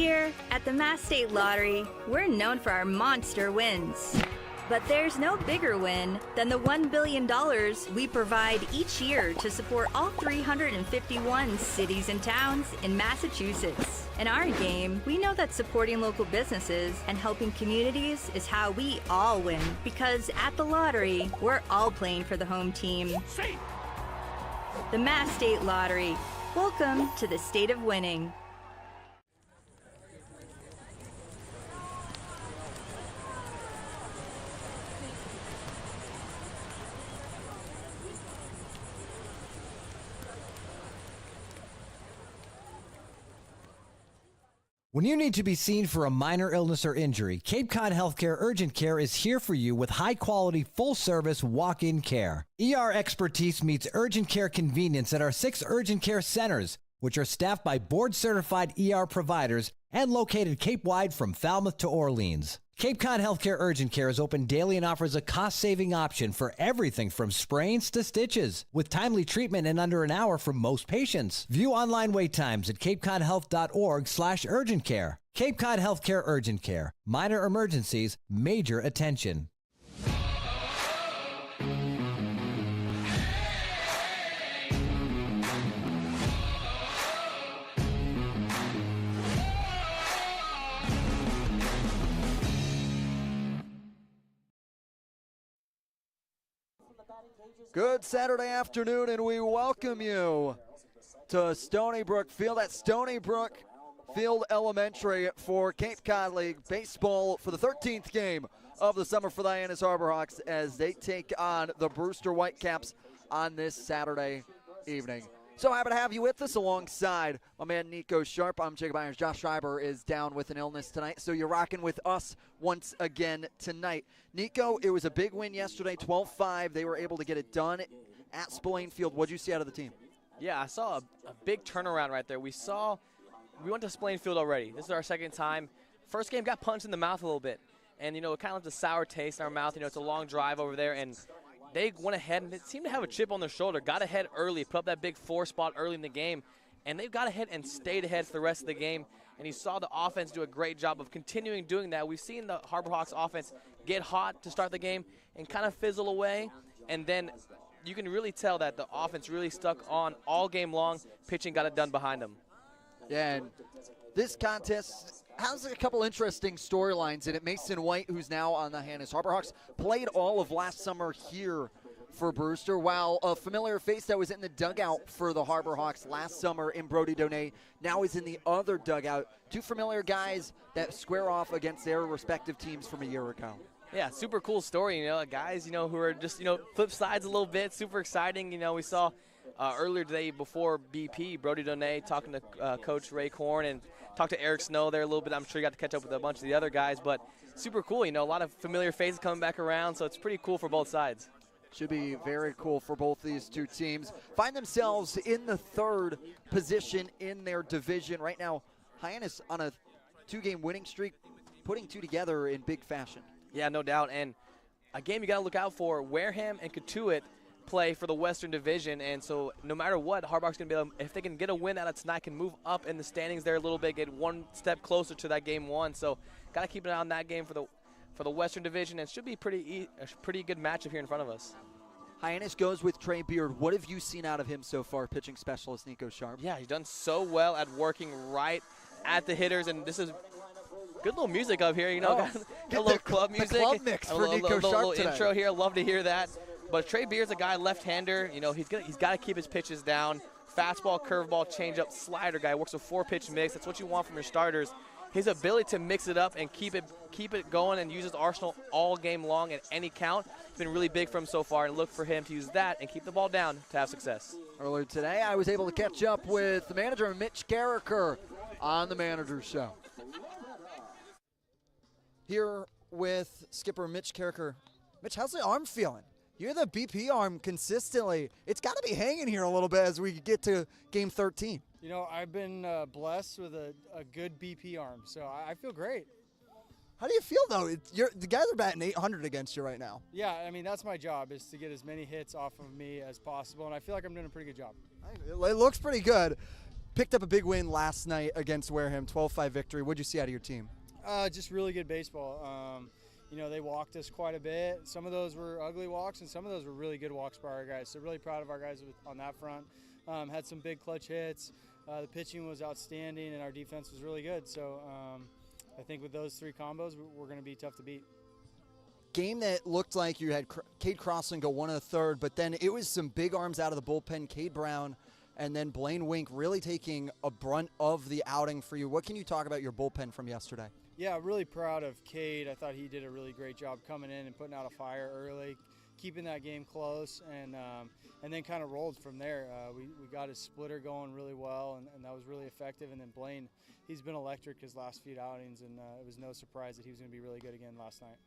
Here at the Mass State Lottery, we're known for our monster wins. But there's no bigger win than the $1 billion we provide each year to support all 351 cities and towns in Massachusetts. In our game, we know that supporting local businesses and helping communities is how we all win. Because at the lottery, we're all playing for the home team. The Mass State Lottery. Welcome to the state of winning. When you need to be seen for a minor illness or injury, Cape Cod Healthcare Urgent Care is here for you with high-quality, full-service walk-in care. ER expertise meets urgent care convenience at our 6 urgent care centers, which are staffed by board-certified ER providers and located Cape-wide from Falmouth to Orleans. Cape Cod Healthcare Urgent Care is open daily and offers a cost-saving option for everything from sprains to stitches, with timely treatment in under an hour for most patients. View online wait times at capecodhealth.org/urgent care. Cape Cod Healthcare Urgent Care. Minor emergencies, major attention. Good Saturday afternoon, and we welcome you to Stony Brook Field at Stony Brook Field Elementary for Cape Cod League Baseball for the 13th game of the summer for the Hyannis Harbor Hawks as they take on the Brewster Whitecaps on this Saturday evening. So happy to have you with us alongside my man Nico Sharp. I'm Jacob Irons. Josh Schreiber is down with an illness tonight, so you're rocking with us once again tonight. Nico, it was a big win yesterday, 12-5. They were able to get it done at Spillane Field. What did you see out of the team? Yeah, I saw a big turnaround right there. We went to Spillane Field already. This is our second time. First game got punched in the mouth a little bit, and, it kind of left a sour taste in our mouth. It's a long drive over there, and they went ahead and they seemed to have a chip on their shoulder, got ahead early, put up that big 4 spot early in the game, and they've got ahead and stayed ahead for the rest of the game. And you saw the offense do a great job of continuing doing that. We've seen the Harbor Hawks offense get hot to start the game and kind of fizzle away, and then you can really tell that the offense really stuck on all game long. Pitching got it done behind them. Yeah, and this contest has a couple interesting storylines in it. Mason White, who's now on the Hyannis Harbor Hawks, played all of last summer here for Brewster, while a familiar face that was in the dugout for the Harbor Hawks last summer in Brody Donay now is in the other dugout. 2 familiar guys that square off against their respective teams from a year ago. Yeah, super cool story, guys, who are just, flip sides a little bit, super exciting. We saw earlier today before BP, Brody Donay talking to Coach Ray Korn and talked to Eric Snow there a little bit. I'm sure you got to catch up with a bunch of the other guys, but super cool. A lot of familiar faces coming back around, so it's pretty cool for both sides. Should be very cool for both these two teams. Find themselves in the 3rd position in their division. Right now, Hyannis on a 2-game winning streak, putting 2 together in big fashion. Yeah, no doubt. And a game you got to look out for, Wareham and Cotuit play for the Western Division, and so no matter what, Harbor Hawks going to be able, if they can get a win out of tonight, can move up in the standings there a little bit, get one step closer to that game 1. So got to keep an eye on that game for the Western Division, and it should be a pretty good matchup here in front of us. Hyannis goes with Trey Beard. What have you seen out of him so far, pitching specialist Nico Sharp? Yeah, he's done so well at working right at the hitters, and this is good little music up here, got a little club music. The club mix for Nico Sharp little today. Intro here, love to hear that. But Trey Beard's a guy, left-hander. He's got to keep his pitches down. Fastball, curveball, changeup, slider guy. Works a 4-pitch mix. That's what you want from your starters. His ability to mix it up and keep it going and use his arsenal all game long at any count has been really big for him so far. And look for him to use that and keep the ball down to have success. Earlier today, I was able to catch up with the manager, Mitch Carricker, on the Manager's Show. Here with skipper Mitch Carricker. Mitch, how's the arm feeling? You're the BP arm consistently. It's got to be hanging here a little bit as we get to game 13. I've been blessed with a good BP arm, so I feel great. How do you feel, though? The guys are batting 800 against you right now. Yeah, that's my job, is to get as many hits off of me as possible, and I feel like I'm doing a pretty good job. It looks pretty good. picked up a big win last night against Wareham, 12-5 victory. What did you see out of your team? Just really good baseball. You know, they walked us quite a bit. Some of those were ugly walks, and some of those were really good walks by our guys. So really proud of our guys on that front. Had some big clutch hits. The pitching was outstanding, and our defense was really good. So I think with those three combos, we're going to be tough to beat. Game that looked like you had Cade Crossland go 1 1/3, but then it was some big arms out of the bullpen. Cade Brown and then Blaine Wink really taking a brunt of the outing for you. What can you talk about your bullpen from yesterday? Yeah, really proud of Cade. I thought he did a really great job coming in and putting out a fire early, keeping that game close, and then kind of rolled from there. We got his splitter going really well, and that was really effective. And then Blaine, he's been electric his last few outings, and it was no surprise that he was going to be really good again last night.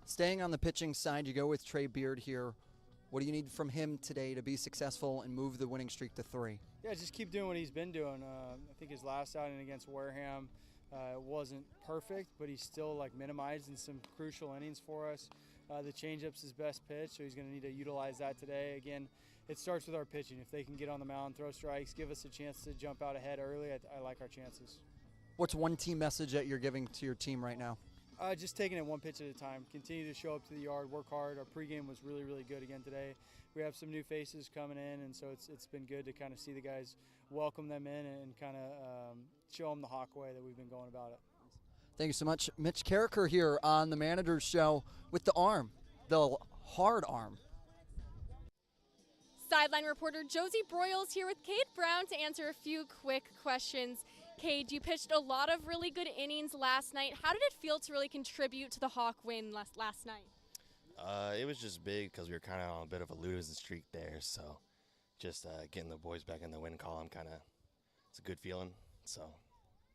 Staying on the pitching side, you go with Trey Beard here. What do you need from him today to be successful and move the winning streak to 3? Yeah, just keep doing what he's been doing. I think his last outing against Wareham wasn't perfect, but he's still minimized in some crucial innings for us. The changeup's his best pitch, so he's going to need to utilize that today. Again, it starts with our pitching. If they can get on the mound, throw strikes, give us a chance to jump out ahead early, I like our chances. What's one team message that you're giving to your team right now? Just taking it one pitch at a time. Continue to show up to the yard, work hard. Our pregame was really, really good again today. We have some new faces coming in, and so it's been good to kind of see the guys welcome them in and kind of show them the Hawk way that we've been going about it. Thank you so much. Mitch Carricker here on the Manager's Show with the arm, the hard arm. Sideline reporter Josie Broyles here with Cade Brown to answer a few quick questions. Cade, you pitched a lot of really good innings last night. How did it feel to really contribute to the Hawk win last night? It was just big because we were kind of on a bit of a losing streak there. So just getting the boys back in the win column, it's a good feeling. So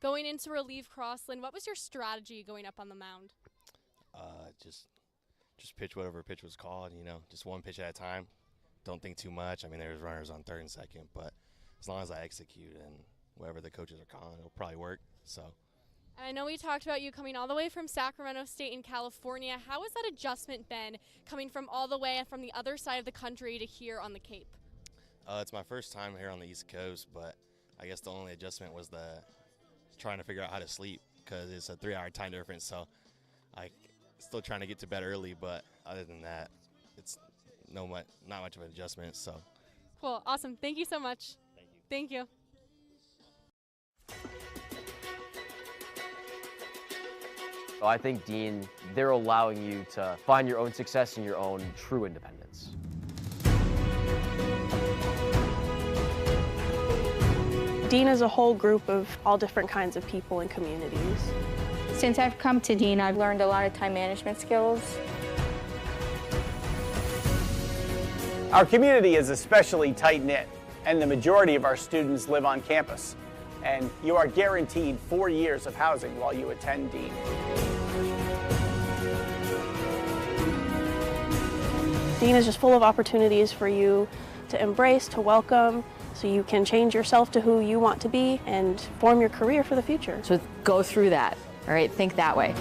going into relief Crossland, what was your strategy going up on the mound? Just pitch whatever pitch was called, just one pitch at a time. Don't think too much. I mean, there's runners on third and second, but as long as I execute and whatever the coaches are calling, it'll probably work. So. And I know we talked about you coming all the way from Sacramento State in California. How has that adjustment been coming from all the way from the other side of the country to here on the Cape? It's my first time here on the East Coast, but I guess the only adjustment was trying to figure out how to sleep because it's a 3-hour time difference. So I still trying to get to bed early, but other than that, it's not much of an adjustment. So. Cool, awesome. Thank you so much. Thank you. Thank you. I think, Dean, they're allowing you to find your own success and your own true independence. Dean is a whole group of all different kinds of people and communities. Since I've come to Dean, I've learned a lot of time management skills. Our community is especially tight-knit, and the majority of our students live on campus. And you are guaranteed 4 years of housing while you attend Dean. Dean is just full of opportunities for you to embrace, to welcome, so you can change yourself to who you want to be and form your career for the future. So go through that, all right? Think that way.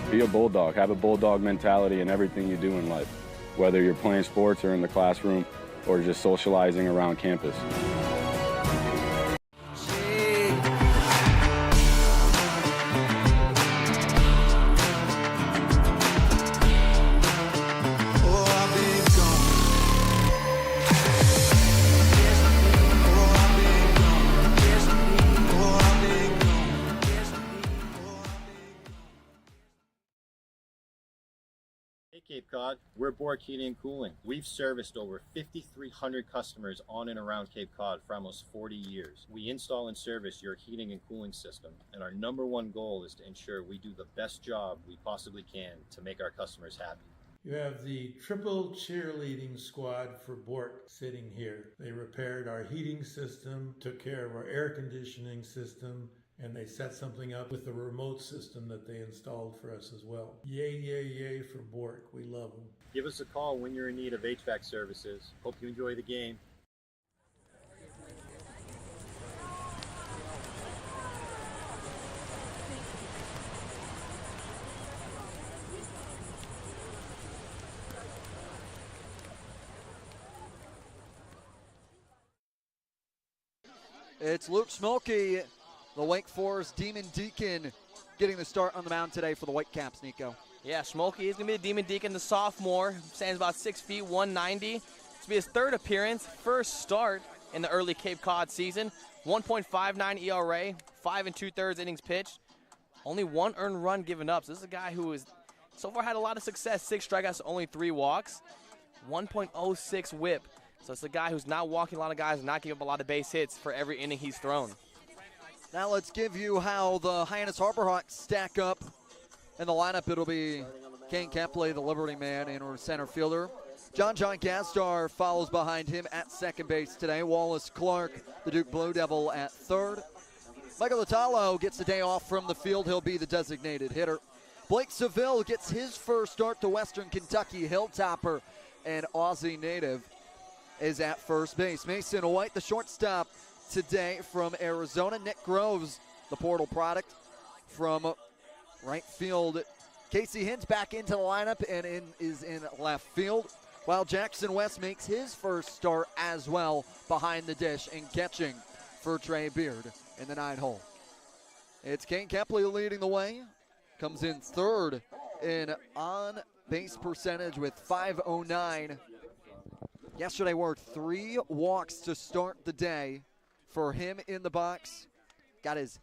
Be a bulldog. Have a bulldog mentality in everything you do in life, whether you're playing sports or in the classroom or just socializing around campus. Cape Cod, we're Bork Heating and Cooling. We've serviced over 5,300 customers on and around Cape Cod for almost 40 years. We install and service your heating and cooling system, and our #1 goal is to ensure we do the best job we possibly can to make our customers happy. You have the triple cheerleading squad for Bork sitting here. They repaired our heating system, took care of our air conditioning system, and they set something up with the remote system that they installed for us as well. Yay, yay, yay for Bork. We love them. Give us a call when you're in need of HVAC services. Hope you enjoy the game. It's Luke Smolke, the Wake Forest Demon Deacon, getting the start on the mound today for the Whitecaps, Nico. Yeah, Smolke is going to be the Demon Deacon, the sophomore. Stands about 6 feet, 190. This will be his third appearance, first start in the early Cape Cod season. 1.59 ERA, 5 2/3 innings pitched. Only 1 earned run given up. So this is a guy who has so far had a lot of success. 6 strikeouts, only 3 walks. 1.06 whip. So it's a guy who's not walking a lot of guys and not giving up a lot of base hits for every inning he's thrown. Now let's give you how the Hyannis Harbor Hawks stack up in the lineup. It'll be Kane Kepley, the Liberty man, in our center fielder. John Gazdar follows behind him at second base today. Wallace Clark, the Duke Blue Devil, at third. Michael Italo gets the day off from the field. He'll be the designated hitter. Blake Seville gets his first start. The Western Kentucky Hilltopper and Aussie native is at first base. Mason White, the shortstop today from Arizona. Nick Groves, the portal product from right field. Casey Hintz back into the lineup and is in left field, while Jackson West makes his first start as well behind the dish and catching for Trey Beard in the 9 hole. It's Kane Kepley leading the way. Comes in third in on-base percentage with .509. Yesterday worked 3 walks to start the day for him in the box. Got his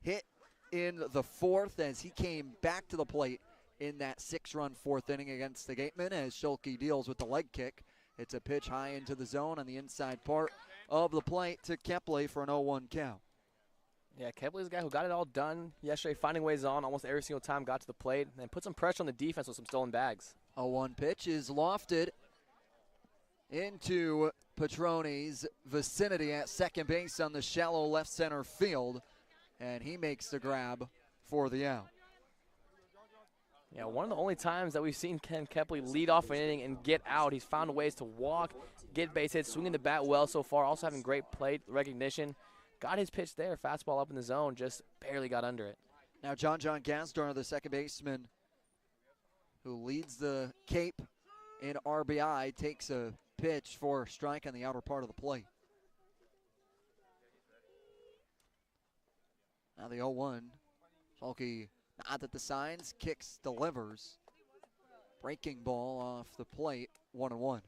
hit in the 4th as he came back to the plate in that 6-run 4th inning against the Gatemen as Schulke deals with the leg kick. It's a pitch high into the zone on the inside part of the plate to Kepley for an 0-1 count. Yeah, Kepley's a guy who got it all done yesterday, finding ways on almost every single time, got to the plate, and then put some pressure on the defense with some stolen bags. 0-1 pitch is lofted into Petroni's vicinity at second base on the shallow left center field, and he makes the grab for the out. Yeah, one of the only times that we've seen Ken Kepley lead off an inning and get out. He's found ways to walk, get base hits, swinging the bat well so far, also having great plate recognition. Got his pitch there, fastball up in the zone, just barely got under it. Now John Gazdar, the second baseman who leads the Cape in RBI, takes a pitch for a strike on the outer part of the plate. Now the 0-1. Schulke nods at the signs, kicks, delivers. Breaking ball off the plate, 1-1.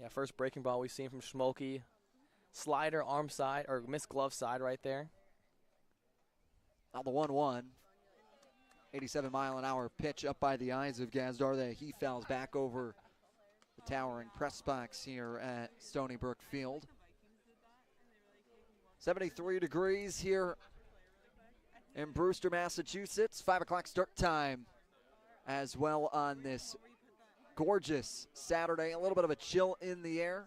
Yeah, first breaking ball we've seen from Schmolke. Slider, arm side, or missed glove side right there. Now the 1-1. 87-mile-an-hour pitch up by the eyes of Gazdar that he fouls back over the towering press box here at Stony Brook Field. 73 degrees here in Brewster, Massachusetts. 5 o'clock start time as well on this gorgeous Saturday. A little bit of a chill in the air.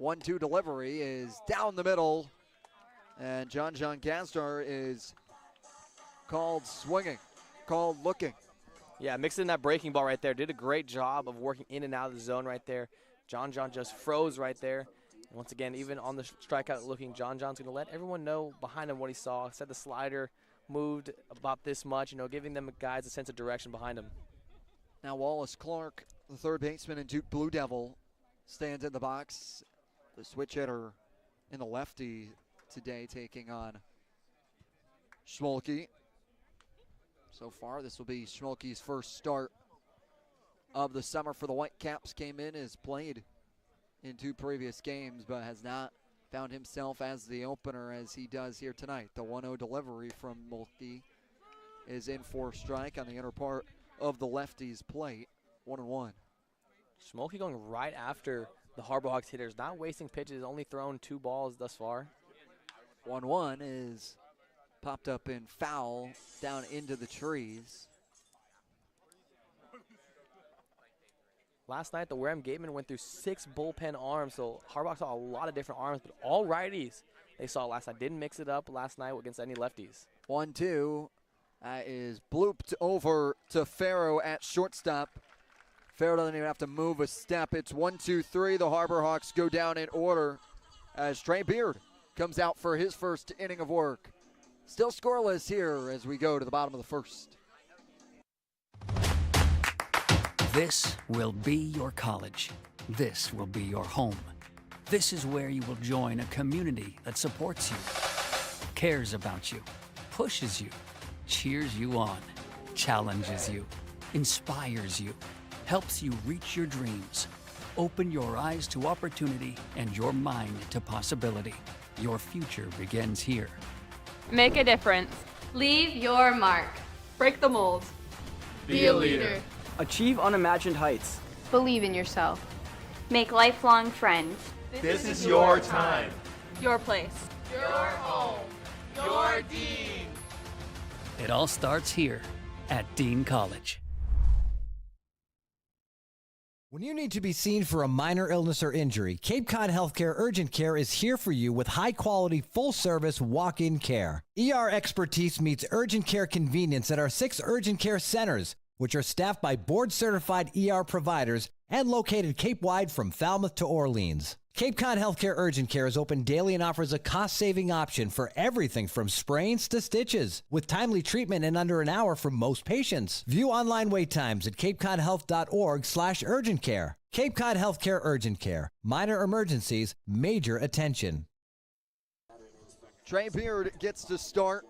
1-2 delivery is down the middle, and John Gazdar is called swinging, called looking. Yeah, mixing that breaking ball right there. Did a great job of working in and out of the zone right there. John just froze right there. And once again, even on the strikeout looking, John's going to let everyone know behind him what he saw. Said the slider moved about this much, giving them guys a sense of direction behind him. Now Wallace Clark, the third baseman and Duke Blue Devil, stands in the box. The switch hitter in the lefty today taking on Schmolke. So far, this will be Schmolke's first start of the summer for the Whitecaps. Came in, has played in 2 previous games, but has not found himself as the opener as he does here tonight. The 1-0 delivery from Schmolke is in for strike on the inner part of the lefty's plate. 1-1. Schmolke going right after the Harbor Hawks hitters, not wasting pitches, only thrown 2 balls thus far. 1-1 is popped up in foul down into the trees. Last night, the Wareham Gatemen went through 6 bullpen arms, so Harbor Hawks saw a lot of different arms, but all righties they saw last night. Didn't mix it up last night against any lefties. 1-2 is blooped over to Farrow at shortstop. Farrow doesn't even have to move a step. It's 1-2-3. The Harbor Hawks go down in order as Trey Beard comes out for his first inning of work. Still scoreless here as we go to the bottom of the first. This will be your college. This will be your home. This is where you will join a community that supports you, cares about you, pushes you, cheers you on, challenges you, inspires you, helps you reach your dreams. Open your eyes to opportunity and your mind to possibility. Your future begins here. Make a difference. Leave your mark. Break the mold. Be a leader. Achieve unimagined heights. Believe in yourself. Make lifelong friends. This is your time. Your place. Your home. Your Dean. It all starts here at Dean College. When you need to be seen for a minor illness or injury, Cape Cod Healthcare Urgent Care is here for you with high-quality, full-service walk-in care. ER expertise meets urgent care convenience at our 6 urgent care centers, which are staffed by board-certified ER providers and located Cape-wide from Falmouth to Orleans. Cape Cod Healthcare Urgent Care is open daily and offers a cost-saving option for everything from sprains to stitches, with timely treatment in under an hour for most patients. View online wait times at capecodhealth.org/urgent care. Cape Cod Healthcare Urgent Care. Minor emergencies, major attention. Trey Beard gets to start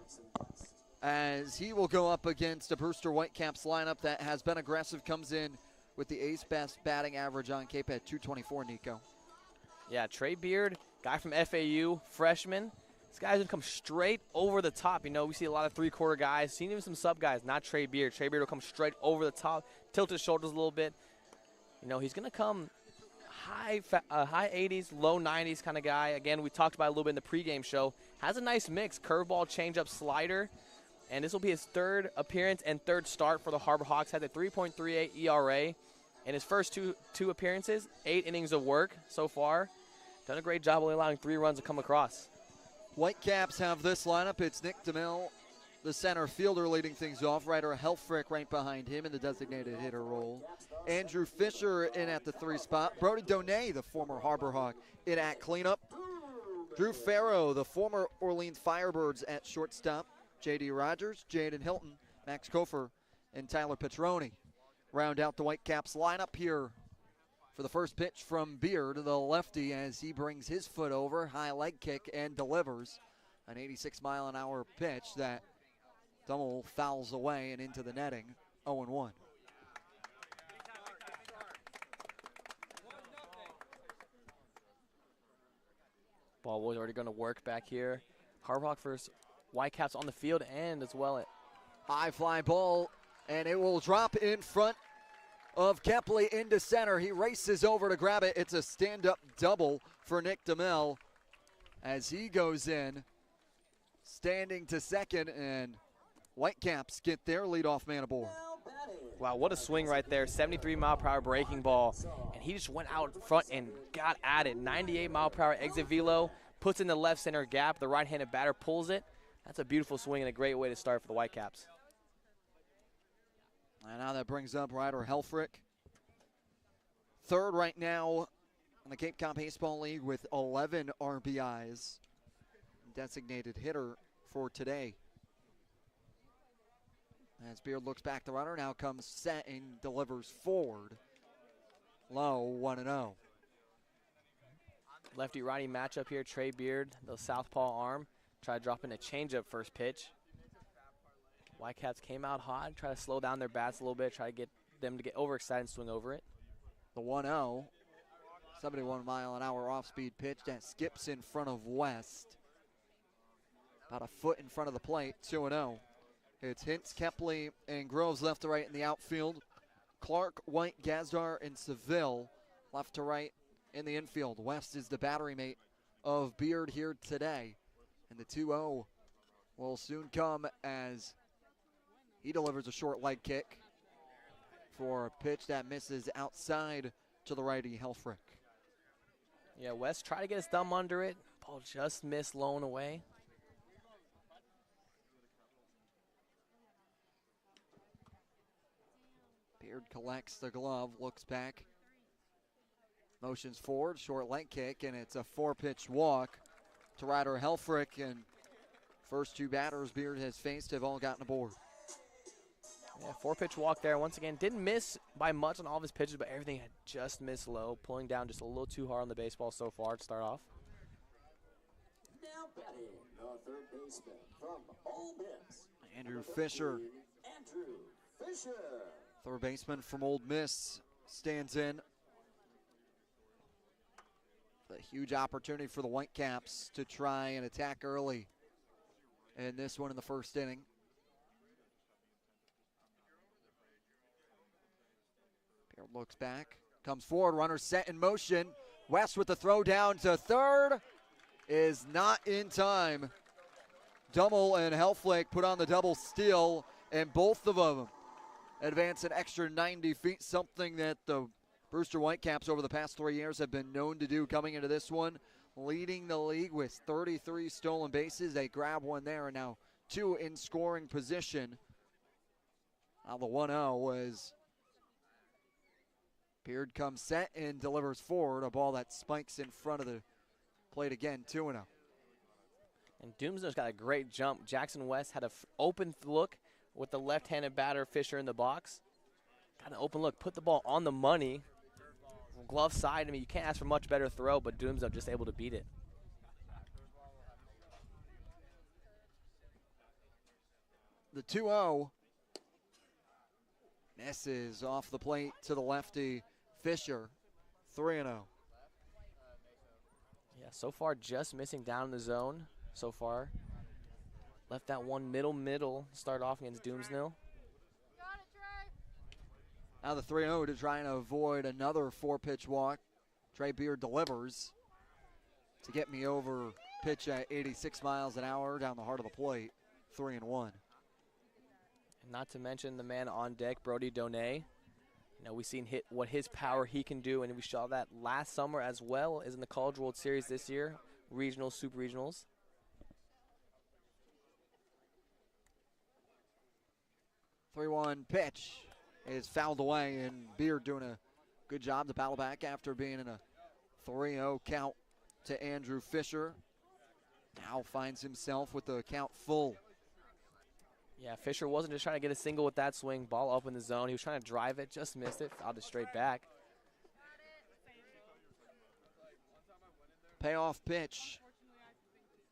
as he will go up against a Brewster Whitecaps lineup that has been aggressive, comes in with the ace best batting average on Cape at .224, Nico. Yeah, Trey Beard, guy from FAU, freshman. This guy's gonna come straight over the top. You know, we see a lot of three-quarter guys, seen even some sub guys, not Trey Beard. Trey Beard will come straight over the top, tilt his shoulders a little bit. You know, he's gonna come high 80s, low 90s kind of guy. Again, we talked about it a little bit in the pregame show. Has a nice mix, curveball, changeup, slider. And this will be his third appearance and third start for the Harbor Hawks. Had a 3.38 ERA. In his first two appearances, 8 innings of work so far. Done a great job only allowing 3 runs to come across. Whitecaps have this lineup. It's Nick DeMille, the center fielder, leading things off. Ryder Helfrich right behind him in the designated hitter role. Andrew Fisher in at the 3 spot. Brody Donay, the former Harbor Hawk, in at cleanup. Drew Farrow, the former Orleans Firebirds, at shortstop. J.D. Rogers, Jaden Hilton, Max Kofer, and Tyler Petroni round out the Whitecaps lineup here for the first pitch from Beard, the lefty, as he brings his foot over, high leg kick, and delivers an 86-mile-an-hour pitch that Dummel fouls away and into the netting, 0-1. Ball boy's already going to work back here. Harbor Hawk first. Whitecaps on the field and as well. High fly ball, and it will drop in front of Kepley into center. He races over to grab it. It's a stand-up double for Nick DeMille as he goes in, standing to second, and Whitecaps get their leadoff man aboard. Wow, what a swing right there. 73-mile-per-hour breaking ball, and he just went out front and got at it. 98-mile-per-hour exit velo, puts in the left center gap. The right-handed batter pulls it. That's a beautiful swing and a great way to start for the Whitecaps. And now that brings up Ryder Helfrich. Third right now in the Cape Cod Baseball League with 11 RBIs. Designated hitter for today. As Beard looks back, the runner now comes set and delivers forward. Low, 1-0. Lefty-righty matchup here. Trey Beard, the southpaw arm. Try dropping a changeup first pitch. Whitecaps came out hot, try to slow down their bats a little bit, try to get them to get overexcited and swing over it. The 1-0, 71-mile-an-hour off-speed pitch that skips in front of West. About a foot in front of the plate, 2-0. It's Hintz, Kepley, and Groves left to right in the outfield. Clark, White, Gazdar, and Seville left to right in the infield. West is the battery mate of Beard here today. And the 2-0 will soon come as he delivers a short leg kick for a pitch that misses outside to the righty, Helfrich. Yeah, West tried to get his thumb under it. Ball just missed, lone away. Beard collects the glove, looks back, motions forward, short leg kick, and it's a 4-pitch walk to Ryder Helfrich, and first 2 batters Beard has faced have all gotten aboard. Yeah, 4-pitch walk there. Once again, didn't miss by much on all of his pitches, but everything had just missed low, pulling down just a little too hard on the baseball so far to start off. Now batting, the third baseman from Ole Miss, Andrew Fisher. Andrew Fisher. Third baseman from Ole Miss stands in. A huge opportunity for the Whitecaps to try and attack early in this one in the first inning. Beard looks back, comes forward, runner set in motion. West with the throw down to third is not in time. Dummel and Helflick put on the double steal, and both of them advance an extra 90 feet, something that the Brewster Whitecaps over the past 3 years have been known to do coming into this one, leading the league with 33 stolen bases. They grab one there, and now 2 in scoring position. Now the 1-0 was Beard comes set and delivers forward, a ball that spikes in front of the plate again, 2-0. And Doomsdale's got a great jump. Jackson West had an open look with the left-handed batter Fisher in the box. Got an open look, put the ball on the money. Glove side, I mean, you can't ask for much better throw, but Doomsdale just able to beat it. The 2-0 misses off the plate to the lefty Fisher, 3-0. Yeah, so far just missing down in the zone so far. Left that one middle start off against Doomsdale. Now the 3-0 to try and avoid another 4-pitch walk. Trey Beard delivers to get me over pitch at 86 miles an hour down the heart of the plate, 3-1. And not to mention the man on deck, Brody Donay. You know, we've seen what his power he can do, and we saw that last summer as well as in the College World Series this year, regionals, super regionals. 3-1 pitch is fouled away, and Beard doing a good job to battle back after being in a 3-0 count to Andrew Fisher. Now finds himself with the count full. Yeah, Fisher wasn't just trying to get a single with that swing, ball up in the zone. He was trying to drive it, just missed it, fouled it straight back. Payoff pitch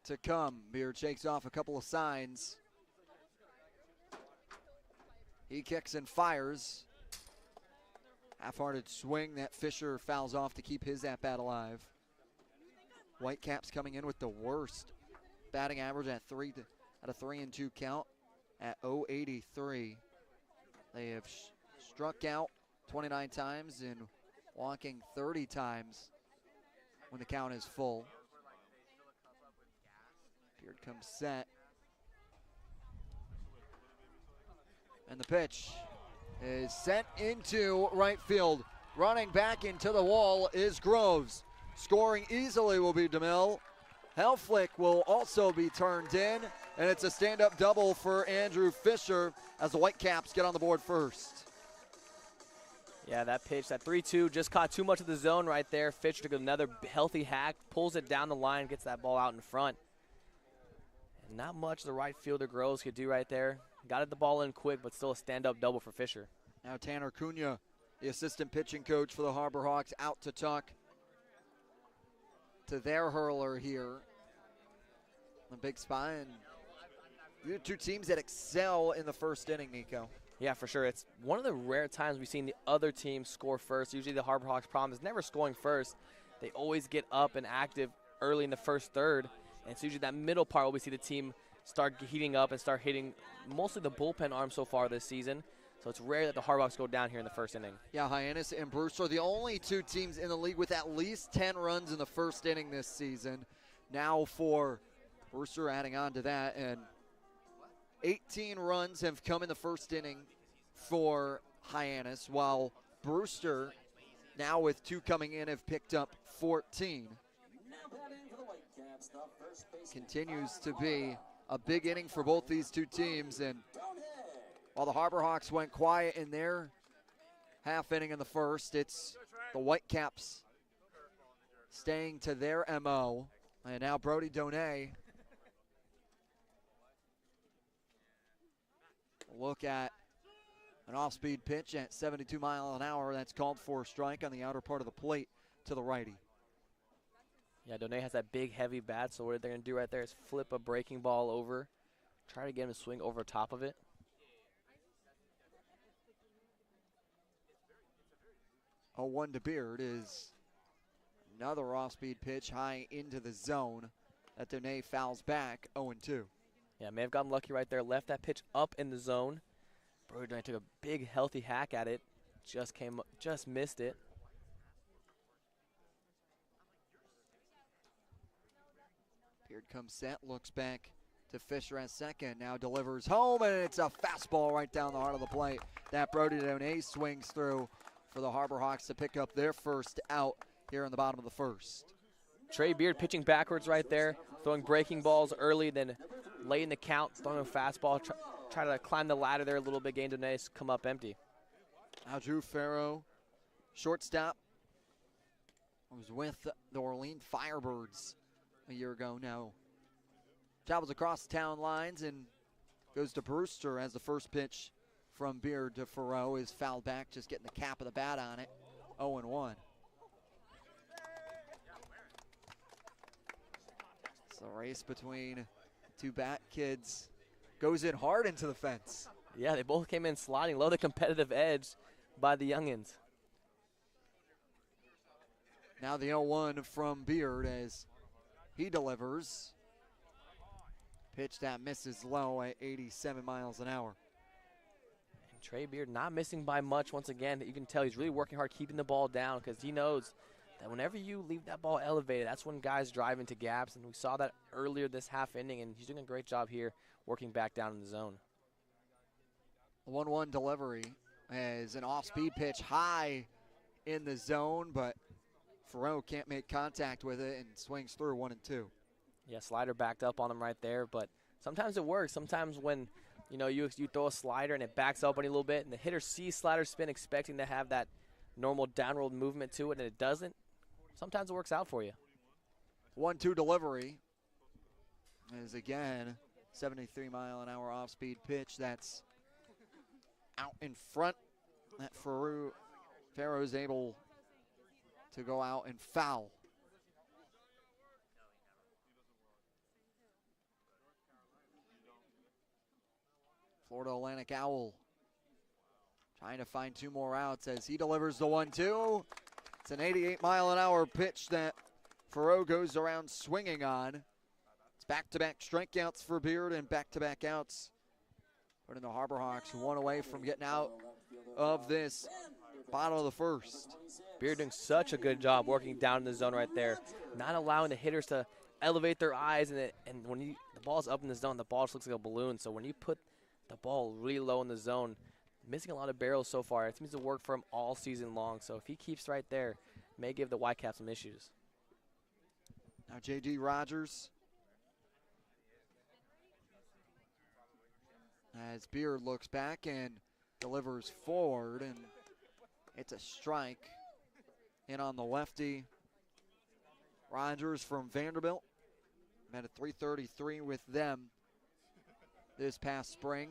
to come. Beard shakes off a couple of signs. He kicks and fires. Half-hearted swing that Fisher fouls off to keep his at-bat alive. Whitecaps coming in with the worst batting average at a 3-2 count at .083. They have struck out 29 times and walking 30 times when the count is full. Beard comes set. And the pitch is sent into right field. Running back into the wall is Groves. Scoring easily will be DeMille. Helflick will also be turned in, and it's a stand-up double for Andrew Fisher as the Whitecaps get on the board first. Yeah, that pitch, that 3-2, just caught too much of the zone right there. Fisher took another healthy hack, pulls it down the line, gets that ball out in front. And not much the right fielder Groves could do right there. Got it the ball in quick, but still a stand-up double for Fisher. Now Tanner Cunha, the assistant pitching coach for the Harbor Hawks, out to talk to their hurler here. The big spot, and we have 2 teams that excel in the first inning, Nico. Yeah, for sure. It's one of the rare times we've seen the other team score first. Usually the Harbor Hawks' problem is never scoring first. They always get up and active early in the first third, and it's usually that middle part where we see the team start heating up and start hitting mostly the bullpen arm so far this season. So it's rare that the Harbor Hawks go down here in the first inning. Yeah, Hyannis and Brewster are the only 2 teams in the league with at least 10 runs in the first inning this season. Now for Brewster adding on to that, and 18 runs have come in the first inning for Hyannis, while Brewster, now with 2 coming in, have picked up 14. Continues to be a big inning for both these 2 teams, and while the Harbor Hawks went quiet in their half inning in the first, it's the Whitecaps staying to their MO. And now Brody Donay. Look at An off-speed pitch at 72 miles an hour. That's called for a strike on the outer part of the plate to the righty. Yeah, Donay has that big, heavy bat, so what they're going to do right there is flip a breaking ball over, try to get him to swing over top of it. A 1 to Beard is another off-speed pitch high into the zone that Donay fouls back 0-2. Yeah, may have gotten lucky right there. Left that pitch up in the zone. Brody Donay took a big, healthy hack at it. Just missed it. Beard comes set, looks back to Fisher at second. Now delivers home, and it's a fastball right down the heart of the plate that Brody Donay swings through for the Harbor Hawks to pick up their first out here in the bottom of the first. Trey Beard pitching backwards right there, throwing breaking balls early, then late in the count, throwing a fastball, try to climb the ladder there a little bit, gain Donay, come up empty. Now Drew Farrow, shortstop, was with the Orleans Firebirds a year ago. Now travels across the town lines and goes to Brewster as the first pitch from Beard to Farrow is fouled back, just getting the cap of the bat on it. 0-1. So the race between two bat kids goes in hard into the fence. Yeah, they both came in sliding, low the competitive edge by the youngins. Now the 0-1 from Beard as he delivers. Pitch that misses low at 87 miles an hour. And Trey Beard not missing by much once again. You can tell he's really working hard keeping the ball down because he knows that whenever you leave that ball elevated, that's when guys drive into gaps, and we saw that earlier this half inning, and he's doing a great job here working back down in the zone. 1-1 delivery as an off-speed pitch high in the zone, but Farrow can't make contact with it and swings through 1-2. Yeah, slider backed up on him right there, but sometimes it works. Sometimes when you throw a slider and it backs up on you a little bit, and the hitter sees slider spin expecting to have that normal downward movement to it, and it doesn't, sometimes it works out for you. 1-2 delivery is again 73 mile an hour off-speed pitch that's out in front. That Farrow's able to go out and foul. Florida Atlantic Owl trying to find two more outs as he delivers the 1-2. It's an 88 mile an hour pitch that Farrow goes around swinging on. It's back-to-back strikeouts for Beard and back-to-back outs. Putting the Harbor Hawks one away from getting out of this bottom of the first. Beard doing such a good job working down in the zone right there, not allowing the hitters to elevate their eyes, and when the ball's up in the zone, the ball just looks like a balloon. So when you put the ball really low in the zone, missing a lot of barrels so far, it seems to work for him all season long. So if he keeps right there, may give the Whitecaps some issues. Now J.D. Rogers, as Beard looks back and delivers forward, and it's a strike in on the lefty. Rogers from Vanderbilt, met at .333 with them this past spring.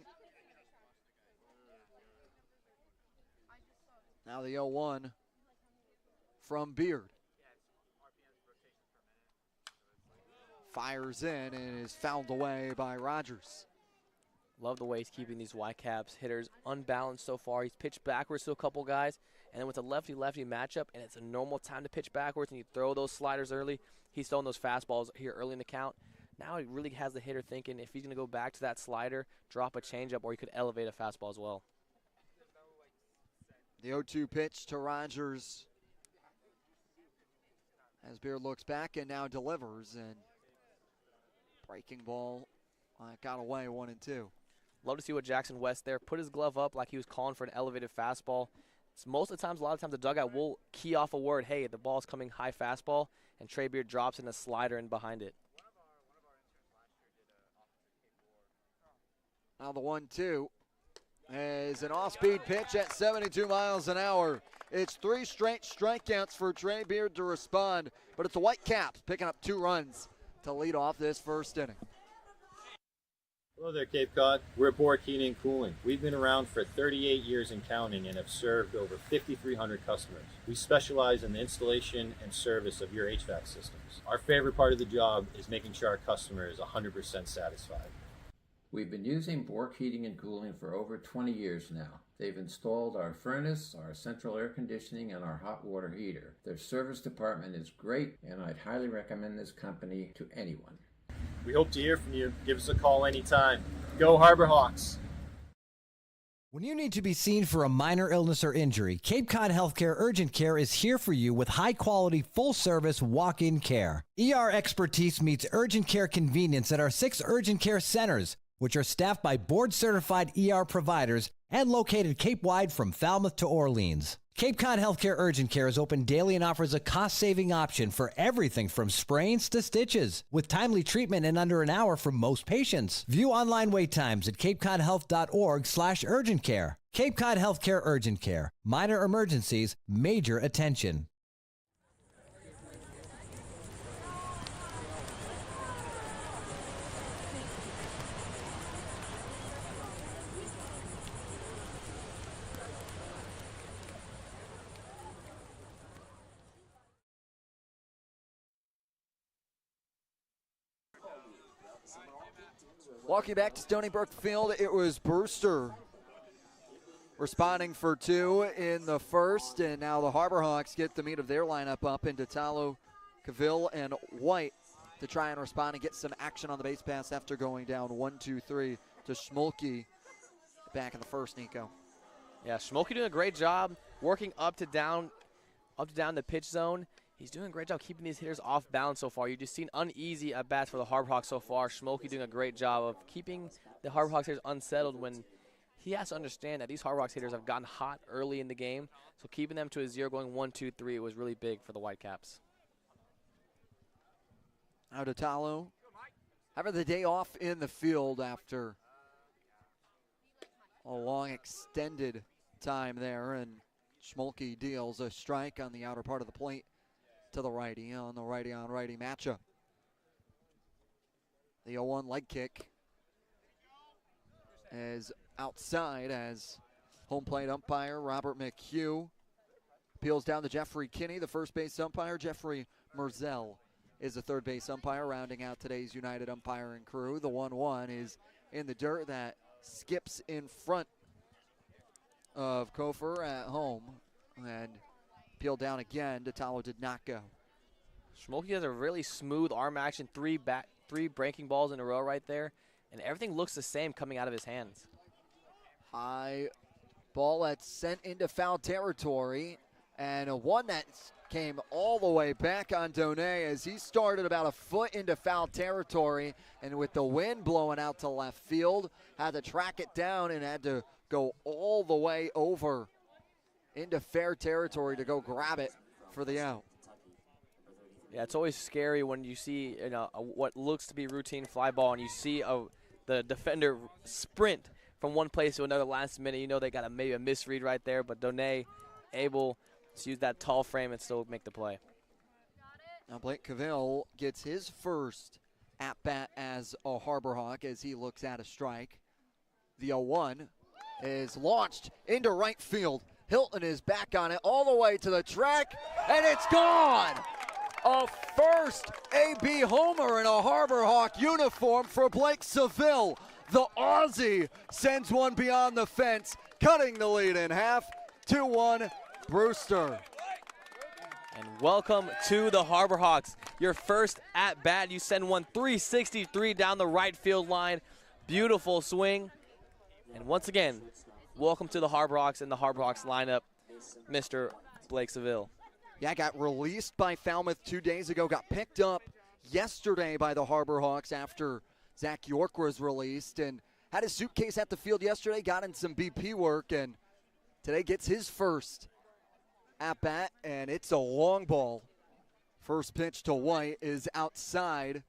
Now the 0-1 from Beard. Fires in and is fouled away by Rogers. Love the way he's keeping these Whitecaps hitters unbalanced so far. He's pitched backwards to a couple guys, and then with a lefty-lefty matchup, and it's a normal time to pitch backwards, and you throw those sliders early. He's throwing those fastballs here early in the count. Now he really has the hitter thinking if he's going to go back to that slider, drop a changeup, or he could elevate a fastball as well. The 0-2 pitch to Rogers as Beard looks back and now delivers, and breaking ball got away 1-2. Love to see what Jackson West there put his glove up like he was calling for an elevated fastball. It's most of the times, a lot of times the dugout will key off a word, hey, the ball's coming high fastball, and Trey Beard drops in a slider in behind it. Now the 1-2 is an off-speed pitch at 72 miles an hour. It's 3 straight strikeouts for Trey Beard to respond, but it's the Whitecaps picking up 2 runs to lead off this first inning. Hello there, Cape Cod. We're Bork Heating and Cooling. We've been around for 38 years and counting and have served over 5,300 customers. We specialize in the installation and service of your HVAC systems. Our favorite part of the job is making sure our customer is 100% satisfied. We've been using Bork Heating and Cooling for over 20 years now. They've installed our furnace, our central air conditioning, and our hot water heater. Their service department is great, and I'd highly recommend this company to anyone. We hope to hear from you. Give us a call anytime. Go Harbor Hawks! When you need to be seen for a minor illness or injury, Cape Cod Healthcare Urgent Care is here for you with high-quality, full-service walk-in care. ER expertise meets urgent care convenience at our 6 urgent care centers, which are staffed by board-certified ER providers and located Cape-wide from Falmouth to Orleans. Cape Cod Healthcare Urgent Care is open daily and offers a cost-saving option for everything from sprains to stitches, with timely treatment in under an hour for most patients. View online wait times at capecodhealth.org/urgent care. Cape Cod Healthcare Urgent Care. Minor emergencies, major attention. Walking back to Stony Brook Field, it was Brewster responding for 2 in the first, and now the Harbor Hawks get the meat of their lineup up into Talo, Cavill, and White to try and respond and get some action on the base pass after going down 1-2-3 to Schmolke back in the first, Nico. Yeah, Schmolke doing a great job working up to down the pitch zone. He's doing a great job keeping these hitters off balance so far. You've just seen uneasy at-bats for the Harbor Hawks so far. Schmolke doing a great job of keeping the Harbor Hawks hitters unsettled when he has to understand that these Harbor Hawks hitters have gotten hot early in the game. So keeping them to a 0 going 1-2-3 was really big for the Whitecaps. Now to Talo, having the day off in the field after a long extended time there, and Schmolke deals a strike on the outer part of the plate to the righty on the righty-on-righty matchup. The 0-1 leg kick is outside as home plate umpire Robert McHugh peels down to Jeffrey Kinney, the first base umpire. Jeffrey Merzel is the third base umpire, rounding out today's United umpiring crew. The 1-1 is in the dirt. That skips in front of Kofer at home, and peeled down again. Detallo did not go. Schmolke has a really smooth arm action, 3 breaking balls in a row right there, and everything looks the same coming out of his hands. High ball that's sent into foul territory, and a one that came all the way back on Donay as he started about a foot into foul territory, and with the wind blowing out to left field, had to track it down and had to go all the way over into fair territory to go grab it for the out. Yeah, it's always scary when you see what looks to be routine fly ball and you see the defender sprint from one place to another last minute. You know they got maybe a misread right there, but Donay able to use that tall frame and still make the play. Now Blake Cavill gets his first at-bat as a Harbor Hawk as he looks at a strike. The 0-1 is launched into right field. Hilton is back on it all the way to the track, and it's gone! A first AB homer in a Harbor Hawk uniform for Blake Seville. The Aussie sends one beyond the fence, cutting the lead in half. 2-1 Brewster. And welcome to the Harbor Hawks. Your first at-bat, you send one 363 down the right field line. Beautiful swing. And once again, welcome to the Harbor Hawks and the Harbor Hawks lineup, Mr. Blake Seville. Yeah, got released by Falmouth 2 days ago, got picked up yesterday by the Harbor Hawks after Zach York was released, and had his suitcase at the field yesterday, got in some BP work, and today gets his first at-bat, and it's a long ball. First pitch to White is outside,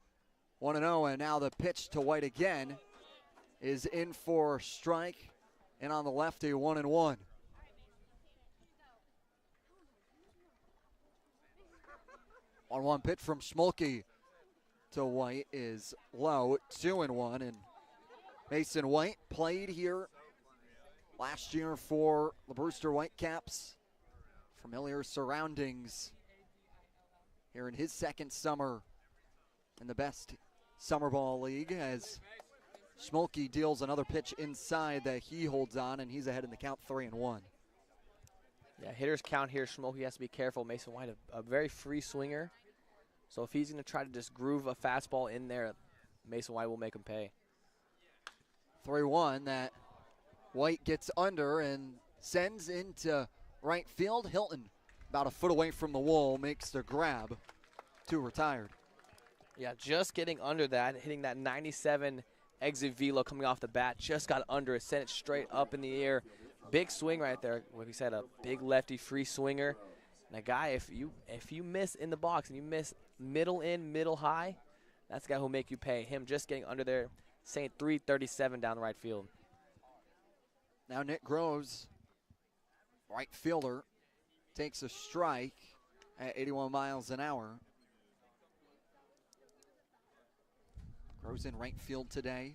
1-0, and now the pitch to White again is in for a strike, and on the left, a 1-1. On one pitch from Schmolke to White is low, 2-1, and Mason White played here last year for the Brewster Whitecaps. Familiar surroundings here in his second summer in the best summer ball league, as Schmolke deals another pitch inside that he holds on, and he's ahead in the count 3-1. Yeah, hitters count here. Schmolke has to be careful. Mason White, a very free swinger. So if he's going to try to just groove a fastball in there, Mason White will make him pay. 3-1 that White gets under and sends into right field. Hilton, about a foot away from the wall, makes the grab. 2 retired. Yeah, just getting under that, hitting that 97 exit velo coming off the bat. Just got under it, sent it straight up in the air. Big swing right there. Like we said, a big lefty free swinger. And a guy, if you miss in the box and you miss middle in, middle high, that's the guy who'll make you pay. Him just getting under there, saying 337 down the right field. Now Nick Groves, right fielder, takes a strike at 81 miles an hour. Groves in right field today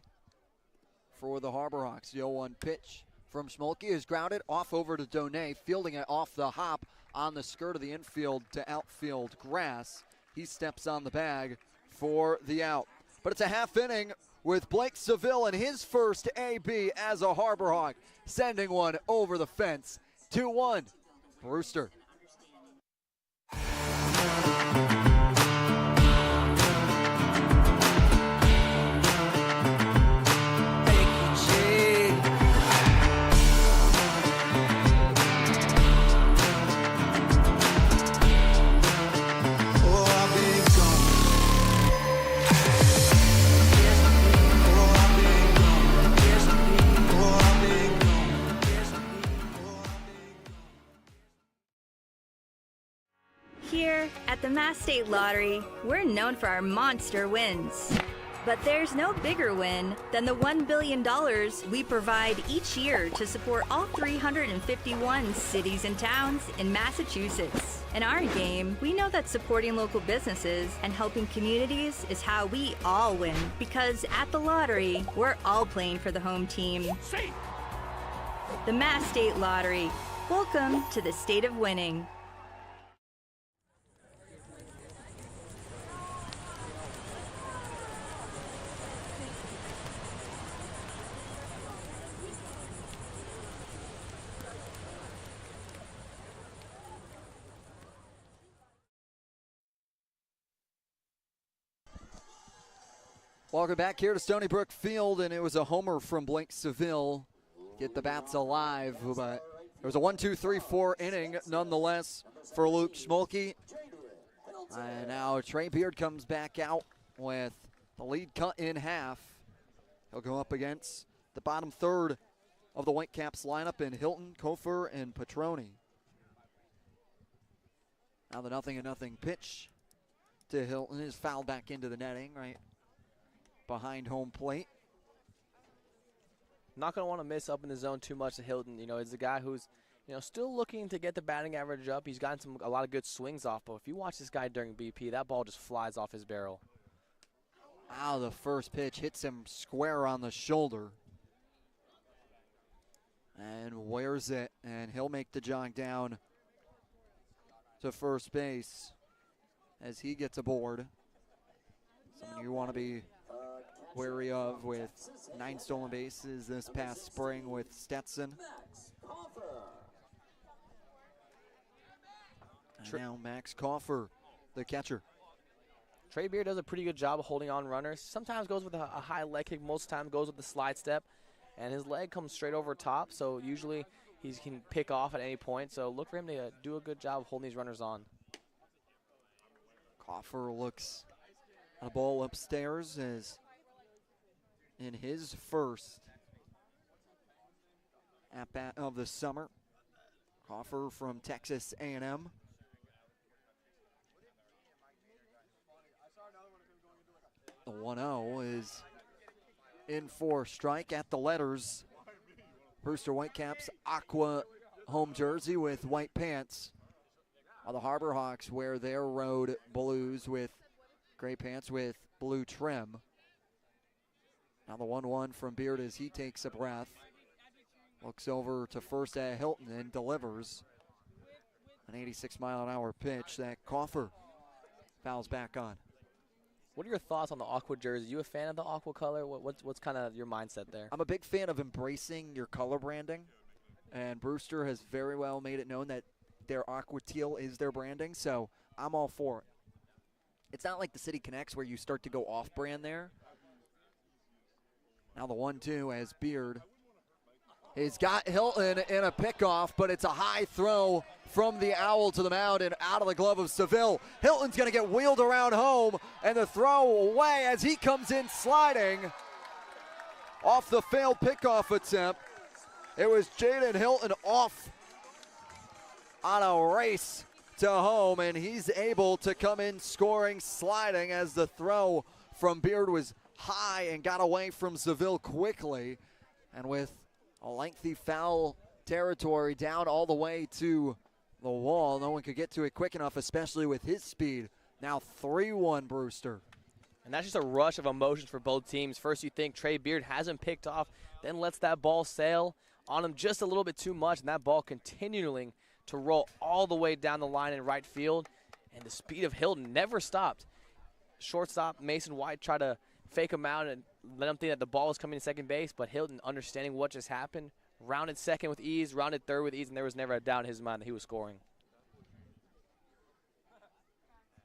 for the Harbor Hawks. The 0-1 pitch from Schmolke is grounded off over to Donay, fielding it off the hop on the skirt of the infield to outfield grass. He steps on the bag for the out. But it's a half inning with Blake Seville in his first AB as a Harbor Hawk, sending one over the fence. 2-1, Brewster. Here at the Mass State Lottery, we're known for our monster wins. But there's no bigger win than the $1 billion we provide each year to support all 351 cities and towns in Massachusetts. In our game, we know that supporting local businesses and helping communities is how we all win. Because at the lottery, we're all playing for the home team. The Mass State Lottery. Welcome to the state of winning. Welcome back here to Stony Brook Field, and it was a homer from Blake Seville. Get the bats alive, but it was a 1-2-3-4 inning nonetheless for Luke Schmolke. And now Trey Beard comes back out with the lead cut in half. He'll go up against the bottom third of the Whitecaps lineup in Hilton, Kofer, and Petroni. Now the 0-0 pitch to Hilton is fouled back into the netting, right behind home plate. Not going to want to miss up in the zone too much to Hilton. You know, he's a guy who's, you know, still looking to get the batting average up. He's gotten a lot of good swings off, but if you watch this guy during BP, that ball just flies off his barrel. Wow, the first pitch hits him square on the shoulder. And wears it, and he'll make the jog down to first base as he gets aboard. Something you want to be wary of with 9 stolen bases this past spring with Stetson. And now Max Coffer, the catcher. Trey Beard does a pretty good job of holding on runners. Sometimes goes with a high leg kick, most of the time goes with the slide step, and his leg comes straight over top, so usually he can pick off at any point. So look for him to do a good job of holding these runners on. Coffer looks at a ball upstairs as in his first at-bat of the summer. Coffer from Texas A&M. The 1-0 is in for strike at the letters. Brewster Whitecaps aqua home jersey with white pants. While the Harbor Hawks wear their road blues with gray pants with blue trim. Now the 1-1 from Beard as he takes a breath. Looks over to first at Hilton and delivers an 86-mile-an-hour pitch that Coffer fouls back on. What are your thoughts on the aqua jersey? You a fan of the aqua color? What's kind of your mindset there? I'm a big fan of embracing your color branding, and Brewster has very well made it known that their aqua teal is their branding, so I'm all for it. It's not like the City Connects where you start to go off-brand there. Now the 1-2 as Beard. He's got Hilton in a pickoff, but it's a high throw from the Owl to the mound and out of the glove of Seville. Hilton's going to get wheeled around home, and the throw away as he comes in sliding off the failed pickoff attempt. It was Jaden Hilton off on a race to home, and he's able to come in scoring, sliding as the throw from Beard was high and got away from Seville quickly. And with a lengthy foul territory down all the way to the wall, no one could get to it quick enough, especially with his speed. Now 3-1 Brewster. And that's just a rush of emotions for both teams. First you think Trey Beard hasn't picked off, then lets that ball sail on him just a little bit too much, and that ball continuing to roll all the way down the line in right field. And the speed of Hilton never stopped. Shortstop Mason White tried to fake him out and let him think that the ball was coming to second base, but Hilton, understanding what just happened, rounded second with ease, rounded third with ease, and there was never a doubt in his mind that he was scoring.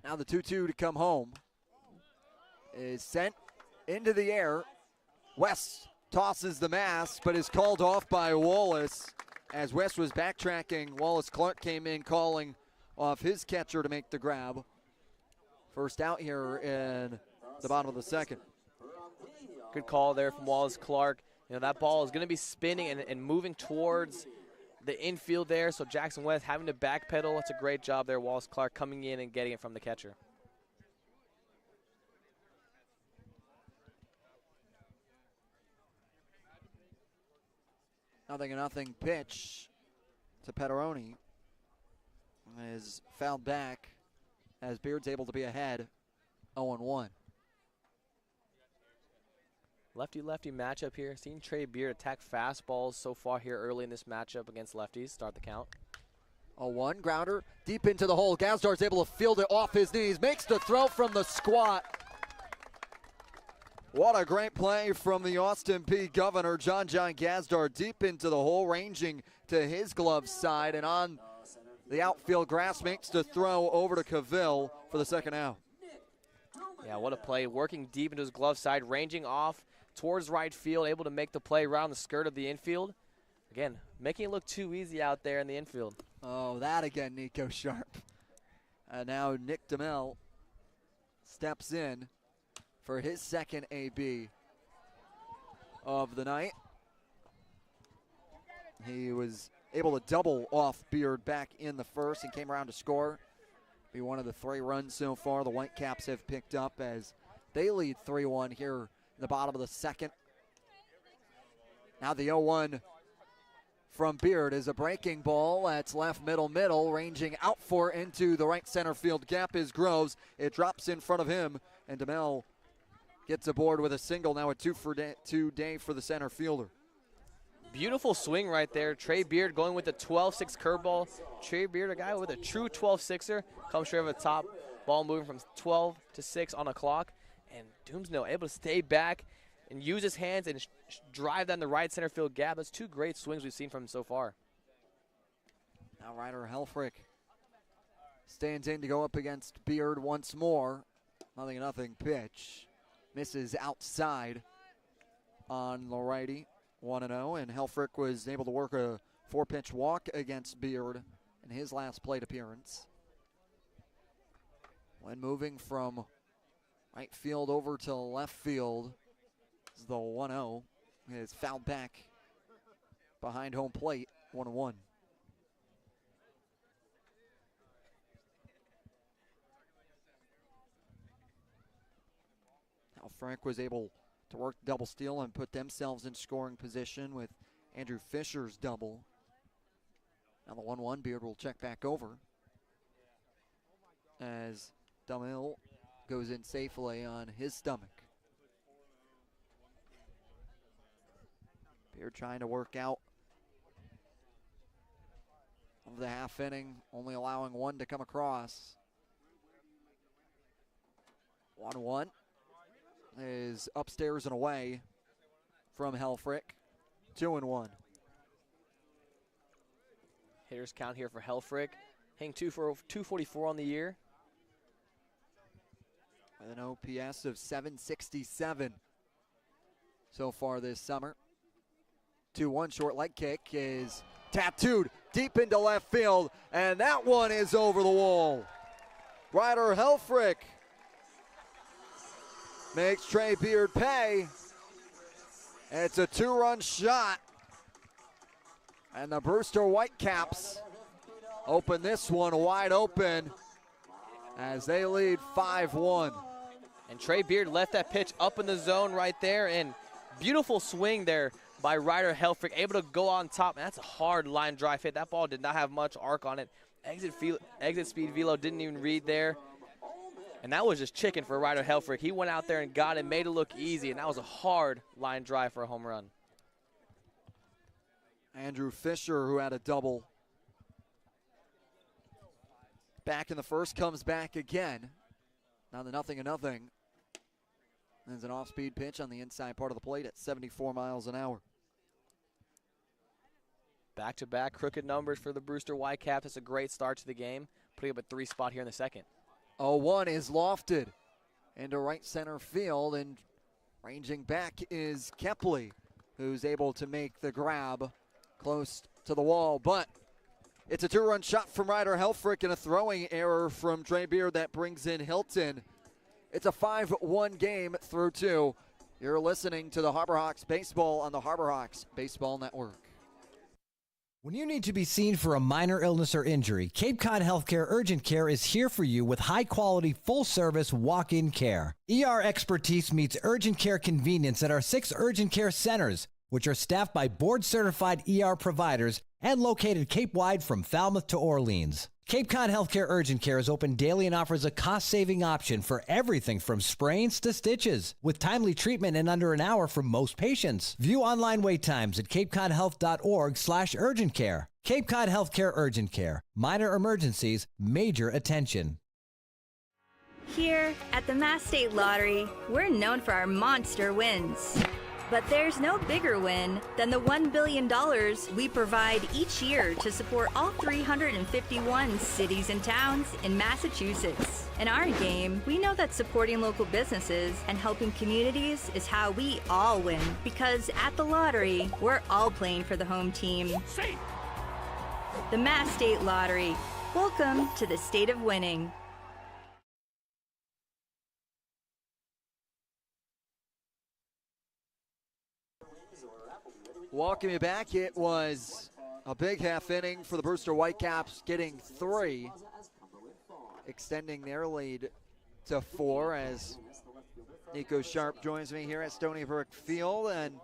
Now the 2-2 to come home is sent into the air. West tosses the mask, but is called off by Wallace. As West was backtracking, Wallace Clark came in calling off his catcher to make the grab. First out here in the bottom of the second. Good call there from Wallace Clark. You know, that ball is going to be spinning and moving towards the infield there, so Jackson West having to backpedal. That's a great job there, Wallace Clark coming in and getting it from the catcher. Nothing pitch to Petteroni is fouled back as Beard's able to be ahead 0-1. Lefty-lefty matchup here. Seen Trey Beard attack fastballs so far here early in this matchup against lefties. Start the count. 0-1, grounder deep into the hole. Gazdar's able to field it off his knees. Makes the throw from the squat. What a great play from the Austin P. Governor. John Gazdar deep into the hole, ranging to his glove side, and on the outfield grass makes the throw over to Cavill for the second out. Yeah, what a play. Working deep into his glove side, ranging off towards right field, able to make the play around the skirt of the infield. Again, making it look too easy out there in the infield. Oh, that again, Nico Sharp. And now Nick DeMel steps in for his second AB of the night. He was able to double off Beard back in the first and came around to score. Be one of the 3 runs so far the Whitecaps have picked up as they lead 3-1 here in the bottom of the second. Now the 0-1 from Beard is a breaking ball. That's left middle, ranging out for into the right center field gap is Groves. It drops in front of him, and DeMel gets aboard with a single. Now a 2 day for the center fielder. Beautiful swing right there. Trey Beard going with a 12-6 curveball. Trey Beard, a guy with a true 12-6er, comes straight over the top. Ball moving from 12 to 6 on the clock. And Doomsnell able to stay back and use his hands and drive down the right center field gap. That's 2 great swings we've seen from him so far. Now Ryder Helfrich stands in to go up against Beard once more. 0-0 pitch. Misses outside on the righty. 1-0, and Helfrich was able to work a 4-pitch walk against Beard in his last plate appearance. When moving from right field over to left field, the 1-0 is fouled back behind home plate, 1-1. Now Frank was able to work double steal and put themselves in scoring position with Andrew Fisher's double. Now the 1-1, Beard will check back over as DeMel goes in safely on his stomach. Beard trying to work out of the half inning, only allowing one to come across. 1-1 is upstairs and away from Helfrich. 2-1. Hitters count here for Helfrich. Hitting 244 on the year. With an OPS of 767 so far this summer. 2-1 short leg kick is tattooed deep into left field, and that one is over the wall. Ryder Helfrich makes Trey Beard pay. It's a 2-run shot, and the Brewster Whitecaps open this one wide open as they lead 5-1. And Trey Beard left that pitch up in the zone right there, and beautiful swing there by Ryder Helfrich, able to go on top. And that's a hard line drive hit. That ball did not have much arc on it. Exit speed velo didn't even read there. And that was just chicken for Ryder Helfrich. He went out there and got it, made it look easy, and that was a hard line drive for a home run. Andrew Fisher, who had a double back in the first, comes back again. Now the 0-0. There's an off-speed pitch on the inside part of the plate at 74 miles an hour. Back-to-back crooked numbers for the Brewster Whitecaps. It's a great start to the game, putting up a 3 spot here in the second. 0-1 is lofted into right center field, and ranging back is Kepley, who's able to make the grab close to the wall. But it's a 2-run shot from Ryder Helfrich and a throwing error from Trey Beard that brings in Hilton. It's a 5-1 game through 2. You're listening to the Harbor Hawks Baseball on the Harbor Hawks Baseball Network. When you need to be seen for a minor illness or injury, Cape Cod Healthcare Urgent Care is here for you with high-quality, full-service walk-in care. ER expertise meets urgent care convenience at our 6 urgent care centers, which are staffed by board-certified ER providers and located Cape-wide from Falmouth to Orleans. Cape Cod Healthcare Urgent Care is open daily and offers a cost-saving option for everything from sprains to stitches, with timely treatment in under an hour for most patients. View online wait times at capecodhealth.org/urgent care. Cape Cod Healthcare Urgent Care. Minor emergencies, major attention. Here at the Mass State Lottery, we're known for our monster wins. But there's no bigger win than the $1 billion we provide each year to support all 351 cities and towns in Massachusetts. In our game, we know that supporting local businesses and helping communities is how we all win. Because at the lottery, we're all playing for the home team. The Mass State Lottery. Welcome to the state of winning. Welcome you back. It was a big half inning for the Brewster Whitecaps, getting 3, extending their lead to 4 as Nico Sharp joins me here at Stony Brook Field. And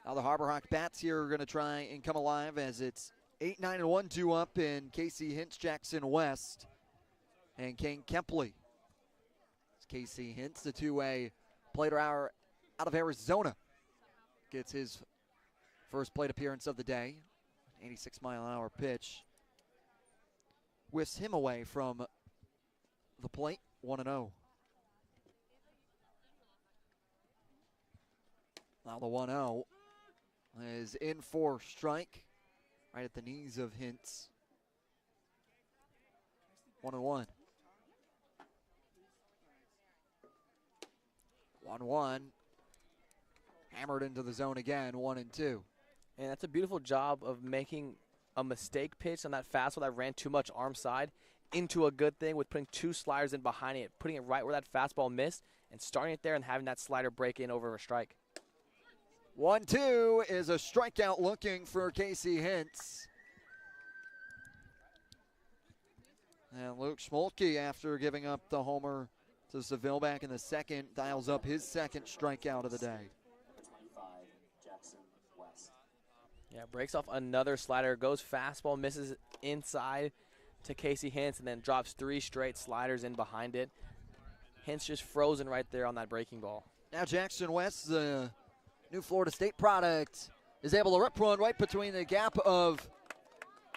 now the Harbor Hawk bats here are going to try and come alive as it's 8-9 and 1-2 up in Casey Hintz, Jackson West, and Kane Kepley. It's Casey Hintz, the two-way player out of Arizona, gets his first plate appearance of the day. 86-mile-an-hour pitch whiffs him away from the plate. 1-0. Now the 1-0 is in for strike, right at the knees of Hintz. 1-1. 1-1. Hammered into the zone again, 1-2. And that's a beautiful job of making a mistake pitch on that fastball that ran too much arm side into a good thing with putting 2 sliders in behind it, putting it right where that fastball missed, and starting it there and having that slider break in over a strike. 1-2 is a strikeout looking for Casey Hintz. And Luke Schmolke, after giving up the homer to Seville back in the second, dials up his second strikeout of the day. Yeah, breaks off another slider, goes fastball, misses inside to Casey Hintz, and then drops 3 straight sliders in behind it. Hintz just frozen right there on that breaking ball. Now Jackson West, the new Florida State product, is able to rip one right between the gap of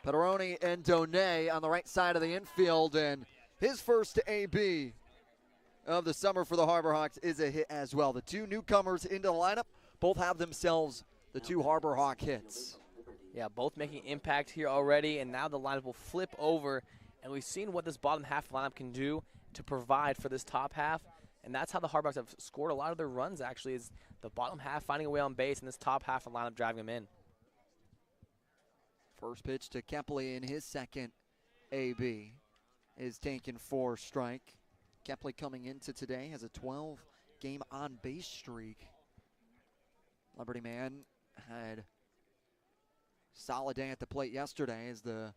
Pederoni and Donay on the right side of the infield, and his first AB of the summer for the Harbor Hawks is a hit as well. The two newcomers into the lineup both have themselves the two Harbor Hawk hits. Yeah, both making impact here already, and now the lineup will flip over, and we've seen what this bottom half lineup can do to provide for this top half, and that's how the Harbor Hawks have scored a lot of their runs, actually, is the bottom half finding a way on base, and this top half of the lineup driving them in. First pitch to Kepley in his second AB is taken for strike. Kepley coming into today has a 12-game on-base streak. Liberty Man had a solid day at the plate yesterday as the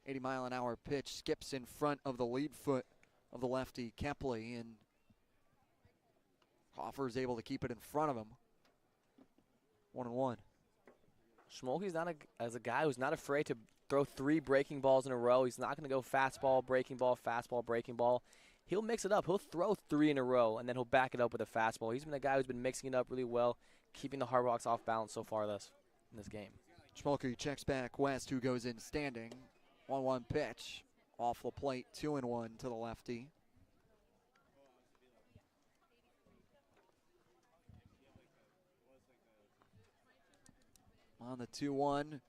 80-mile-an-hour pitch skips in front of the lead foot of the lefty Kepley, and Hoffer is able to keep it in front of him. 1-1. Schmolke's as a guy who's not afraid to throw 3 breaking balls in a row. He's not going to go fastball, breaking ball. He'll mix it up. He'll throw 3 in a row, and then he'll back it up with a fastball. He's been a guy who's been mixing it up really well, keeping the Harbor Hawks off balance so far in this game. Schmolke checks back West, who goes in standing. 1-1 pitch. Off the plate, 2-1 to the lefty. On the 2-1,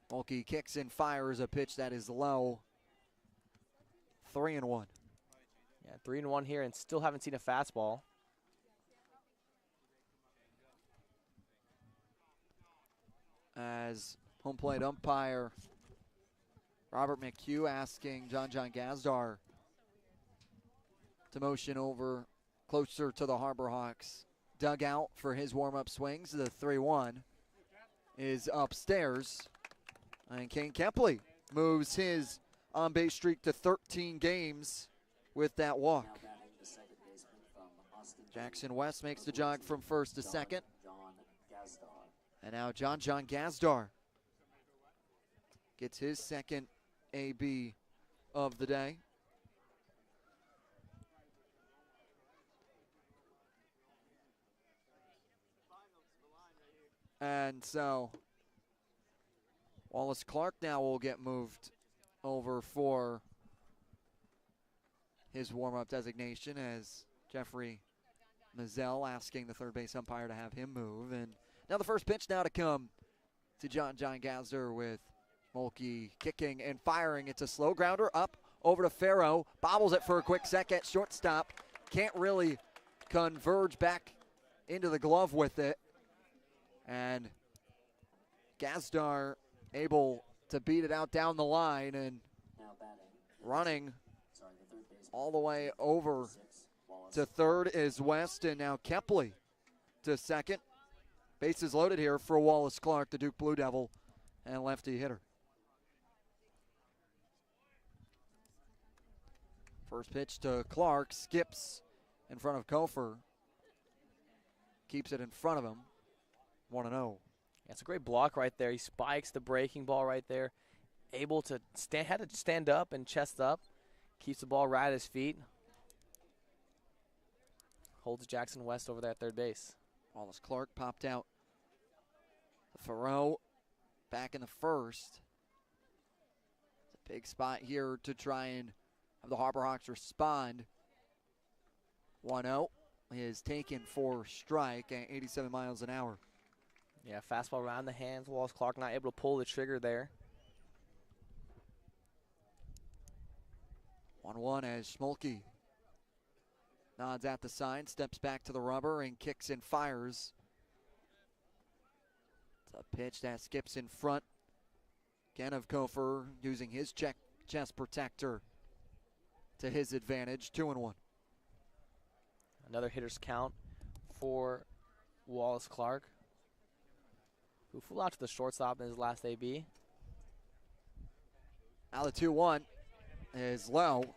Schmolke kicks and fires a pitch that is low. 3-1. Yeah, 3-1 here, and still haven't seen a fastball. As home plate umpire Robert McHugh asking John Gazdar to motion over closer to the Harbor Hawks dugout for his warm-up swings. The 3-1 is upstairs, and Kane Kepley moves his on-base streak to 13 games with that walk. Jackson West makes the jog from first to second. And now John Gazdar gets his second AB of the day. And so Wallace Clark now will get moved over for his warm-up designation, as Jeffrey Mazzell asking the third base umpire to have him move. And now the first pitch now to come to John Gazdar, with Schmolke kicking and firing. It's a slow grounder up over to Farrow. Bobbles it for a quick second. Shortstop can't really converge back into the glove with it. And Gazdar able to beat it out down the line, and running all the way over to third is West, and now Kepley to second. Bases loaded here for Wallace Clark, the Duke Blue Devil and lefty hitter. First pitch to Clark, skips in front of Kofer. Keeps it in front of him. 1-0. Yeah, it's a great block right there. He spikes the breaking ball right there. Able to had to stand up and chest up. Keeps the ball right at his feet. Holds Jackson West over there at third base. Wallace Clark popped out. Farrow back in the first. It's a big spot here to try and have the Harbor Hawks respond. 1-0 is taken for strike at 87 miles an hour. Yeah, fastball around the hands. Wallace Clark not able to pull the trigger there. 1-1 as Schmolke nods at the sign, steps back to the rubber, and kicks and fires. It's a pitch that skips in front. Again of Kofer using his chest protector to his advantage. 2-1. Another hitter's count for Wallace Clark, who flew out to the shortstop in his last AB. Now the 2-1 is low.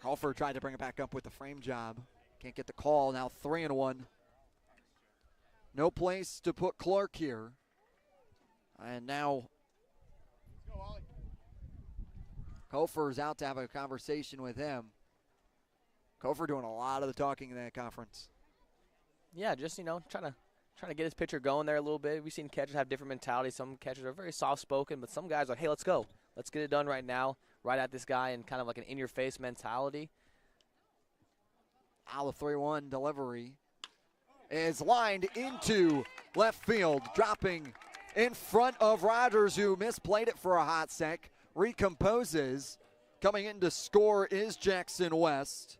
Kofer tried to bring it back up with the frame job. Can't get the call. Now 3-1. No place to put Clark here. And now Kofer's out to have a conversation with him. Kofer doing a lot of the talking in that conference. Yeah, just, trying to get his pitcher going there a little bit. We've seen catchers have different mentalities. Some catchers are very soft-spoken, but some guys are like, hey, let's go. Let's get it done right now, right at this guy, and kind of like an in-your-face mentality. Now the 3-1 delivery is lined into left field, dropping in front of Rogers, who misplayed it for a hot sec. Recomposes. Coming in to score is Jackson West.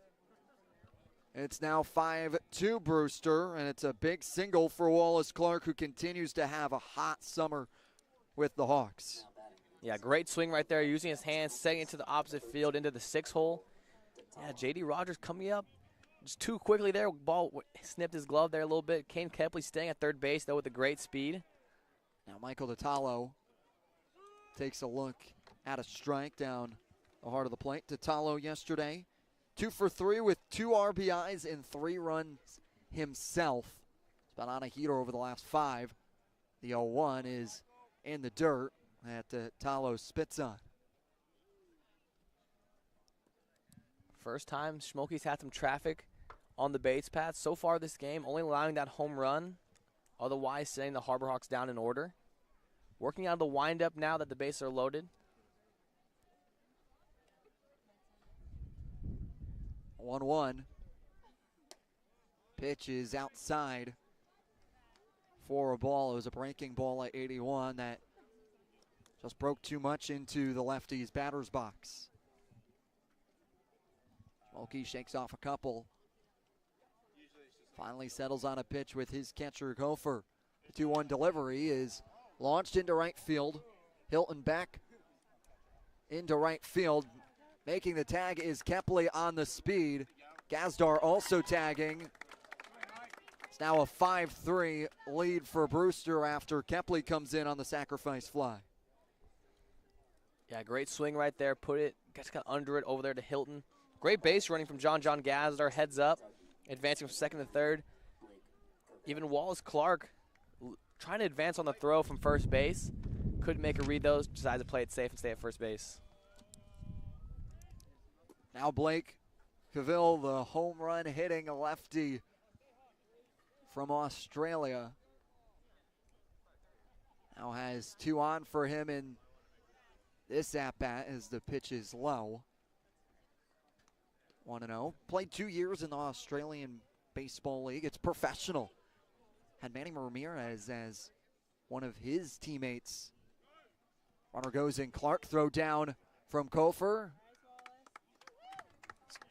It's now 5-2 Brewster, and it's a big single for Wallace Clark, who continues to have a hot summer with the Hawks. Yeah, great swing right there, using his hands, setting it to the opposite field into the 6-hole. Yeah, J.D. Rogers coming up just too quickly there. Ball snipped his glove there a little bit. Kane Kepley staying at third base, though, with a great speed. Now Michael Tatalo takes a look at a strike down the heart of the plate. Tatalo yesterday, 2 for 3 with 2 RBIs and 3 runs himself. He's been on a heater over the last 5. The 0-1 is in the dirt that Tatalo spits on. First time Schmolke's had some traffic on the base path so far this game, only allowing that home run, otherwise setting the Harbor Hawks down in order. Working out of the windup now that the bases are loaded. 1-1. Pitch is outside for a ball. It was a breaking ball at 81 that just broke too much into the lefty's batter's box. Schmolke shakes off a couple. Finally settles on a pitch with his catcher Gopher. The 2-1 delivery is launched into right field. Hilton back into right field. Making the tag is Kepley on the speed. Gazdar also tagging. It's now a 5-3 lead for Brewster after Kepley comes in on the sacrifice fly. Yeah, great swing right there. Just got under it over there to Hilton. Great base running from John Gazdar, heads up, advancing from second to third. Even Wallace Clark trying to advance on the throw from first base. Couldn't make a read those, decided to play it safe and stay at first base. Now Blake Cavill, the home run hitting lefty from Australia. Now has 2 on for him in this at-bat as the pitch is low. 1-0. Played 2 years in the Australian Baseball League. It's professional. Had Manny Ramirez as one of his teammates. Runner goes in. Clark, throw down from Kofer.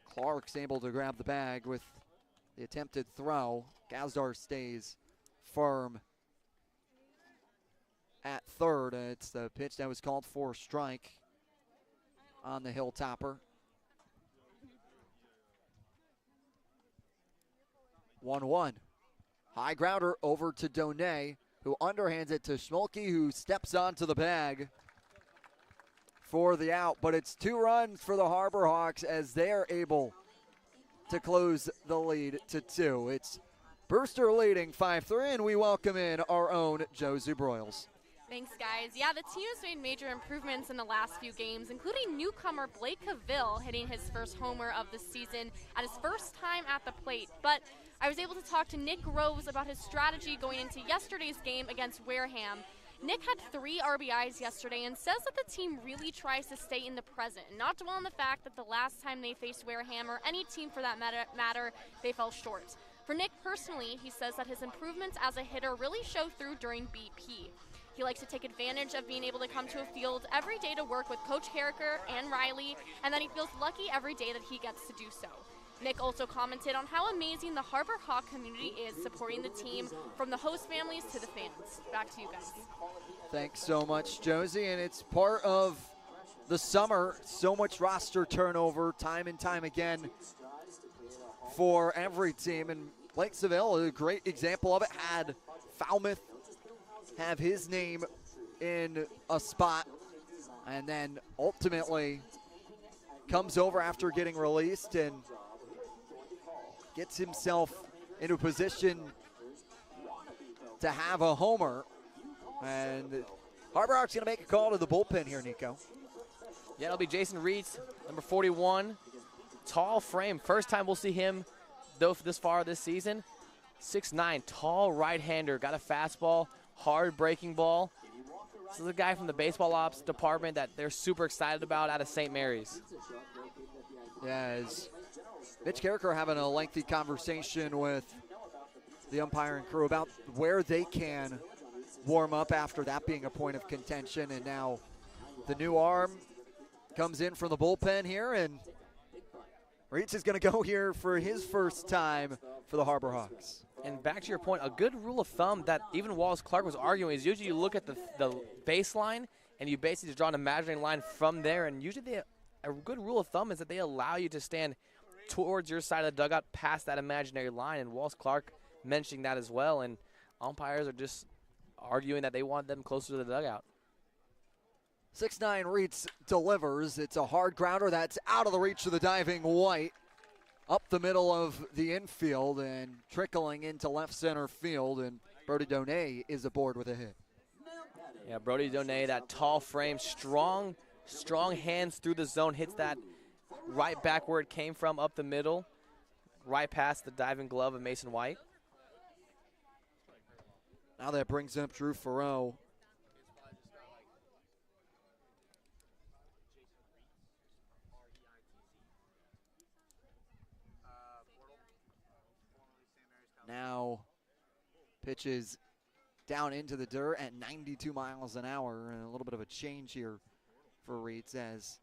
Clark's able to grab the bag with the attempted throw. Gazdar stays firm at third. It's the pitch that was called for a strike on the Hilltopper. 1-1. High grounder over to Donay, who underhands it to Schmolke, who steps onto the bag for the out. But it's 2 runs for the Harbor Hawks as they are able to close the lead to 2. It's Brewster leading 5-3, and we welcome in our own Josie Broyles. Thanks, guys. Yeah, the team has made major improvements in the last few games, including newcomer Blake Cavill hitting his first homer of the season at his first time at the plate. But I was able to talk to Nick Groves about his strategy going into yesterday's game against Wareham. Nick had 3 RBIs yesterday and says that the team really tries to stay in the present and not dwell on the fact that the last time they faced Wareham, or any team for that matter, they fell short. For Nick personally, he says that his improvements as a hitter really show through during BP. He likes to take advantage of being able to come to a field every day to work with Coach Carricker and Riley, and that he feels lucky every day that he gets to do so. Nick also commented on how amazing the Harbor Hawk community is supporting the team, from the host families to the fans. Back to you guys. Thanks so much, Josie, and it's part of the summer. So much roster turnover time and time again for every team, and Blake Seville, a great example of it, had Falmouth have his name in a spot, and then ultimately comes over after getting released and gets himself into a position to have a homer. And Harbor Hawks going to make a call to the bullpen here, Nico. Yeah, it'll be Jason Reitz, number 41. Tall frame. First time we'll see him, though, this far this season. 6'9", tall right-hander, got a fastball, hard breaking ball. This is a guy from the baseball ops department that they're super excited about out of St. Mary's. Yeah, as Mitch Carricker having a lengthy conversation with the umpiring crew about where they can warm up after that being a point of contention. And now the new arm comes in from the bullpen here, and Reitz is going to go here for his first time for the Harbor Hawks. And back to your point, a good rule of thumb that even Wallace Clark was arguing is usually you look at the baseline and you basically just draw an imaginary line from there. And usually a good rule of thumb is that they allow you to stand towards your side of the dugout past that imaginary line. And Wallace Clark mentioning that as well. And umpires are just arguing that they want them closer to the dugout. 6'9" Reitz delivers. It's a hard grounder that's out of the reach of the diving White. Up the middle of the infield and trickling into left center field, and Brody Donay is aboard with a hit. Yeah, Brody Donay, that tall frame, strong hands through the zone, hits that right back where it came from, up the middle, right past the diving glove of Mason White. Now that brings up Drew Farreau. Now pitches down into the dirt at 92 miles an hour, and a little bit of a change here for Reitz as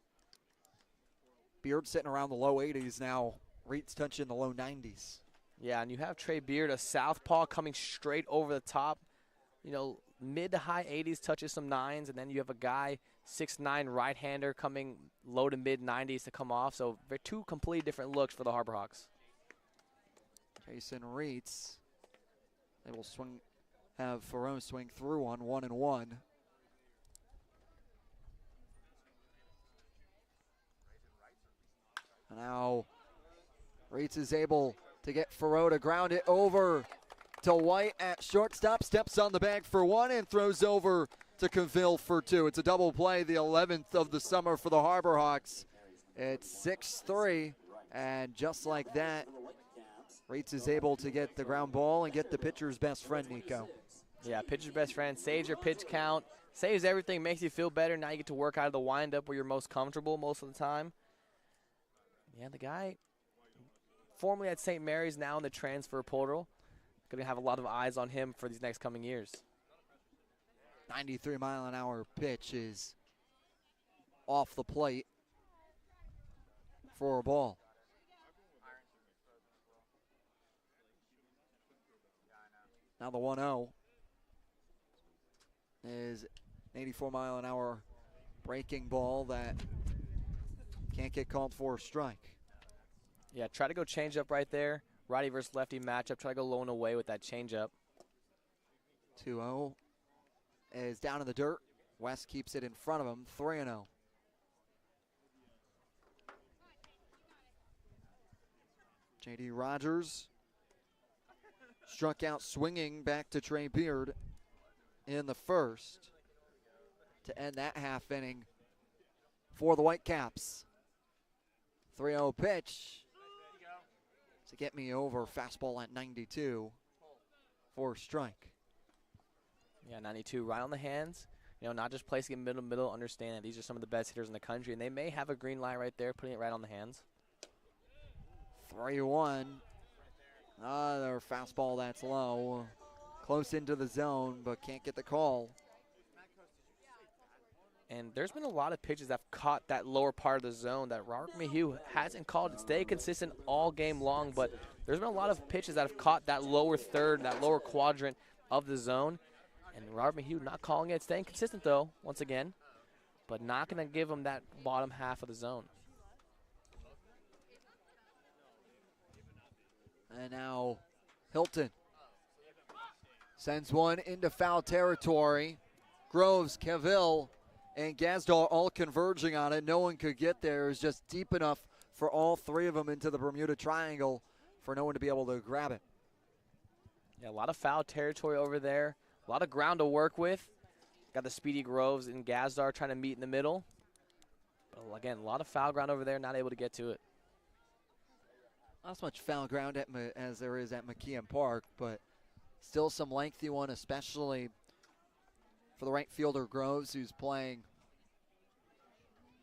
Beard sitting around the low 80s now. Reitz touching the low 90s. Yeah, and you have Trey Beard, a southpaw coming straight over the top. You know, mid to high 80s, touches some 9s, and then you have a guy, 6'9", right-hander coming low to mid 90s to come off. So they're two completely different looks for the Harbor Hawks. Jason Reitz, they will have Farreau swing through on 1-1. Now Reitz is able to get Farreau to ground it over to White at shortstop, steps on the bag for 1 and throws over to Cavill for 2. It's a double play, the 11th of the summer for the Harbor Hawks. It's 6-3, and just like that, Reitz is able to get the ground ball and get the pitcher's best friend, Nico. Yeah, pitcher's best friend, saves your pitch count, saves everything, makes you feel better. Now you get to work out of the windup where you're most comfortable most of the time. Yeah, the guy formerly at St. Mary's, now in the transfer portal. Going to have a lot of eyes on him for these next coming years. 93-mile-an-hour pitch is off the plate for a ball. Now the 1-0 is an 84-mile-an-hour breaking ball that can't get called for a strike. Yeah, try to go change up right there. Righty versus lefty matchup. Try to go low and away with that changeup. 2-0 is down in the dirt. West keeps it in front of him. 3-0. J.D. Rogers struck out swinging back to Trey Beard in the first to end that half inning for the Whitecaps. 3-0 pitch to get me over. Fastball at 92 for a strike. Yeah, 92 right on the hands. You know, not just placing it middle, understand that these are some of the best hitters in the country, and they may have a green light right there, putting it right on the hands. 3-1. Another fastball that's low. Close into the zone, but can't get the call. And there's been a lot of pitches that have caught that lower part of the zone that Robert Mayhew hasn't called. It stayed consistent all game long, but there's been a lot of pitches that have caught that lower third, that lower quadrant of the zone. And Robert Mayhew not calling it, staying consistent though, once again, but not going to give him that bottom half of the zone. And now Hilton sends one into foul territory. Groves, Cavill, and Gazdar all converging on it. No one could get there. It was just deep enough for all three of them into the Bermuda Triangle for no one to be able to grab it. Yeah, a lot of foul territory over there. A lot of ground to work with. Got the speedy Groves and Gazdar trying to meet in the middle. But again, a lot of foul ground over there, not able to get to it. Not as much foul ground as there is at McKeon Park, but still some lengthy one, especially for the right fielder Groves, who's playing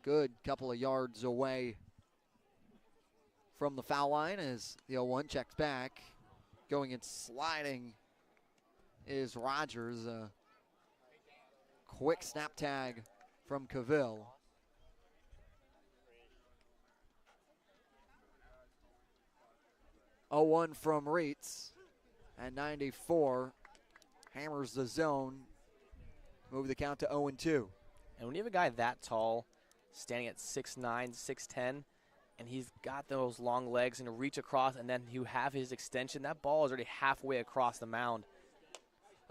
good couple of yards away from the foul line as the 0-1 checks back. Going and sliding is Rogers. A quick snap tag from Cavill. A 0-1 from Reitz at 94. Hammers the zone. Move the count to 0-2. And when you have a guy that tall, standing at 6'9", 6'10", and he's got those long legs and reach across, and then you have his extension, that ball is already halfway across the mound.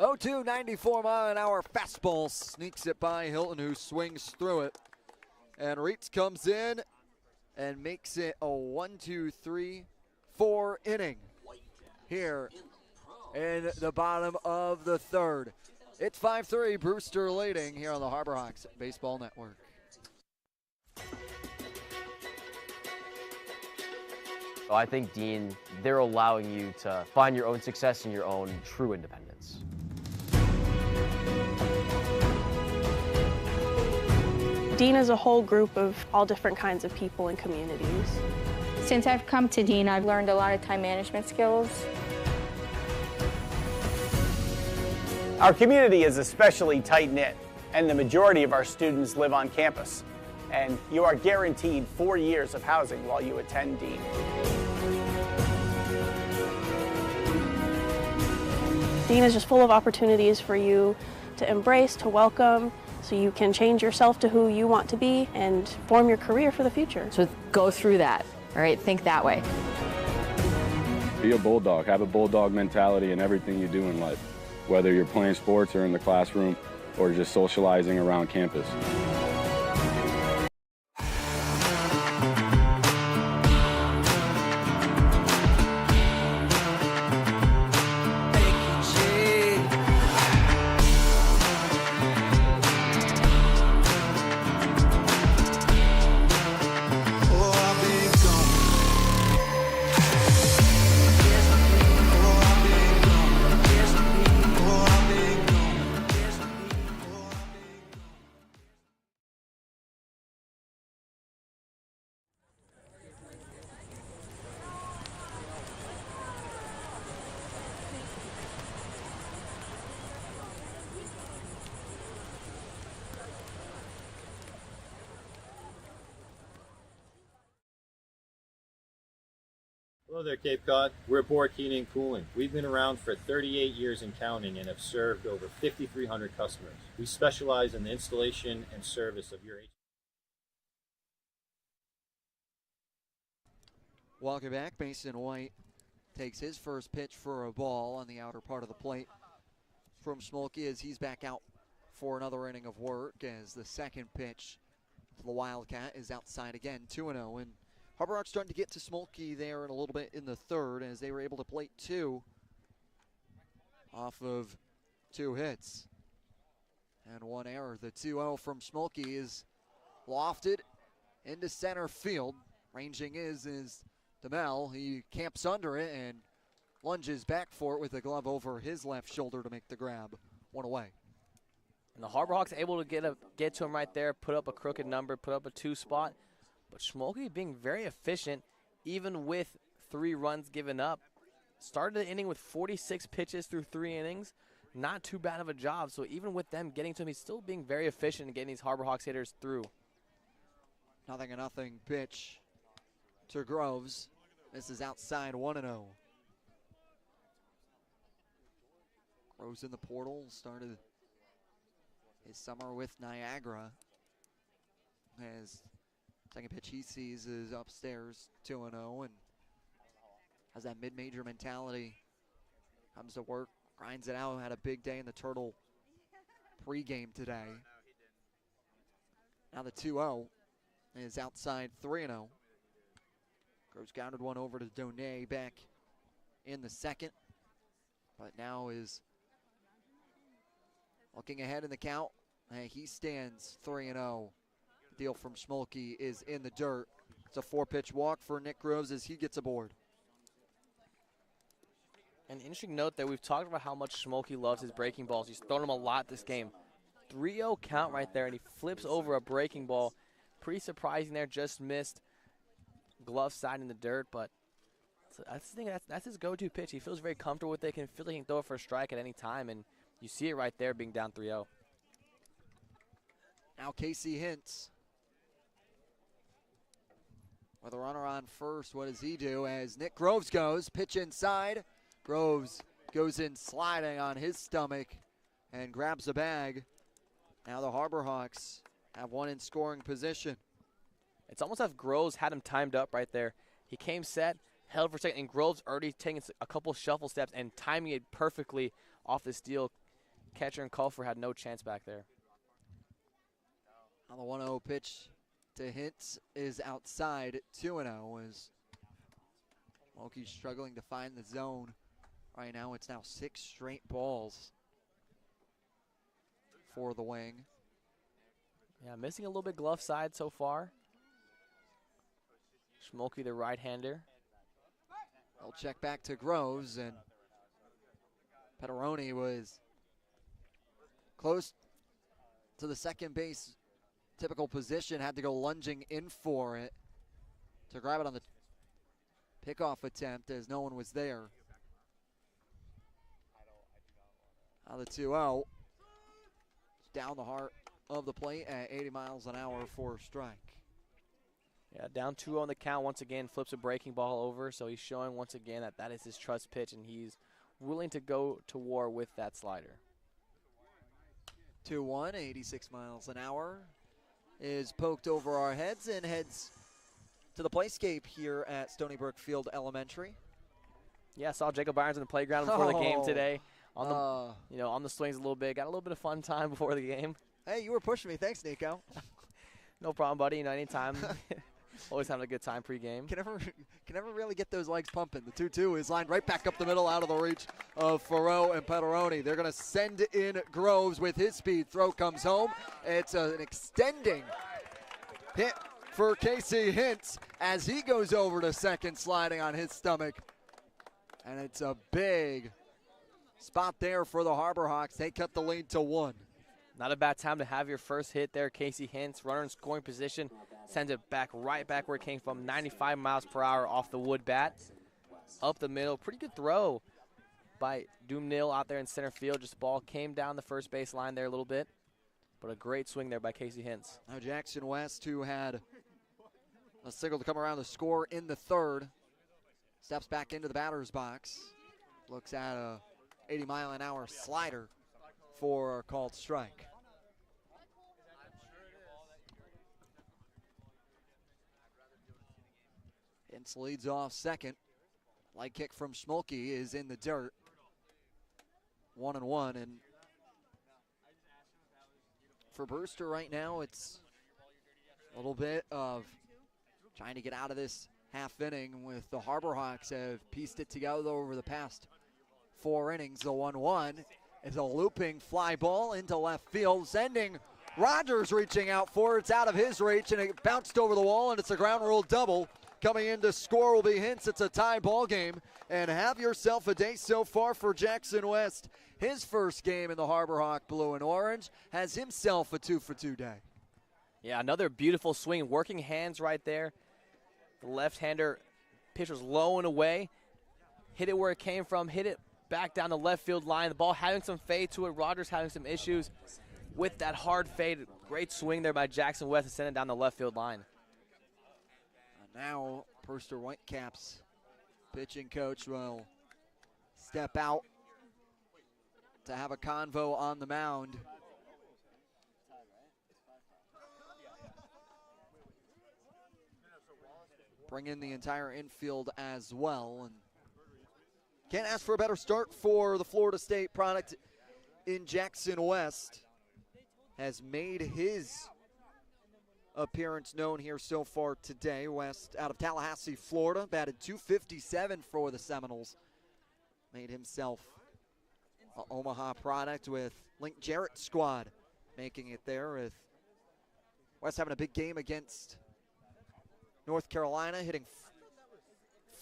0-2, 94-mile-an-hour fastball sneaks it by Hilton, who swings through it. And Reitz comes in and makes it a 1-2-3-4 inning here in the bottom of the third. It's 5-3, Brewster leading here on the Harbor Hawks Baseball Network. So I think, Dean, they're allowing you to find your own success and your own true independence. Dean is a whole group of all different kinds of people and communities. Since I've come to Dean, I've learned a lot of time management skills. Our community is especially tight-knit, and the majority of our students live on campus. And you are guaranteed 4 years of housing while you attend Dean. Dean is just full of opportunities for you to embrace, to welcome, so you can change yourself to who you want to be and form your career for the future. So go through that, all right? Think that way. Be a bulldog. Have a bulldog mentality in everything you do in life, whether you're playing sports or in the classroom or just socializing around campus. Hello there, Cape Cod. We're Bork Heating and Cooling. We've been around for 38 years and counting and have served over 5,300 customers. We specialize in the installation and service of your HVAC. Welcome back. Mason White takes his first pitch for a ball on the outer part of the plate from Smolky as he's back out for another inning of work, as the second pitch to the Wildcat is outside again, 2-0. And Harbor Hawks starting to get to Smolky there in a little bit in the third, as they were able to plate two off of 2 hits and 1 error. The 2-0 from Smolky is lofted into center field. Ranging is DeMel. He camps under it and lunges back for it with the glove over his left shoulder to make the grab. 1 away. And the Harbor Hawks able to get to him right there, put up a crooked number, put up a 2 spot. But Smolky being very efficient, even with 3 runs given up. Started the inning with 46 pitches through 3 innings. Not too bad of a job. So even with them getting to him, he's still being very efficient in getting these Harbor Hawks hitters through. 0-0 pitch to Groves. This is outside, 1-0. Groves in the portal, started his summer with Niagara. As second pitch he sees is upstairs, 2-0, and has that mid-major mentality. Comes to work, grinds it out, had a big day in the Turtle pregame today. Now the 2-0 is outside, 3-0. Groves grounded one over to Donay back in the second, but now is looking ahead in the count. He stands 3-0. Deal from Smolky is in the dirt. It's a 4-pitch walk for Nick Groves as he gets aboard. An interesting note there, we've talked about how much Smokey loves his breaking balls. He's thrown them a lot this game. 3-0 count right there, and he flips over a breaking ball. Pretty surprising there, just missed. Glove side in the dirt, but that's the thing, that's his go-to pitch. He feels very comfortable with it, can feel like he can throw it for a strike at any time, and you see it right there being down 3-0. Now Casey Hintz with a runner on first. What does he do as Nick Groves goes? Pitch inside. Groves goes in sliding on his stomach and grabs a bag. Now the Harbor Hawks have one in scoring position. It's almost as if Groves had him timed up right there. He came set, held for a second, and Groves already taking a couple shuffle steps and timing it perfectly off the steal. Catcher and Culfer had no chance back there. Now the 1-0 pitch to Hintz is outside. 2-0 as Smokey's struggling to find the zone. Right now it's now 6 straight balls for the wing. Yeah, missing a little bit glove side so far. Smokey, the right-hander. They'll check back to Groves, and Petteroni was close to the second base typical position, had to go lunging in for it to grab it on the pickoff attempt as no one was there. Now the 2-0. Down the heart of the plate at 80 miles an hour for a strike. Yeah, down 2-0 on the count. Once again, flips a breaking ball over, so he's showing once again that that is his trust pitch, and he's willing to go to war with that slider. 2-1, 86 miles an hour is poked over our heads and heads to the playscape here at Stony Brook Field Elementary. Yeah, I saw Jacob Irons in the playground before the game today. On the on the swings a little bit. Got a little bit of fun time before the game. Hey, you were pushing me. Thanks, Nico. No problem, buddy. Anytime. Always having a good time pregame. Can never really get those legs pumping. The 2-2 is lined right back up the middle, out of the reach of Farrow and Petteroni. They're going to send in Groves with his speed. Throw comes home. It's an extending hit for Casey Hintz as he goes over to second, sliding on his stomach. And it's a big spot there for the Harbor Hawks. They cut the lead to 1. Not a bad time to have your first hit there. Casey Hintz, runner in scoring position, sends it right back where it came from, 95 miles per hour off the wood bat. Up the middle, pretty good throw by Doomnil out there in center field. Just ball came down the first base line there a little bit, but a great swing there by Casey Hintz. Now Jackson West, who had a single to come around the score in the third, steps back into the batter's box, looks at a 80-mile-an-hour slider for a called strike. Hintz leads off second. Light kick from Schmolke is in the dirt. 1-1, and for Brewster right now, it's a little bit of trying to get out of this half inning with the Harbor Hawks have pieced it together over the past 4 innings. The 1-1 is a looping fly ball into left field, sending Rogers reaching out for it. It's out of his reach, and it bounced over the wall, and it's a ground rule double. Coming in to score will be Hintz. It's a tie ball game, and have yourself a day so far for Jackson West. His first game in the Harbor Hawk blue and orange has himself a 2-for-2 day. Yeah, another beautiful swing, working hands right there. The left-hander pitch was low and away. Hit it where it came from, hit it back down the left field line. The ball having some fade to it. Rogers having some issues with that hard fade. Great swing there by Jackson West to send it down the left field line. Now, Brewster Whitecaps pitching coach will step out to have a convo on the mound. Bring in the entire infield as well. And can't ask for a better start for the Florida State product in Jackson West. Has made his appearance known here so far today. West out of Tallahassee, Florida, batted .257 for the Seminoles. Made himself an Omaha product with Link Jarrett's squad making it there, with West having a big game against North Carolina, hitting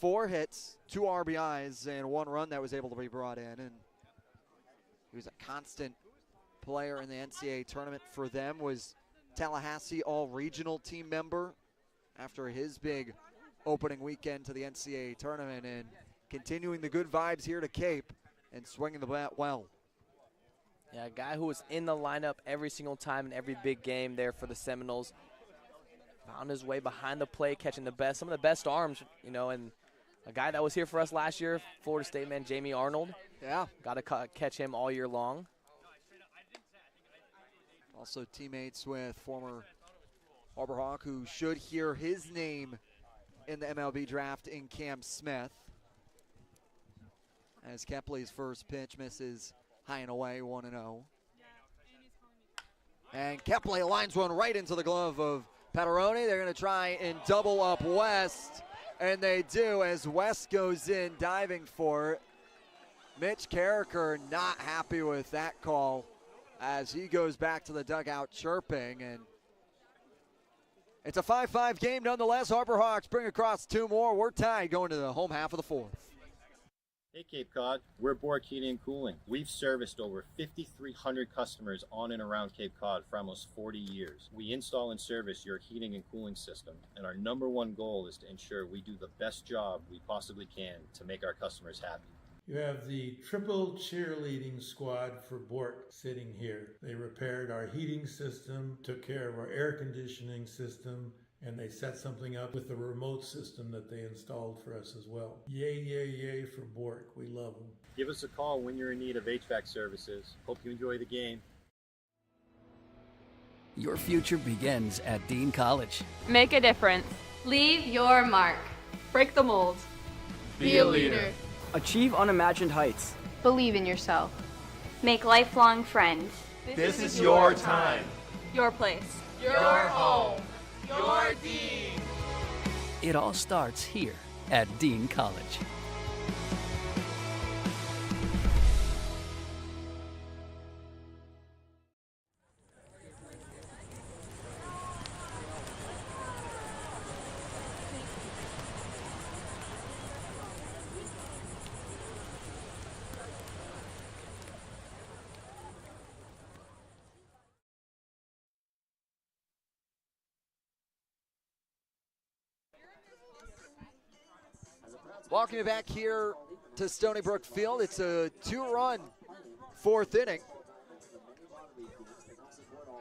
4 hits, 2 RBIs, and 1 run that was able to be brought in. And he was a constant player in the NCAA tournament for them, was Tallahassee all-regional team member after his big opening weekend to the NCAA tournament, and continuing the good vibes here to Cape and swinging the bat well. Yeah, a guy who was in the lineup every single time in every big game there for the Seminoles. Found his way behind the plate, catching some of the best arms, you know, and a guy that was here for us last year, Florida State man Jamie Arnold. Yeah. Got to catch him all year long. Also teammates with former Harbor Hawk, who should hear his name in the MLB draft, in Cam Smith. As Kepley's first pitch misses high and away, 1-0. And Kepley lines one right into the glove of Pateroni. They're going to try and double up West, and they do as West goes in diving for it. Mitch Carricker not happy with that call as he goes back to the dugout chirping, and it's a 5-5 game nonetheless. Harbor Hawks bring across 2 more. We're tied going to the home half of the 4th. Hey Cape Cod, we're Bork Heating and Cooling. We've serviced over 5,300 customers on and around Cape Cod for almost 40 years. We install and service your heating and cooling system, and our #1 goal is to ensure we do the best job we possibly can to make our customers happy. You have the triple cheerleading squad for Bork sitting here. They repaired our heating system, took care of our air conditioning system, and they set something up with the remote system that they installed for us as well. Yay, yay, yay for Bork. We love them. Give us a call when you're in need of HVAC services. Hope you enjoy the game. Your future begins at Dean College. Make a difference. Leave your mark. Break the mold. Be a leader. Achieve unimagined heights. Believe in yourself. Make lifelong friends. This is your time. Your place. Your home. Your Dean. It all starts here at Dean College. Welcome you back here to Stony Brook Field. It's a 2-run 4th inning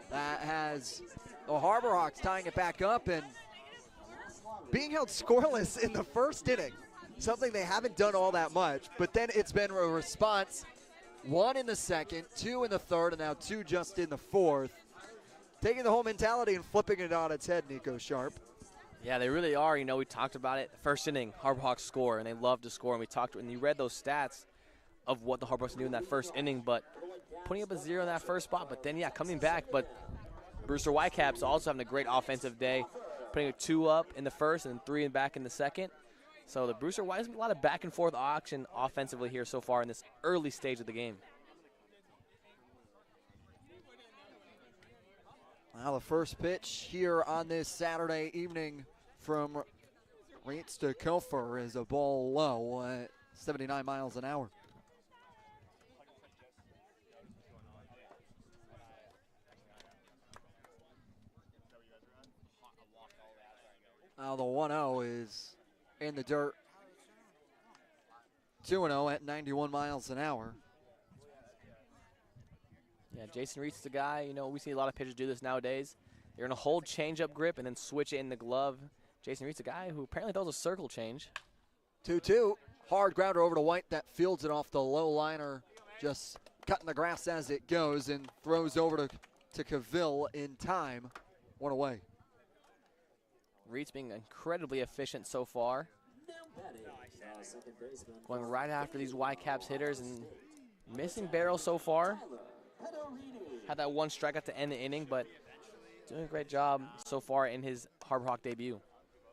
that has the Harbor Hawks tying it back up and being held scoreless in the 1st inning. Something they haven't done all that much, but then it's been a response. 1 in the 2nd, 2 in the 3rd, and now 2 just in the 4th. Taking the whole mentality and flipping it on its head, Nico Sharp. Yeah, they really are. You know, we talked about it. First inning, Harbor Hawks score, and they love to score. And we talked, and you read those stats of what the Harbor Hawks do in that 1st inning, but putting up a 0 in that 1st spot. But then, yeah, coming back. But Brewster Whitecaps also having a great offensive day, putting a 2 up in the 1st and 3 back in the 2nd. So the Brewster Whitecaps, a lot of back and forth action offensively here so far in this early stage of the game. Now the first pitch here on this Saturday evening from Reitz to Kofer is a ball low at 79 miles an hour. Now the 1-0 is in the dirt. 2-0 at 91 miles an hour. Yeah, Jason Reed's the guy. You know, we see a lot of pitchers do this nowadays. They're going to hold change-up grip and then switch it in the glove. Jason Reed's a guy who apparently throws a circle change. 2-2. Hard grounder over to White that fields it off the low liner. Just cutting the grass as it goes and throws over to Cavill in time. 1 away. Reed's being incredibly efficient so far. Going right after these Whitecaps hitters and missing barrel so far. Had that 1 strikeout to end the inning, but doing a great job so far in his Harbor Hawk debut.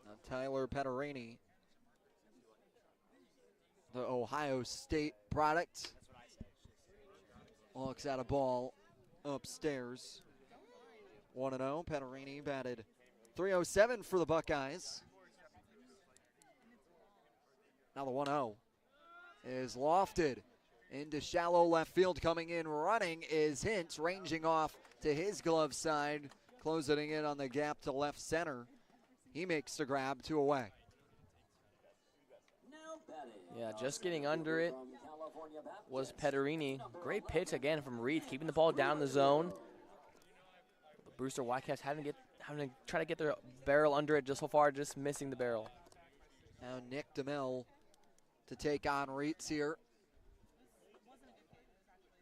Now Tyler Paterini, the Ohio State product, looks at a ball upstairs. 1-0. Paterini batted .307 for the Buckeyes. Now the 1-0 is lofted into shallow left field. Coming in running is Hintz, ranging off to his glove side, closing in on the gap to left center. He makes the grab, 2 away. Yeah, just getting under it was Pederini. Great pitch again from Reed, keeping the ball down the zone. The Brewster Whitecaps having to try to get their barrel under it just so far, just missing the barrel. Now Nick DeMille to take on Reitz here.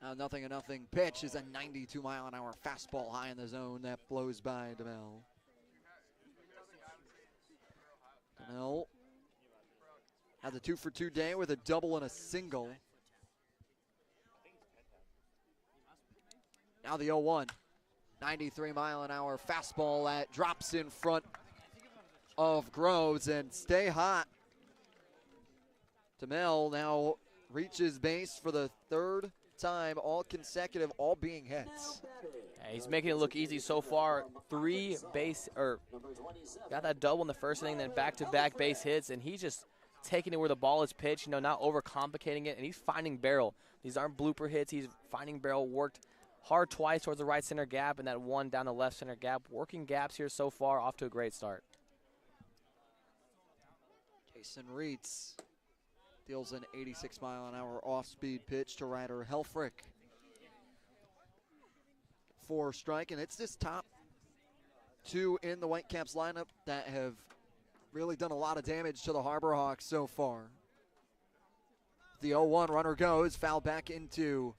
Now 0-0 pitch is a 92-mile-an-hour fastball high in the zone that blows by DeMille. DeMille had the 2-for-2 day with a double and a single. Now the 0-1. 93-mile-an-hour fastball that drops in front of Groves, and stay hot. DeMille now reaches base for the 3rd time, all consecutive, all being hits. Yeah, he's making it look easy so far. 3 base, got that double in the first inning, then back-to-back base hits, and he's just taking it where the ball is pitched, not overcomplicating it, and he's finding barrel. These aren't blooper hits. He's finding barrel, worked hard twice towards the right center gap, and that one down the left center gap. Working gaps here so far, off to a great start. Jason Reitz deals an 86-mile-an-hour off-speed pitch to Ryder Helfrich for strike, and it's this top 2 in the Whitecaps lineup that have really done a lot of damage to the Harbor Hawks so far. The 0-1 runner goes, foul back into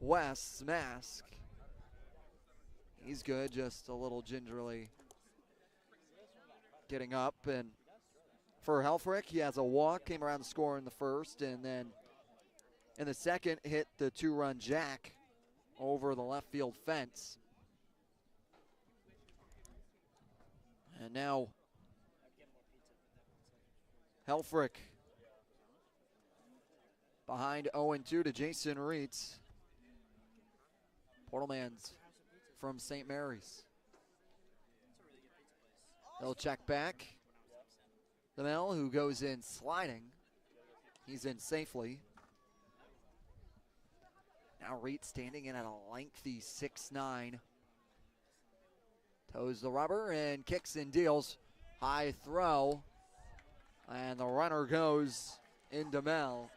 West's mask. He's good, just a little gingerly getting up. And for Helfrich, he has a walk, came around to score in the first, and then in the second hit the 2-run jack over the left field fence. And now Helfrich behind 0-2 to Jason Reitz. Portalman's from St. Mary's. They'll check back. DeMille, who goes in sliding. He's in safely. Now Reitz standing in at a lengthy 6'9". Toes the rubber and kicks and deals. High throw. And the runner goes in DeMille.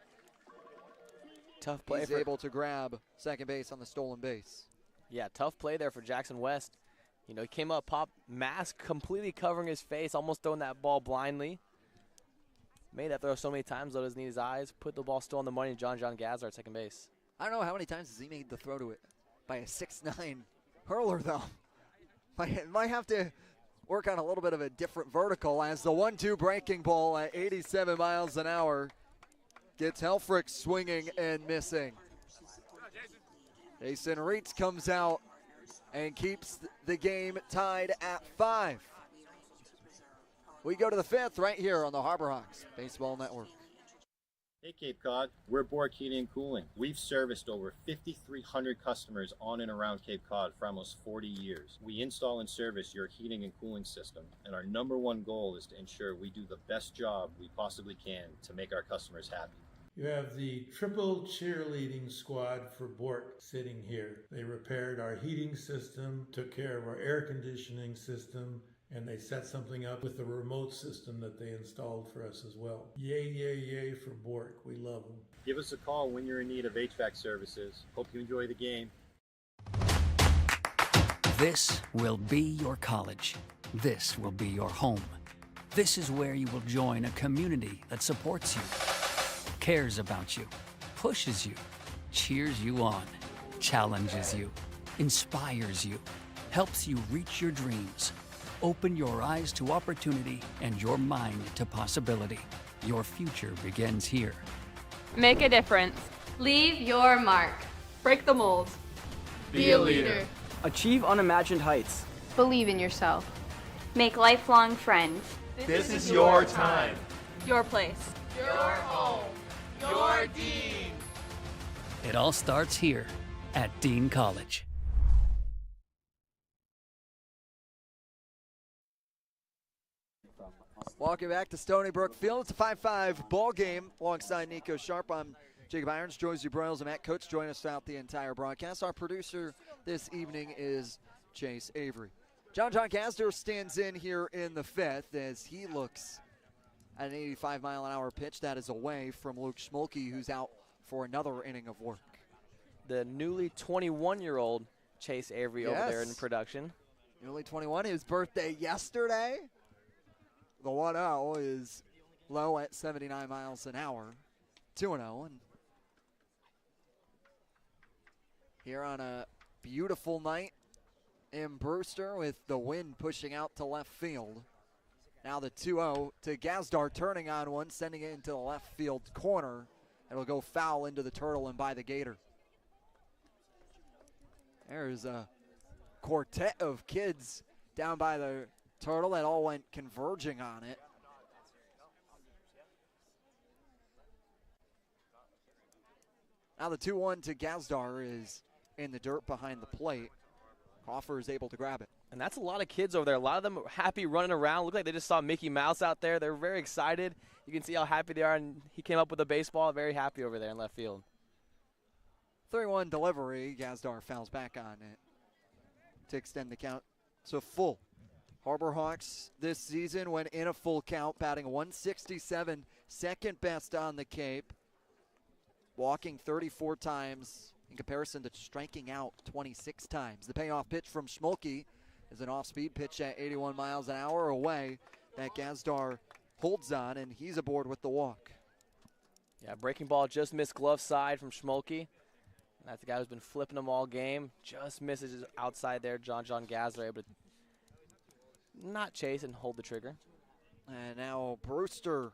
Tough play. He's able to grab second base on the stolen base. Yeah, tough play there for Jackson West. He came up, popped, mask completely covering his face, almost throwing that ball blindly. Made that throw so many times, though, doesn't need his eyes. Put the ball still on the money. John Gazzard at second base. I don't know how many times has he made the throw to it by a 6'9" hurler, though. Might have to work on a little bit of a different vertical as the 1-2 breaking ball at 87 miles an hour gets Helfrich swinging and missing. Jason Reitz comes out and keeps the game tied at 5. We go to the 5th right here on the Harbor Hawks Baseball Network. Hey Cape Cod, we're Bork Heating and Cooling. We've serviced over 5,300 customers on and around Cape Cod for almost 40 years. We install and service your heating and cooling system, and our #1 goal is to ensure we do the best job we possibly can to make our customers happy. You have the triple cheerleading squad for Bork sitting here. They repaired our heating system, took care of our air conditioning system, and they set something up with the remote system that they installed for us as well. Yay, yay, yay for Bork. We love them. Give us a call when you're in need of HVAC services. Hope you enjoy the game. This will be your college. This will be your home. This is where you will join a community that supports you, cares about you, pushes you, cheers you on, challenges you, inspires you, helps you reach your dreams. Open your eyes to opportunity and your mind to possibility. Your future begins here. Make a difference. Leave your mark. Break the mold. Be a leader. Achieve unimagined heights. Believe in yourself. Make lifelong friends. This is your time. Your place. Your home. Your Dean. It all starts here at Dean College. Welcome back to Stony Brook Field. It's a 5-5 ball game alongside Nico Sharp. I'm Jacob Irons, Joyce Broyles, and Matt Coates join us throughout the entire broadcast. Our producer this evening is Chase Avery. John Gazdor stands in here in the fifth as he looks at an 85-mile-an-hour pitch that is away from Luke Schmolke, who's out for another inning of work. The newly 21-year-old Chase Avery over there in production. Newly 21, his birthday yesterday. The 1-0 is low at 79 miles an hour. 2-0. And here on a beautiful night in Brewster with the wind pushing out to left field. Now the 2-0 to Gazdar, turning on one, sending it into the left field corner. It'll go foul into the turtle and by the Gator. There's a quartet of kids down by the turtle that all went converging on it. Now the 2-1 to Gazdar is in the dirt behind the plate. Crawford is able to grab it. And that's a lot of kids over there. A lot of them are happy running around. Look like they just saw Mickey Mouse out there. They're very excited. You can see how happy they are. And he came up with a baseball. Very happy over there in left field. 3-1 delivery. Gazdar fouls back on it to extend the count to full. Harbor Hawks this season went in a full count, batting 167, second best on the Cape. Walking 34 times in comparison to striking out 26 times. The payoff pitch from Schmolke is an off-speed pitch at 81 miles an hour away that Gazdar holds on, and he's aboard with the walk. Yeah, breaking ball just missed glove side from Schmolke. That's the guy who's been flipping them all game. Just misses outside there. John Gazdar able to not chase and hold the trigger. And now Brewster,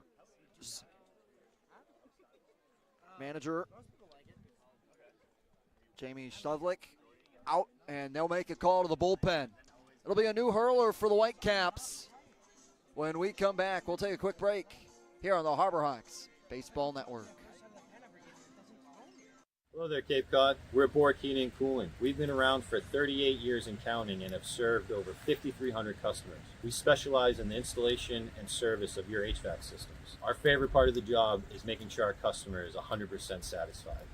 manager Jamie Studlick, out, and they'll make a call to the bullpen. It'll be a new hurler for the Whitecaps. When we come back, we'll take a quick break here on the Harbor Hawks Baseball Network. Hello there, Cape Cod. We're Bork Heating and Cooling. We've been around for 38 years and counting and have served over 5,300 customers. We specialize in the installation and service of your HVAC systems. Our favorite part of the job is making sure our customer is 100% satisfied.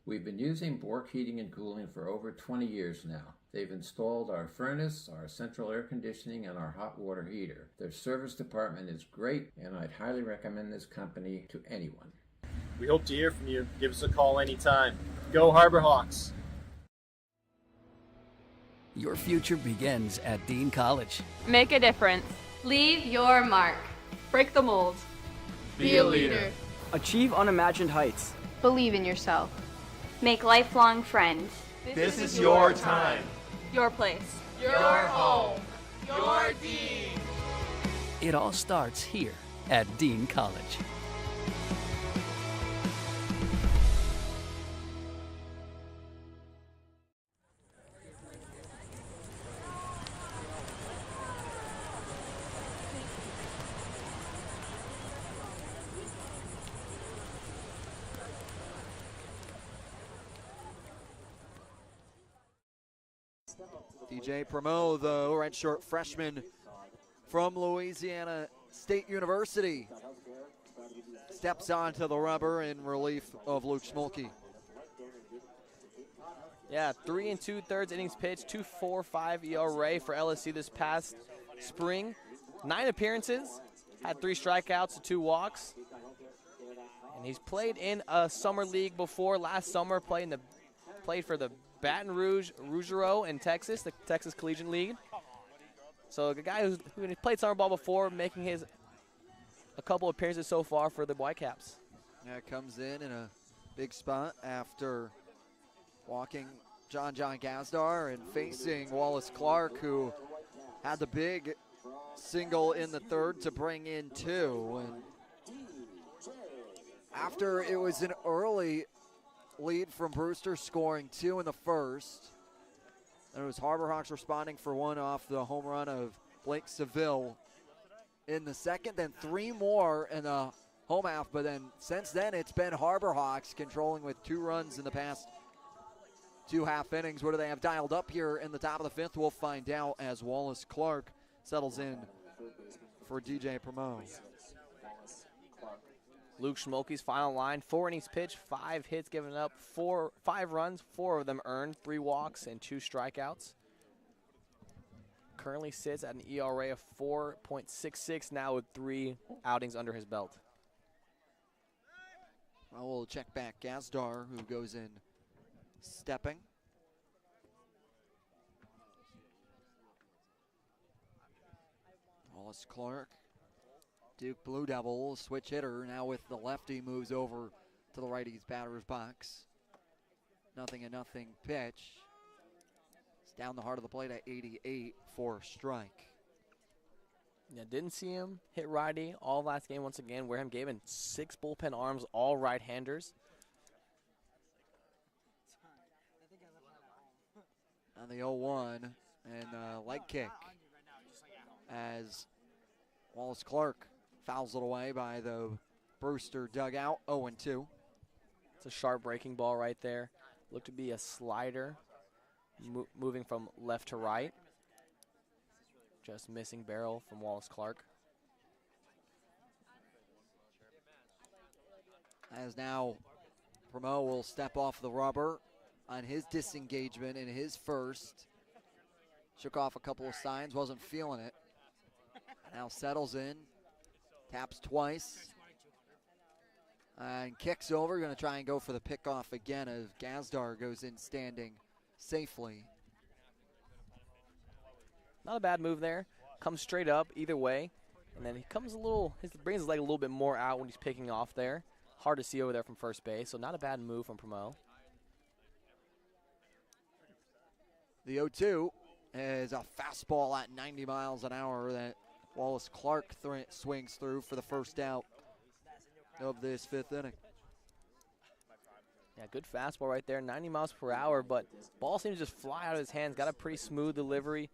We've been using Bork Heating and Cooling for over 20 years now. They've installed our furnace, our central air conditioning, and our hot water heater. Their service department is great, and I'd highly recommend this company to anyone. We hope to hear from you. Give us a call anytime. Go Harbor Hawks! Your future begins at Dean College. Make a difference. Leave your mark. Break the mold. Be a leader. Achieve unimagined heights. Believe in yourself. Make lifelong friends. This is your time. Your place. Your home. Your Dean. It all starts here at Dean College. DJ Promo, the redshirt freshman from Louisiana State University, steps onto the rubber in relief of Luke Schmolke. Yeah, 3 2/3 innings pitched, 2.45 ERA for LSU this past spring. 9 appearances, had 3 strikeouts, 2 walks. And he's played in a summer league before. Last summer, played for the Baton Rouge Rougereau in Texas, the Texas Collegiate League. So the guy who played summer ball before, making a couple appearances so far for the Whitecaps. Yeah, comes in a big spot after walking John Gazdar and facing Wallace Clark, who had the big single in the third to bring in 2. And after it was an early lead from Brewster, scoring 2 in the first. And it was Harbor Hawks responding for 1 off the home run of Blake Seville in the second, then 3 more in the home half. But then since then, it's been Harbor Hawks controlling with 2 runs in the past 2 half innings. What do they have dialed up here in the top of the 5th? We'll find out as Wallace Clark settles in for DJ Promo. Luke Schmolke's final line, 4 innings pitched, 5 hits given up, 5 runs, 4 of them earned, 3 walks and 2 strikeouts. Currently sits at an ERA of 4.66 now with 3 outings under his belt. Well, we'll check back Gazdar, who goes in stepping. Wallace Clark, Duke Blue Devil, switch hitter. Now with the lefty, moves over to the righty's batter's box. 0-0 pitch. It's down the heart of the plate at 88 for a strike. Yeah, didn't see him hit righty all last game once again. Wareham gave him 6 bullpen arms, all right-handers. On the 0-1 and leg kick as Wallace Clark fouls it away by the Brewster dugout. 0-2. It's a sharp breaking ball right there. Looked to be a slider moving from left to right. Just missing barrel from Wallace Clark. As now Promo will step off the rubber on his disengagement in his first. Shook off a couple of signs, wasn't feeling it. Now settles in, taps twice, and kicks over. Going to try and go for the pickoff again as Gazdar goes in standing safely. Not a bad move there. Comes straight up either way. And then he comes brings his leg a little bit more out when he's picking off there. Hard to see over there from first base, so not a bad move from Promo. The 0-2 is a fastball at 90 miles an hour that Wallace Clark swings through for the first out of this 5th inning. Yeah, good fastball right there, 90 miles per hour, but ball seems to just fly out of his hands. Got a pretty smooth delivery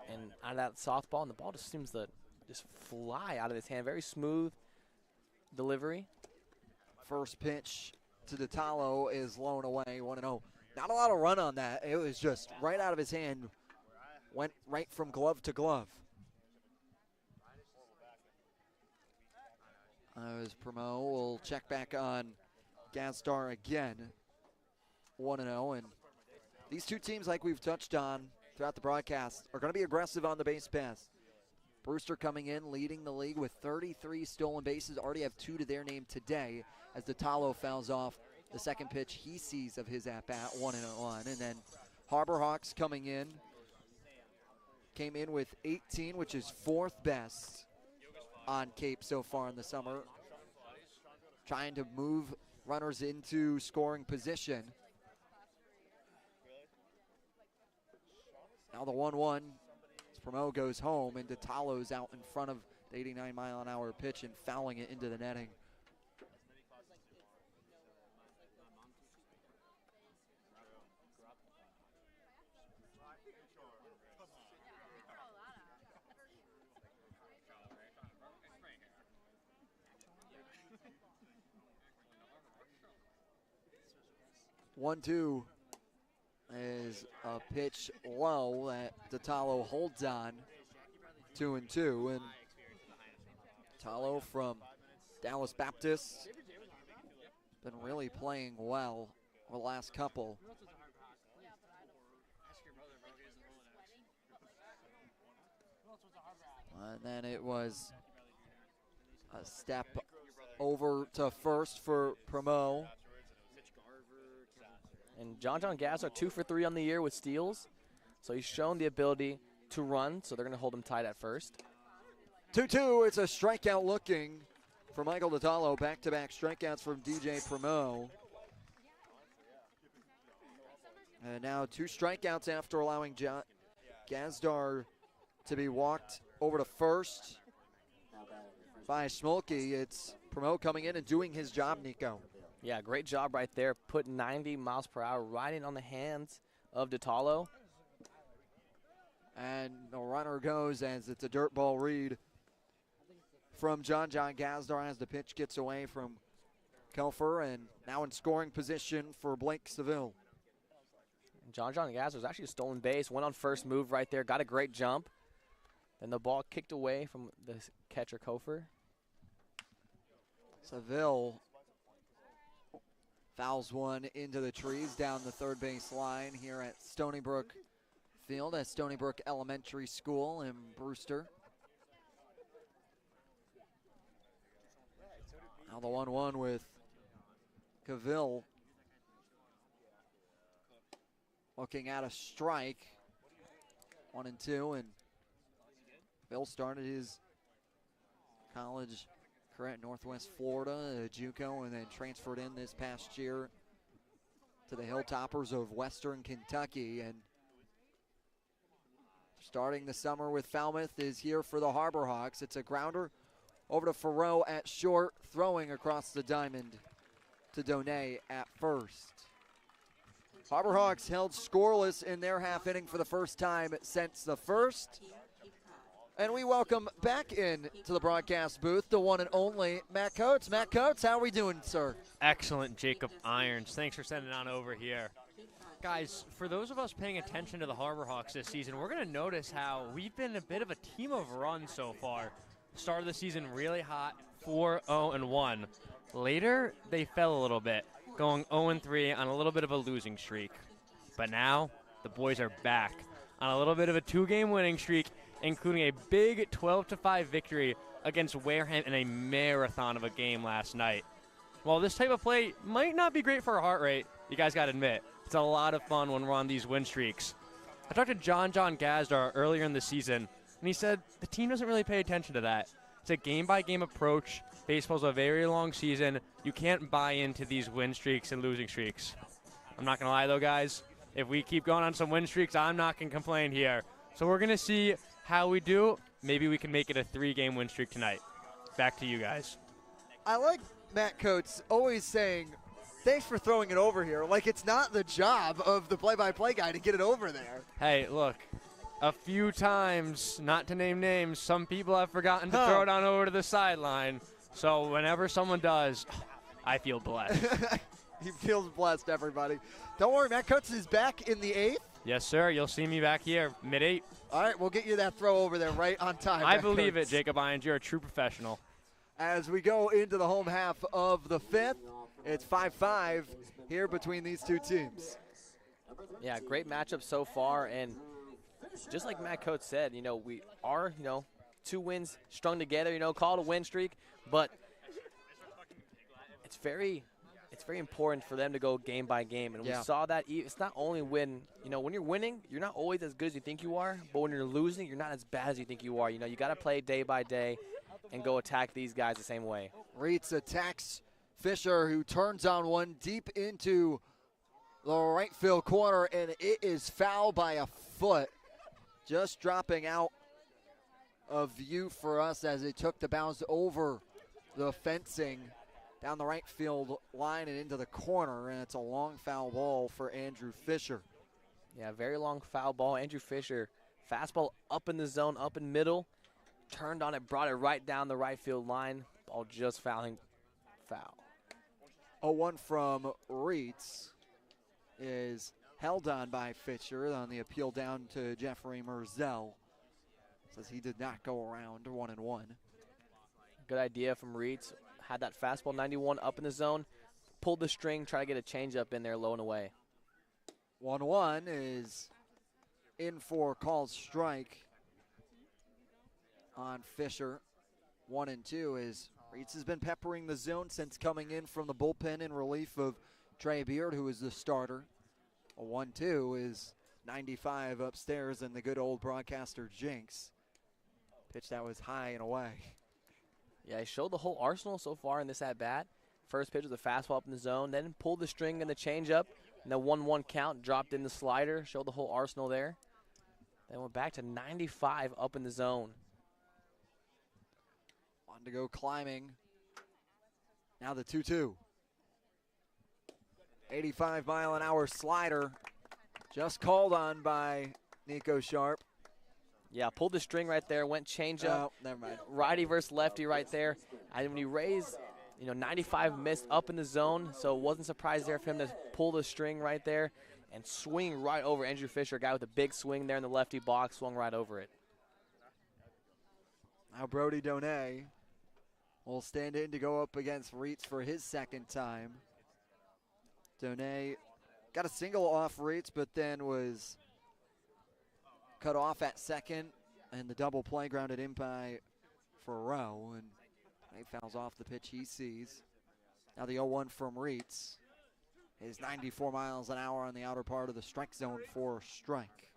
and out of that softball, and the ball just seems to just fly out of his hand. Very smooth delivery. First pitch to DeTalo is blown away, 1-0. Not a lot of run on that. It was just right out of his hand, went right from glove to glove. As Promo will check back on Gazdar again, 1-0. And these two teams, like we've touched on throughout the broadcast, are going to be aggressive on the base pass. Brewster coming in, leading the league with 33 stolen bases. Already have 2 to their name today as DeTalo fouls off the second pitch he sees of his at-bat, 1-1. And then Harbor Hawks coming in, came in with 18, which is 4th best on Cape so far in the summer. Trying to move runners into scoring position. Now the 1-1. Promo goes home, and DeTalo's out in front of the 89-mile-an-hour pitch and fouling it into the netting. One-two is a pitch low that DeTalo holds on. 2-2, and DeTalo from Dallas Baptist been really playing well the last couple. And then it was a step over to first for Promo. And John Gazdar 2 for 3 on the year with steals. So he's shown the ability to run, so they're going to hold him tight at first. 2-2, it's a strikeout looking for Michael DeTalo. Back-to-back strikeouts from DJ Promo. And now 2 strikeouts after allowing Gazdar to be walked over to first by Schmolke. It's Promo coming in and doing his job, Nico. Yeah, great job right there. Put 90 miles per hour right in on the hands of DeTalo. And the runner goes as it's a dirt ball read from John Gazdar as the pitch gets away from Kelfer, and now in scoring position for Blake Seville. John Gazdar was actually a stolen base. Went on first move right there. Got a great jump. Then the ball kicked away from the catcher, Kofer. Seville fouls one into the trees down the third base line here at Stony Brook Field at Stony Brook Elementary School in Brewster. Now the 1-1 with Cavill looking at a strike. 1-2, and Bill started his college career at Northwest Florida, JUCO, and then transferred in this past year to the Hilltoppers of Western Kentucky. And starting the summer with Falmouth is here for the Harbor Hawks. It's a grounder over to Farrow at short, throwing across the diamond to Donay at first. Harbor Hawks held scoreless in their half inning for the first time since the first. And we welcome back in to the broadcast booth the one and only Matt Coates. Matt Coates, how are we doing, sir? Excellent, Jacob Irons. Thanks for sending on over here. Guys, for those of us paying attention to the Harbor Hawks this season, we're going to notice how we've been a bit of a team of runs so far. Start of the season really hot, 4-0-1. Later, they fell a little bit, going 0-3 on a little bit of a losing streak. But now, the boys are back on a little bit of a two-game winning streak, including a big 12-5 victory against Wareham in a marathon of a game last night. While this type of play might not be great for our heart rate, you guys got to admit, it's a lot of fun when we're on these win streaks. I talked to John Gazdar earlier in the season, and he said the team doesn't really pay attention to that. It's a game-by-game approach. Baseball's a very long season. You can't buy into these win streaks and losing streaks. I'm not going to lie, though, guys. If we keep going on some win streaks, I'm not going to complain here. So we're going to see how we do. Maybe we can make it a 3-game win streak tonight. Back to you guys. I like Matt Coates always saying, thanks for throwing it over here. Like it's not the job of the play-by-play guy to get it over there. Hey, look. A few times, not to name names, some people have forgotten to throw it on over to the sideline. So whenever someone does, I feel blessed. He feels blessed, everybody. Don't worry, Matt Coates is back in the 8th. Yes, sir. You'll see me back here, mid-8. All right, we'll get you that throw over there right on time. I believe it, Jacob Irons. You're a true professional. As we go into the home half of the 5th, it's 5-5 here between these two teams. Yeah, great matchup so far, and just like Matt Coates said, we are, 2 wins strung together, call it a win streak, but it's very important for them to go game by game, and we saw that. It's not only when you're winning, you're not always as good as you think you are, but when you're losing, you're not as bad as you think you are. You got to play day by day and go attack these guys the same way. Reitz attacks Fisher, who turns on one deep into the right field corner, and it is foul by a foot. Just dropping out of view for us as it took the bounce over the fencing down the right field line and into the corner, and it's a long foul ball for Andrew Fisher. Yeah, very long foul ball. Andrew Fisher, fastball up in the zone, up in middle, turned on it, brought it right down the right field line. Ball just fouling, foul. 0-1 from Reitz is held on by Fisher on the appeal down to Jeffrey Merzel. Says he did not go around 1-1. Good idea from Reitz. Had that fastball 91 up in the zone, pulled the string, try to get a changeup in there low and away. 1-1 is in for called strike on Fisher. 1-2 is Reitz has been peppering the zone since coming in from the bullpen in relief of Trey Beard, who is the starter. A 1-2 is 95 upstairs and the good old broadcaster Jinx. Pitch that was high and away. Yeah, he showed the whole arsenal so far in this at-bat. First pitch was a fastball up in the zone, then pulled the string and the changeup, and the 1-1 count, dropped in the slider, showed the whole arsenal there. Then went back to 95 up in the zone. On to go climbing. Now the 2-2. 85-mile-an-hour slider, just called on by Nico Sharp. Yeah, pulled the string right there, went changeup. Oh, never mind. Righty versus lefty right there. And when he raised, 95 missed up in the zone, so it wasn't surprised there for him to pull the string right there and swing right over Andrew Fisher, a guy with a big swing there in the lefty box, swung right over it. Now Brody Donay will stand in to go up against Reitz for his second time. Donay got a single off Reitz, but then was cut off at second, and the double play grounded in by Farrow, and he fouls off the pitch he sees. Now the 0-1 from Reitz is 94 miles an hour on the outer part of the strike zone for strike.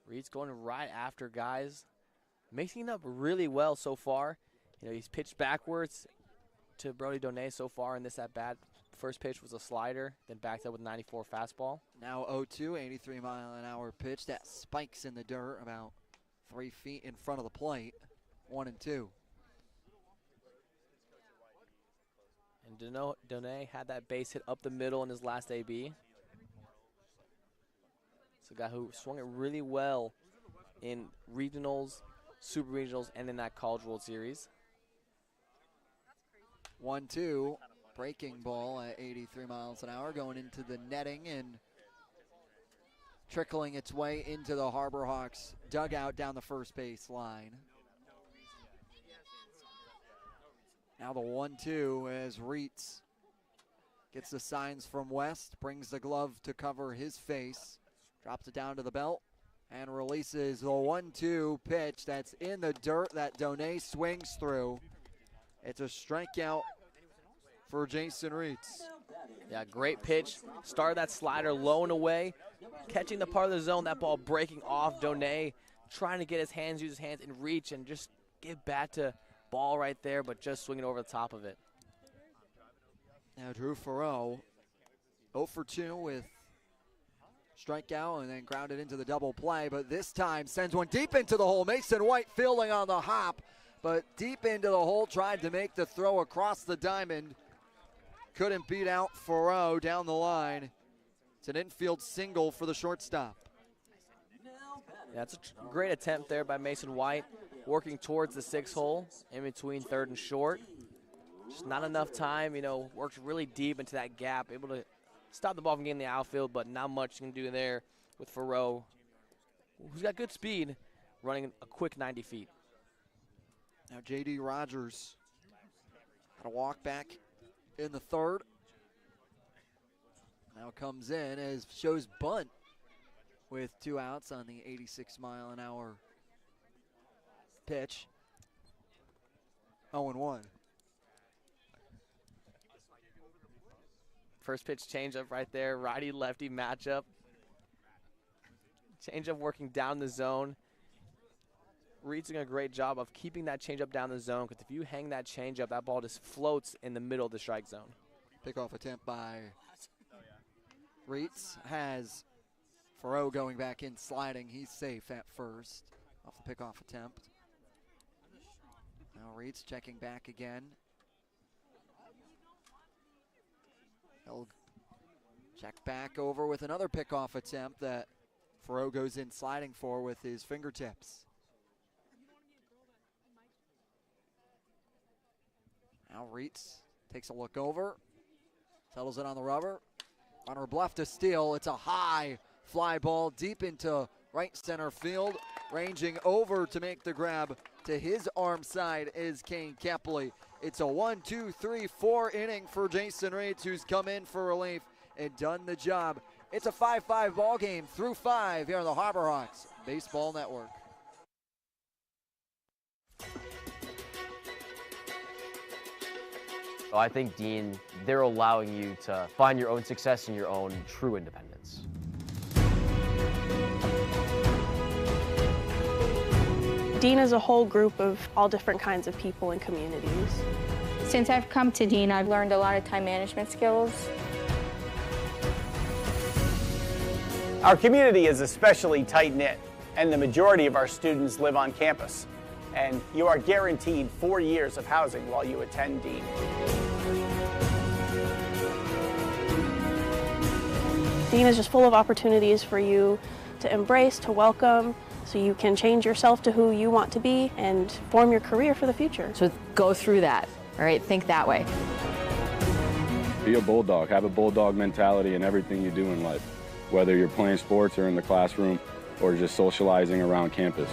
Reitz going right after guys, mixing it up really well so far. You know, he's pitched backwards to Brody Donay so far in this at-bat. First pitch was a slider, then backed up with 94 fastball. Now 0-2, 83 mile an hour pitch that spikes in the dirt about 3 feet in front of the plate. 1-2. And Donay had that base hit up the middle in his last AB. It's a guy who swung it really well in regionals, super regionals, and in that College World Series. 1-2, breaking ball at 83 miles an hour going into the netting and trickling its way into the Harbor Hawks dugout down the first base line. Now the 1-2 as Reitz gets the signs from West, brings the glove to cover his face, drops it down to the belt, and releases the 1-2 pitch that's in the dirt that Donay swings through. It's a strikeout for Jason Reitz. Yeah, great pitch. Started that slider low and away, catching the part of the zone, that ball breaking off. Donay trying to get his hands, use his hands, and reach and just get bat to ball right there, but just swinging over the top of it. Now Drew Farrow, 0 for 2 with strikeout and then grounded into the double play, but this time sends one deep into the hole. Mason White fielding on the hop, but deep into the hole, tried to make the throw across the diamond. Couldn't beat out Farrow down the line. It's an infield single for the shortstop. Yeah, it's a great attempt there by Mason White, working towards the 6 hole in between third and short. Just not enough time, you know, worked really deep into that gap, able to stop the ball from getting the outfield, but not much you can do there with Farrow, who's got good speed, running a quick 90 feet. Now J.D. Rogers had a walk back in the third. Now comes in as shows bunt with 2 outs on the 86 mile an hour pitch. 0-1. First pitch changeup right there, righty-lefty matchup. Changeup working down the zone. Reitz doing a great job of keeping that changeup down the zone, because if you hang that changeup, that ball just floats in the middle of the strike zone. Pickoff attempt by Reitz has Farrow going back in sliding. He's safe at first off the pickoff attempt. Now Reitz checking back again. He'll check back over with another pickoff attempt that Farrow goes in sliding for with his fingertips. Now Reitz takes a look over, settles it on the rubber. Runner bluff to steal. It's a high fly ball deep into right center field. Ranging over to make the grab to his arm side is Kane Kepley. It's a 1, 2, 3, 4 inning for Jason Reitz, who's come in for relief and done the job. It's a 5-5 ball game through 5 here on the Harbor Hawks Baseball Network. I think, Dean, they're allowing you to find your own success and your own true independence. Dean is a whole group of all different kinds of people and communities. Since I've come to Dean, I've learned a lot of time management skills. Our community is especially tight-knit, and the majority of our students live on campus. And you are guaranteed 4 years of housing while you attend Dean. Dean is just full of opportunities for you to embrace, to welcome, so you can change yourself to who you want to be and form your career for the future. So go through that, all right? Think that way. Be a bulldog. Have a bulldog mentality in everything you do in life, whether you're playing sports or in the classroom or just socializing around campus.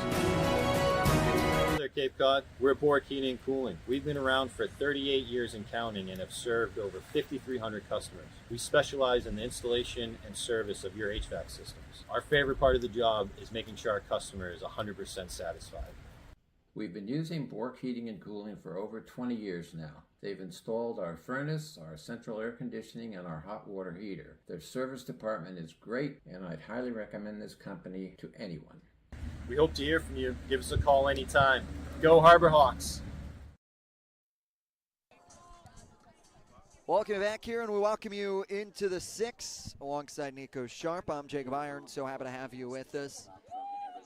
Cape Cod, we're Bork Heating and Cooling. We've been around for 38 years and counting and have served over 5,300 customers. We specialize in the installation and service of your HVAC systems. Our favorite part of the job is making sure our customer is 100% satisfied. We've been using Bork Heating and Cooling for over 20 years now. They've installed our furnace, our central air conditioning, and our hot water heater. Their service department is great, and I'd highly recommend this company to anyone. We hope to hear from you. Give us a call anytime. Go Harbor Hawks! Welcome back here, and we welcome you into the 6th alongside Nico Sharp. I'm Jacob Iron, so happy to have you with us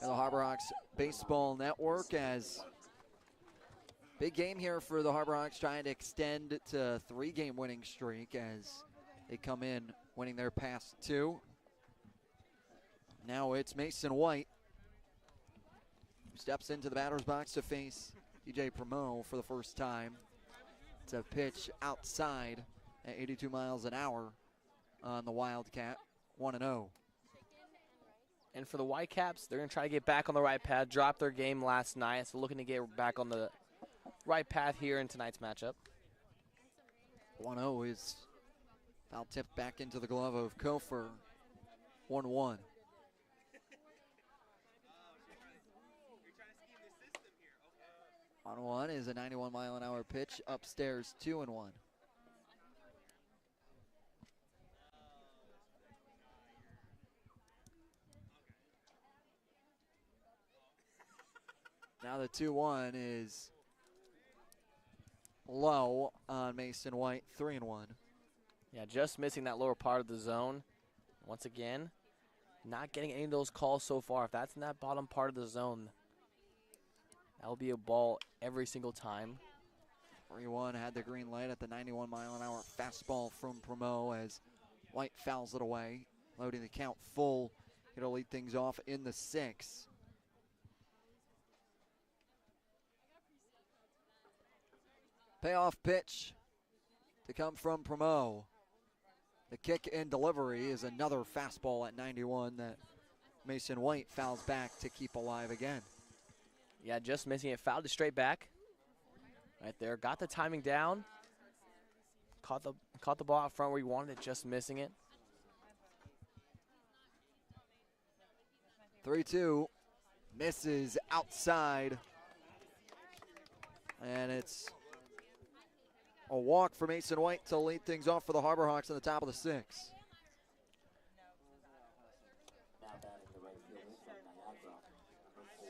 at the Harbor Hawks Baseball Network, as big game here for the Harbor Hawks, trying to extend to a 3-game winning streak as they come in winning their past 2. Now it's Mason White who steps into the batter's box to face DJ Primo for the first time. It's a pitch outside at 82 miles an hour on the Wildcat, 1-0. And for the Whitecaps, they're going to try to get back on the right path, drop their game last night, so looking to get back on the right path here in tonight's matchup. 1-0 is foul tipped back into the glove of Kofer, 1-1. On 1 is a 91-mile-an-hour pitch upstairs, 2-1. Now the 2-1 is low on Mason White, 3-1. Yeah, just missing that lower part of the zone. Once again, not getting any of those calls so far. If that's in that bottom part of the zone, that will be a ball every single time. 3-1 had the green light at the 91-mile-an-hour fastball from Primo as White fouls it away, loading the count full. It'll lead things off in the 6th. Payoff pitch to come from Primo. The kick and delivery is another fastball at 91 that Mason White fouls back to keep alive again. Yeah, just missing it. Fouled it straight back. Right there. Got the timing down. Caught the ball out front where he wanted it, just missing it. 3-2. Misses outside. And it's a walk for Mason White to lead things off for the Harbor Hawks in the top of the 6th.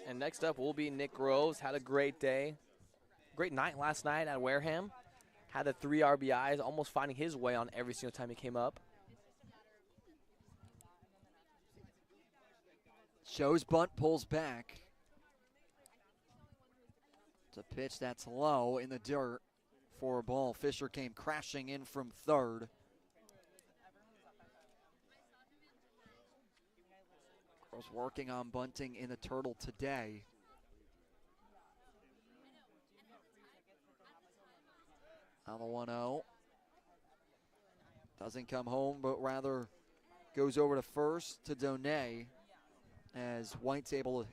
And next up will be Nick Groves. Had a great day. Great night last night at Wareham. Had the 3 RBIs, almost finding his way on every single time he came up. Shows bunt, pulls back. It's a pitch that's low in the dirt for a ball. Fisher came crashing in from third. Was working on bunting in the Turtle today. Now the 1-0. Doesn't come home, but rather goes over to first to Donay as White's able to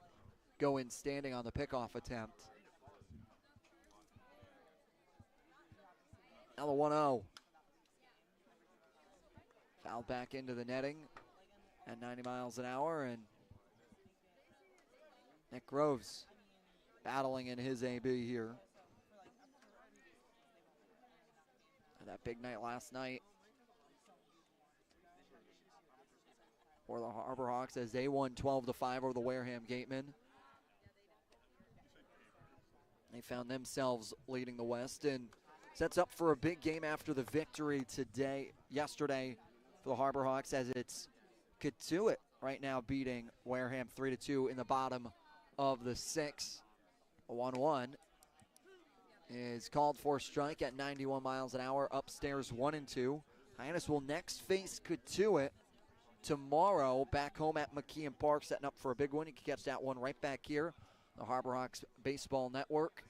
go in standing on the pickoff attempt. Now the 1-0. Fouled back into the netting at 90 miles an hour, and Nick Groves battling in his AB here. And that big night last night for the Harbor Hawks as they won 12-5 over the Wareham Gatemen. They found themselves leading the West and sets up for a big game after the victory yesterday for the Harbor Hawks, as it's Katuitt right now beating Wareham 3-2 in the bottom of the 6th. A 1-1 is called for a strike at 91 miles an hour, upstairs 1-2. Hyannis will next face Katuitt tomorrow back home at McKeon Park, setting up for a big one. You can catch that one right back here, the Harbor Hawks Baseball Network.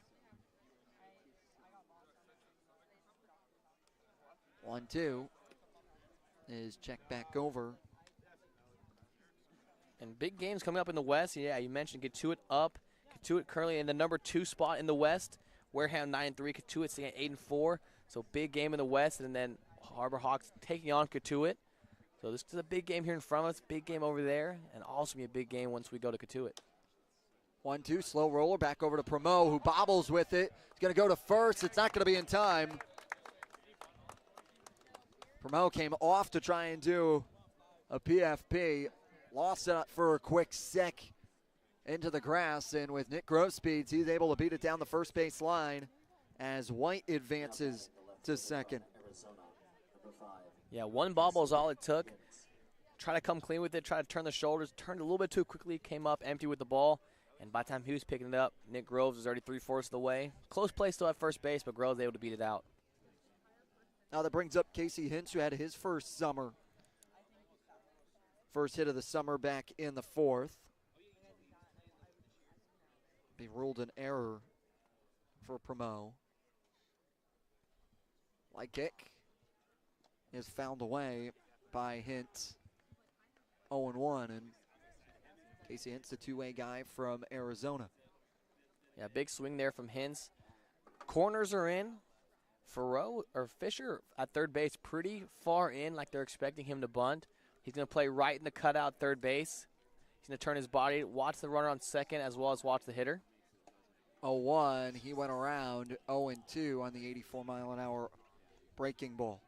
1-2 is checked back over. And big games coming up in the West. Yeah, you mentioned Katuitt up. Katuitt currently in the number 2 spot in the West. Wareham 9-3, Katuitt sitting at 8-4. So big game in the West, and then Harbor Hawks taking on Katuitt. So this is a big game here in front of us, big game over there, and also be a big game once we go to Katuitt. 1-2, slow roller, back over to Primo, who bobbles with it. He's going to go to first. It's not going to be in time. Primo came off to try and do a PFP. Lost it for a quick sec into the grass, and with Nick Grosespeeds, he's able to beat it down the first base line as White advances to second. Yeah, one bobble is all it took. Try to come clean with it, try to turn the shoulders, turned a little bit too quickly, came up empty with the ball, and by the time he was picking it up, Nick Groves was already 3/4 of the way. Close play still at first base, but Groves was able to beat it out. Now that brings up Casey Hintz, who had his first hit of the summer back in the 4th. Be ruled an error for Primo. Light kick is fouled away by Hintz. 0-1, and Casey Hintz, the two-way guy from Arizona. Yeah, big swing there from Hintz. Corners are in. Fisher at third base pretty far in, like they're expecting him to bunt. He's going to play right in the cutout third base. He's going to turn his body, watch the runner on second, as well as watch the hitter. 0-1, he went around 0-2 on the 84-mile-an-hour breaking ball.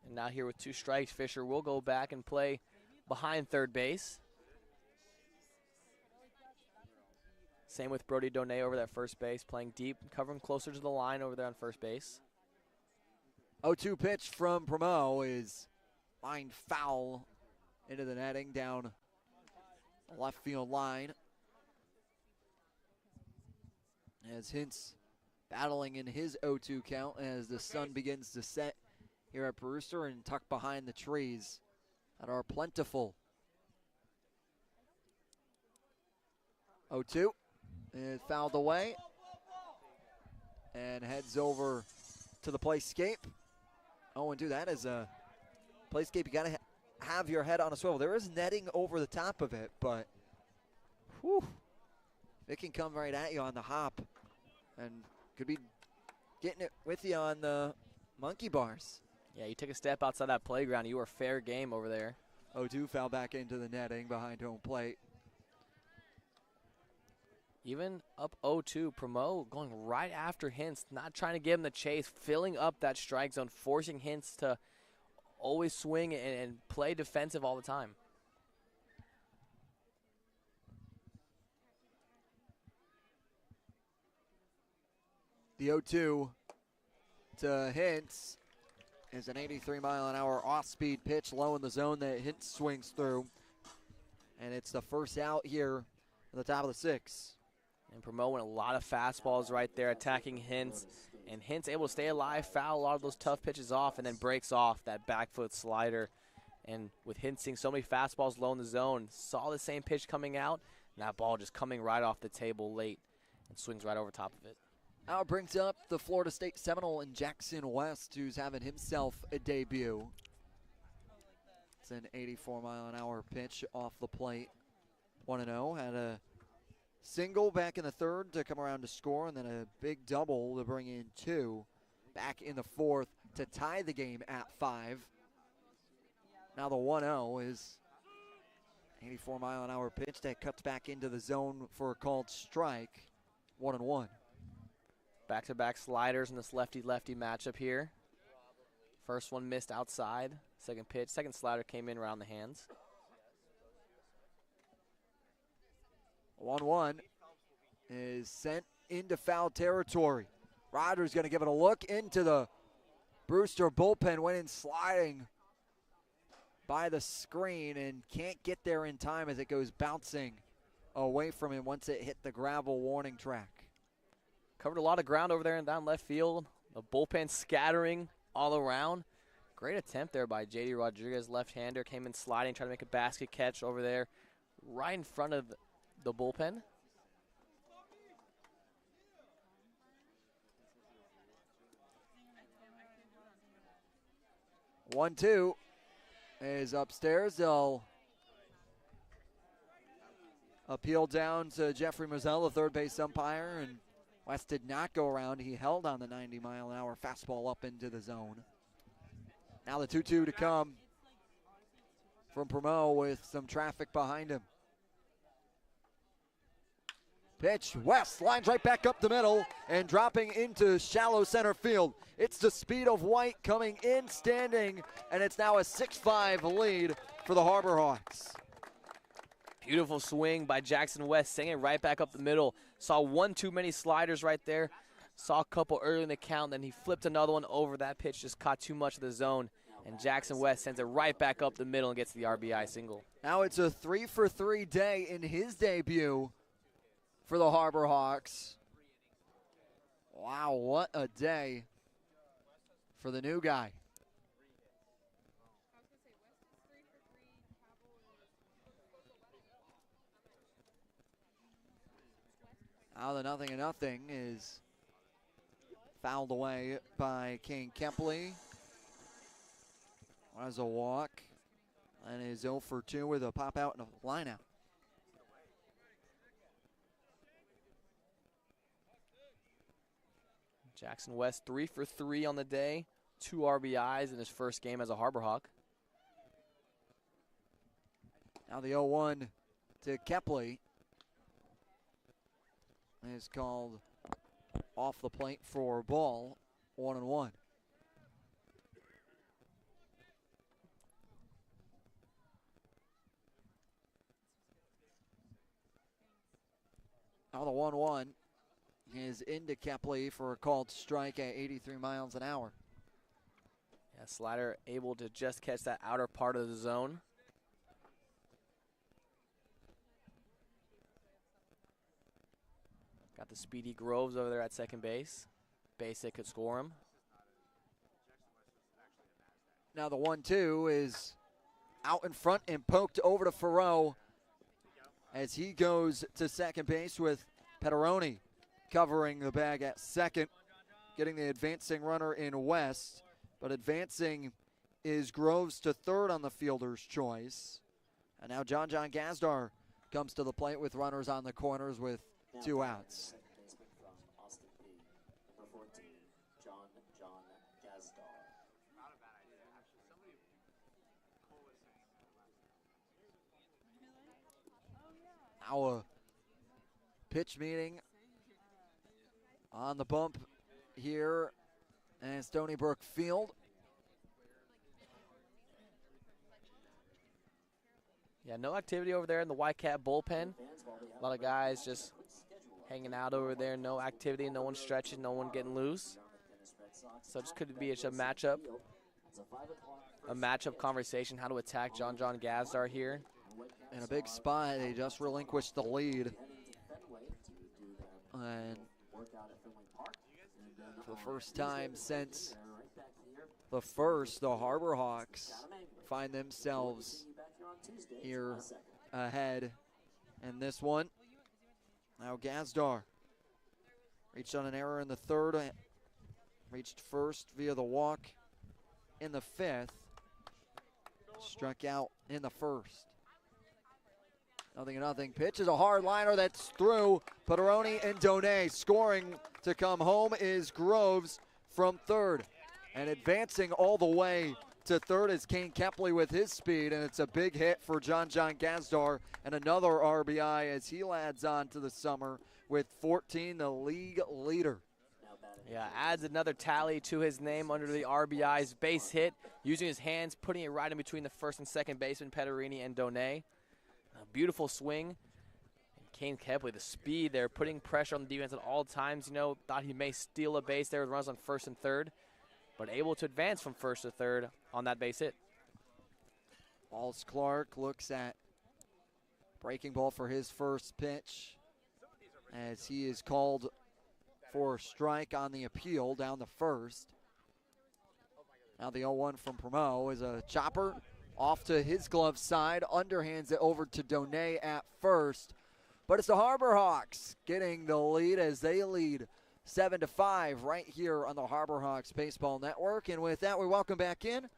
And now here with 2 strikes, Fisher will go back and play behind third base. Same with Brody Donay over that first base, playing deep, covering closer to the line over there on first base. 0-2 pitch from Primo is line foul into the netting down the left field line. As Hintz battling in his 0-2 count as the sun begins to set here at Brewster and tucked behind the trees that are plentiful. 0-2 is fouled away and heads over to the playscape. 0-2, that is a playscape. You got to have your head on a swivel. There is netting over the top of it, but whew, it can come right at you on the hop and could be getting it with you on the monkey bars. Yeah, you take a step outside that playground, you are fair game over there. 0-2 foul back into the netting behind home plate. Even up 0-2, Primo going right after Hintz, not trying to give him the chase, filling up that strike zone, forcing Hintz to always swing and play defensive all the time. The 0-2 to Hintz is an 83-mile-an-hour off-speed pitch low in the zone that Hintz swings through. And it's the first out here at the top of the 6th. And Primo went a lot of fastballs right there attacking Hintz. And Hintz able to stay alive, foul a lot of those tough pitches off, and then breaks off that back foot slider. And with Hintz seeing so many fastballs low in the zone, saw the same pitch coming out, and that ball just coming right off the table late and swings right over top of it. Now it brings up the Florida State Seminole in Jackson West, who's having himself a debut. It's an 84-mile-an-hour pitch off the plate. 1-0, had a single back in the 3rd to come around to score, and then a big double to bring in 2 back in the 4th to tie the game at 5. Now the 1-0 is 84-mile-an-hour pitch that cuts back into the zone for a called strike. 1-1. Back-to-back sliders in this lefty-lefty matchup here. First one missed outside. Second slider came in around the hands. 1-1 is sent into foul territory. Ryder's going to give it a look into the Brewster bullpen. Went in sliding by the screen and can't get there in time as it goes bouncing away from him once it hit the gravel warning track. Covered a lot of ground over there and down left field. The bullpen scattering all around. Great attempt there by J.D. Rodriguez, left-hander. Came in sliding, trying to make a basket catch over there right in front of the bullpen. One, 2 is upstairs. They'll Appeal down to Jeffrey Mozell, the third base umpire, and West did not go around. He held on the 90-mile-an-hour fastball up into the zone. Now the 2-2 to come from Promo with some traffic behind him. Pitch, West lines right back up the middle and dropping into shallow center field. It's the speed of White coming in, standing, and it's now a 6-5 lead for the Harbor Hawks. Beautiful swing by Jackson West, sending it right back up the middle. Saw one too many sliders right there. Saw a couple early in the count, then he flipped another one over. That pitch just caught too much of the zone, and Jackson West sends it right back up the middle and gets the RBI single. Now it's a 3-for-3 day in his debut for the Harbor Hawks. Wow, what a day for the new guy. Now the 0-0 is fouled away by Kane Kempley. Has a walk and is 0 for 2 with a pop out and a line out. Jackson West 3 for 3 on the day, 2 RBIs in his first game as a Harbor Hawk. Now the 0-1 to Kepley is called off the plate for a ball, 1-1. Now the 1-1 is into Kepley for a called strike at 83 miles an hour. Yeah, slider able to just catch that outer part of the zone. Got the speedy Groves over there at second base. Base hit could score him. Now the 1-2 is out in front and poked over to Farrow as he goes to second base with Petteroni covering the bag at second, getting the advancing runner in West. But advancing is Groves to third on the fielder's choice. And now John Gazdar comes to the plate with runners on the corners with 2 outs. Now a pitch meeting on the bump here at Stony Brook Field. Yeah, no activity over there in the Whitecap bullpen. A lot of guys just hanging out over there. No activity, no one stretching, no one getting loose. So this could be a matchup conversation, how to attack John Gazdar here. In a big spot, they just relinquished the lead. And for the first time since the first, the Harbor Hawks find themselves here ahead in this one. Now Gazdar reached on an error in the third, reached first via the walk in the fifth, struck out in the first. 0-0 pitch is a hard liner that's through. Petteroni and Donay scoring to come home is Groves from third. And advancing all the way to third is Kane Kepley with his speed, and it's a big hit for John Gazdar and another RBI as he lads on to the summer with 14, the league leader. Yeah, adds another tally to his name under the RBIs. Base hit, using his hands, putting it right in between the first and second baseman, Petterini and Donay. A beautiful swing. And Kane Kepley, the speed there, putting pressure on the defense at all times. You know, thought he may steal a base there with runners on first and third, but able to advance from first to third on that base hit. Walls Clark looks at breaking ball for his first pitch as he is called for a strike on the appeal down the first. Now the 0-1 from Promo is a chopper off to his glove side, underhands it over to Donay at first. But it's the Harbor Hawks getting the lead as they lead 7-5 right here on the Harbor Hawks Baseball Network. And with that, we welcome back in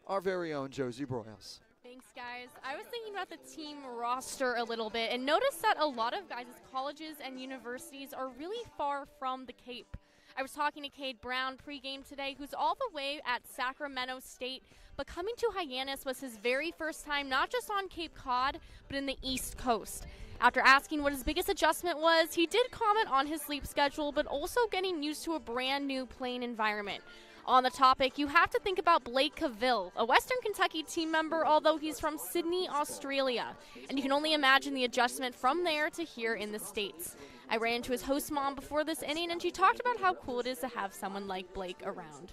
our very own Josie Broyles. Thank Thanks, guys. I was thinking about the team roster a little bit and noticed that a lot of guys' colleges and universities are really far from the Cape. I was talking to Cade Brown pregame today, who's all the way at Sacramento State, but coming to Hyannis was his very first time, not just on Cape Cod, but in the East Coast. After asking what his biggest adjustment was, he did comment on his sleep schedule, but also getting used to a brand new playing environment. On the topic, you have to think about Blake Cavill, a Western Kentucky team member, although he's from Sydney, Australia. And you can only imagine the adjustment from there to here in the States. I ran into his host mom before this inning, and she talked about how cool it is to have someone like Blake around.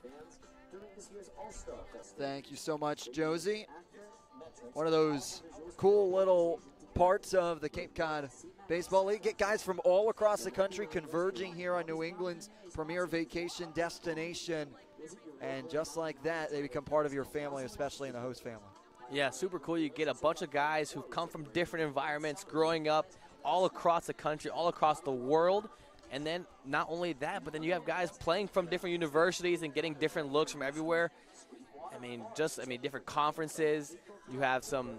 Thank you so much, Josie. One of those cool little parts of the Cape Cod Baseball League. Get guys from all across the country converging here on New England's premier vacation destination. And just like that, they become part of your family, especially in the host family. Yeah, super cool. You get a bunch of guys who've come from different environments, growing up all across the country, all across the world. And then not only that, but then you have guys playing from different universities and getting different looks from everywhere. Different conferences. You have some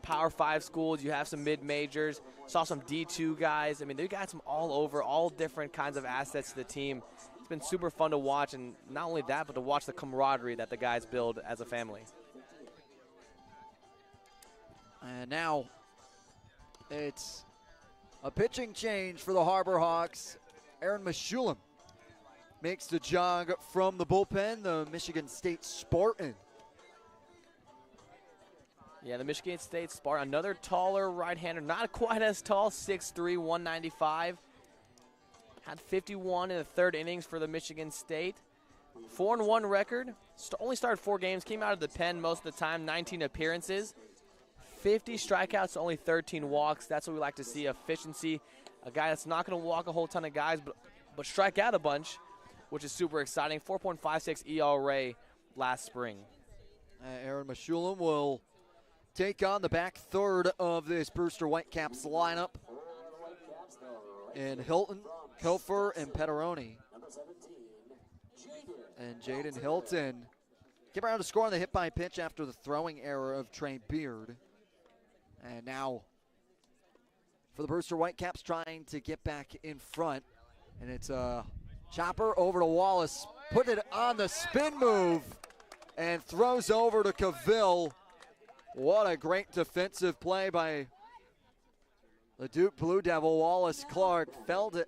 Power 5 schools. You have some mid-majors. Saw some D2 guys. They got some all over, all different kinds of assets to the team. It's been super fun to watch, and not only that, but to watch the camaraderie that the guys build as a family. And now it's a pitching change for the Harbor Hawks. Aaron Meshulam makes the jog from the bullpen, the Michigan State Spartan. Yeah, the Michigan State Spartan, another taller right-hander, not quite as tall, 6'3", 195. Had 51 in the third innings for the Michigan State. 4-1 record. Only started 4 games. Came out of the pen most of the time. 19 appearances. 50 strikeouts, only 13 walks. That's what we like to see, efficiency. A guy that's not going to walk a whole ton of guys, but strike out a bunch, which is super exciting. 4.56 ERA last spring. Aaron Meshulam will take on the back third of this Brewster Whitecaps lineup. And Hilton, Kofor, and Petteroni. And Jaden Hilton came around to score on the hit by pitch after the throwing error of Trey Beard. And now for the Brewster Whitecaps, trying to get back in front. And it's a chopper over to Wallace. Put it on the spin move and throws over to Cavill. What a great defensive play by the Duke Blue Devil. Wallace Clark fielded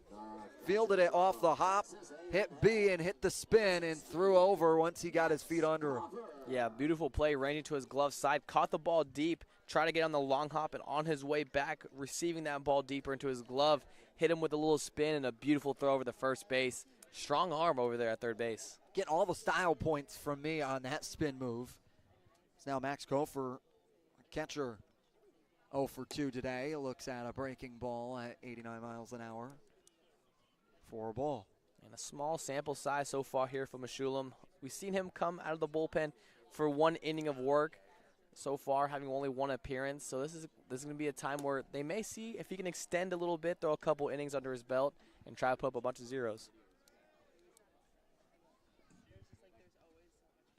it off the hop, hit B and hit the spin and threw over once he got his feet under him. Yeah, beautiful play, ranging to his glove side, caught the ball deep, tried to get on the long hop, and on his way back, receiving that ball deeper into his glove, hit him with a little spin and a beautiful throw over the first base. Strong arm over there at third base. Get all the style points from me on that spin move. It's now Max Kofor, catcher, 0 for 2 today. Looks at a breaking ball at 89 miles an hour for a ball. And a small sample size so far here for Meshulam. We've seen him come out of the bullpen for 1 inning of work so far, having only 1 appearance. So this is going to be a time where they may see if he can extend a little bit, throw a couple innings under his belt, and try to put up a bunch of zeros.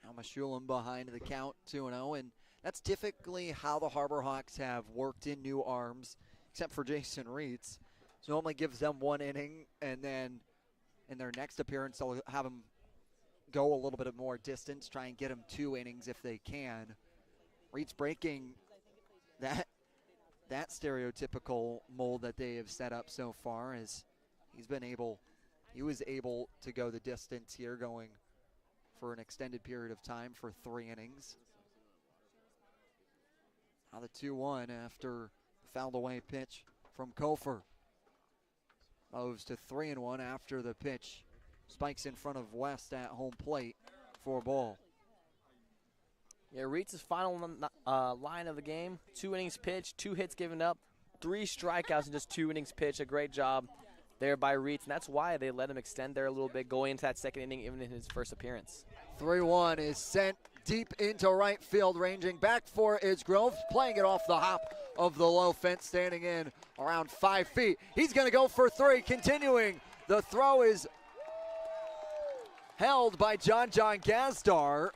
Now Meshulam behind the count, 2-0, and that's typically how the Harbor Hawks have worked in new arms, except for Jason Reitz. So normally gives them 1 inning, and then in their next appearance, they'll have them go a little bit more distance, try and get them 2 innings if they can. Reitz breaking that stereotypical mold that they have set up so far, as he was able to go the distance here, going for an extended period of time for 3 innings. Now the 2-1 after the fouled away pitch from Kofor. Moves to 3-1 after the pitch. Spikes in front of West at home plate for a ball. Yeah, Reitz's final line of the game. 2 innings pitched, 2 hits given up, 3 strikeouts in just 2 innings pitched. A great job there by Reitz, and that's why they let him extend there a little bit going into that 2nd inning, even in his first appearance. 3-1 is sent deep into right field, ranging back for is Groves, playing it off the hop of the low fence, standing in around 5 feet. He's going to go for 3, continuing. The throw is held by John Gazdar.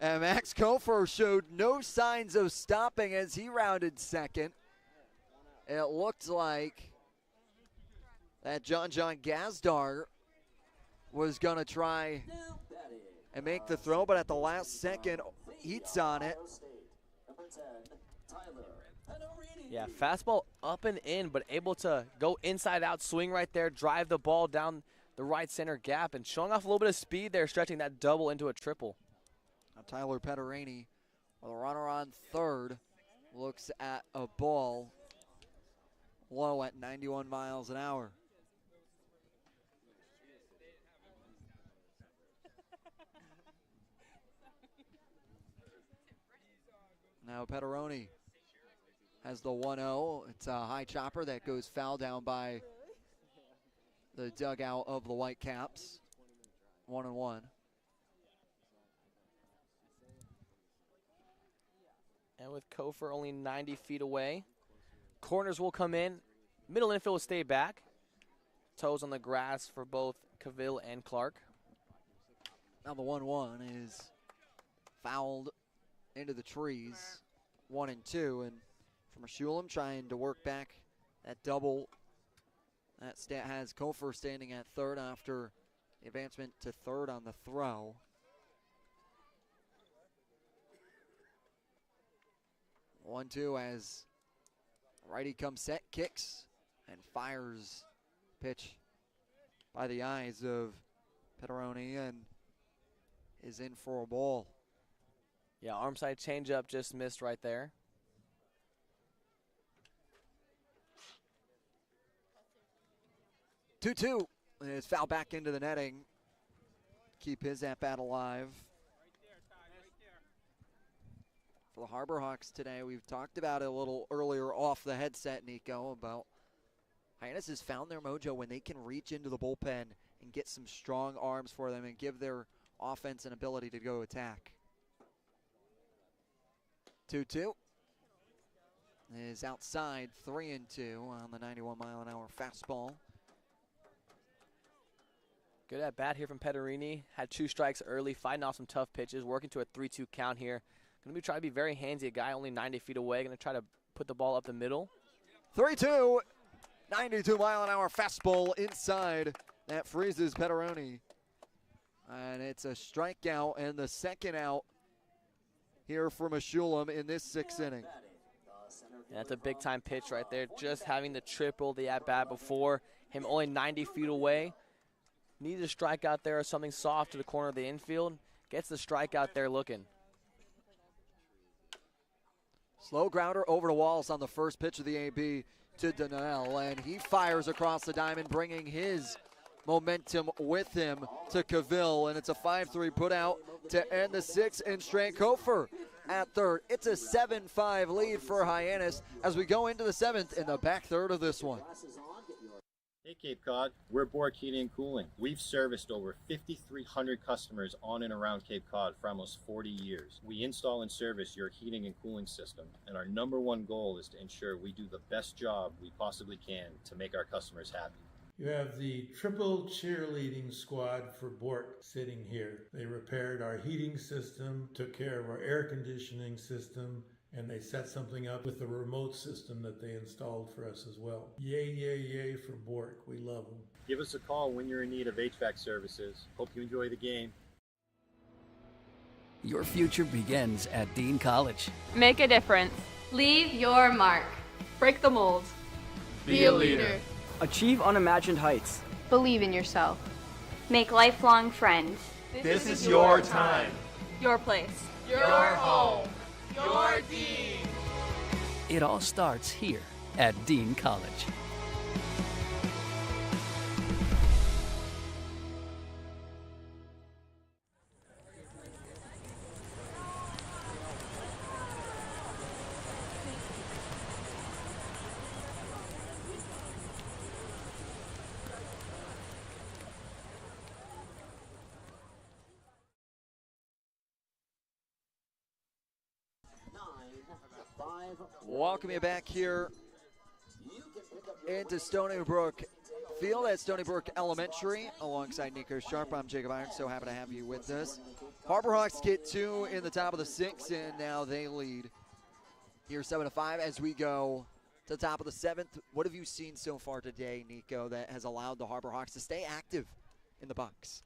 And Max Kofer showed no signs of stopping as he rounded second. It looked like that John Gazdar was going to try and make the throw, but at the last second, eats on it. Yeah, fastball up and in, but able to go inside out, swing right there, drive the ball down the right center gap, and showing off a little bit of speed there, stretching that double into a triple. Now Tyler Pederini, with a runner on third, looks at a ball low at 91 miles an hour. Now Pederoni has the 1-0. It's a high chopper that goes foul down by the dugout of the Whitecaps. 1-1. And with Kofer only 90 feet away, corners will come in. Middle infield will stay back. Toes on the grass for both Cavill and Clark. Now the 1-1 is fouled into the trees. 1 and 2, and from Schulem trying to work back that double. That stat has Kofer standing at third after the advancement to third on the throw. 1-2 as righty comes set, kicks, and fires. Pitch by the eyes of Pederoni and is in for a ball. Yeah, arm side changeup just missed right there. Two is fouled back into the netting. Keep his at-bat alive. For the Harbor Hawks today, we've talked about it a little earlier off the headset, Nico, about Hyannis has found their mojo when they can reach into the bullpen and get some strong arms for them and give their offense an ability to go attack. 2-2 is outside, 3-2 on the 91-mile-an-hour fastball. Good at bat here from Pederini. Had 2 strikes early, fighting off some tough pitches, working to a 3-2 count here. Going to be trying to be very handsy. A guy only 90 feet away. Going to try to put the ball up the middle. 3-2, 92-mile-an-hour fastball inside. That freezes Pederoni. And it's a strikeout and the second out here for Schulem in this 6th inning. Yeah, that's a big-time pitch right there. Just having the triple, the at-bat before. Him only 90 feet away. Needs a strikeout there or something soft to the corner of the infield. Gets the strikeout there looking. Slow grounder over the walls on the first pitch of the AB to Donnell, and he fires across the diamond, bringing his momentum with him to Cavill, and it's a 5-3 put out to end the 6th, and Strand Kofer at third. It's a 7-5 lead for Hyannis as we go into the 7th in the back third of this one. Hey Cape Cod, we're Bork Heating and Cooling. We've serviced over 5,300 customers on and around Cape Cod for almost 40 years. We install and service your heating and cooling system, and our #1 goal is to ensure we do the best job we possibly can to make our customers happy. You have the triple cheerleading squad for Bork sitting here. They repaired our heating system, took care of our air conditioning system, and they set something up with the remote system that they installed for us as well. Yay, yay, yay for Bork. We love them. Give us a call when you're in need of HVAC services. Hope you enjoy the game. Your future begins at Dean College. Make a difference. Leave your mark. Break the mold. Be a leader. Achieve unimagined heights. Believe in yourself. Make lifelong friends. This is your time. Your place. Your home. Your Dean. It all starts here at Dean College. Welcome you back here into Stony Brook Field at Stony Brook Elementary. Alongside Nico Sharp, I'm Jacob Iron. So happy to have you with us. Harbor Hawks get 2 in the top of the 6th, and now they lead here 7-5 as we go to the top of the 7th. What have you seen so far today, Nico, that has allowed the Harbor Hawks to stay active in the box?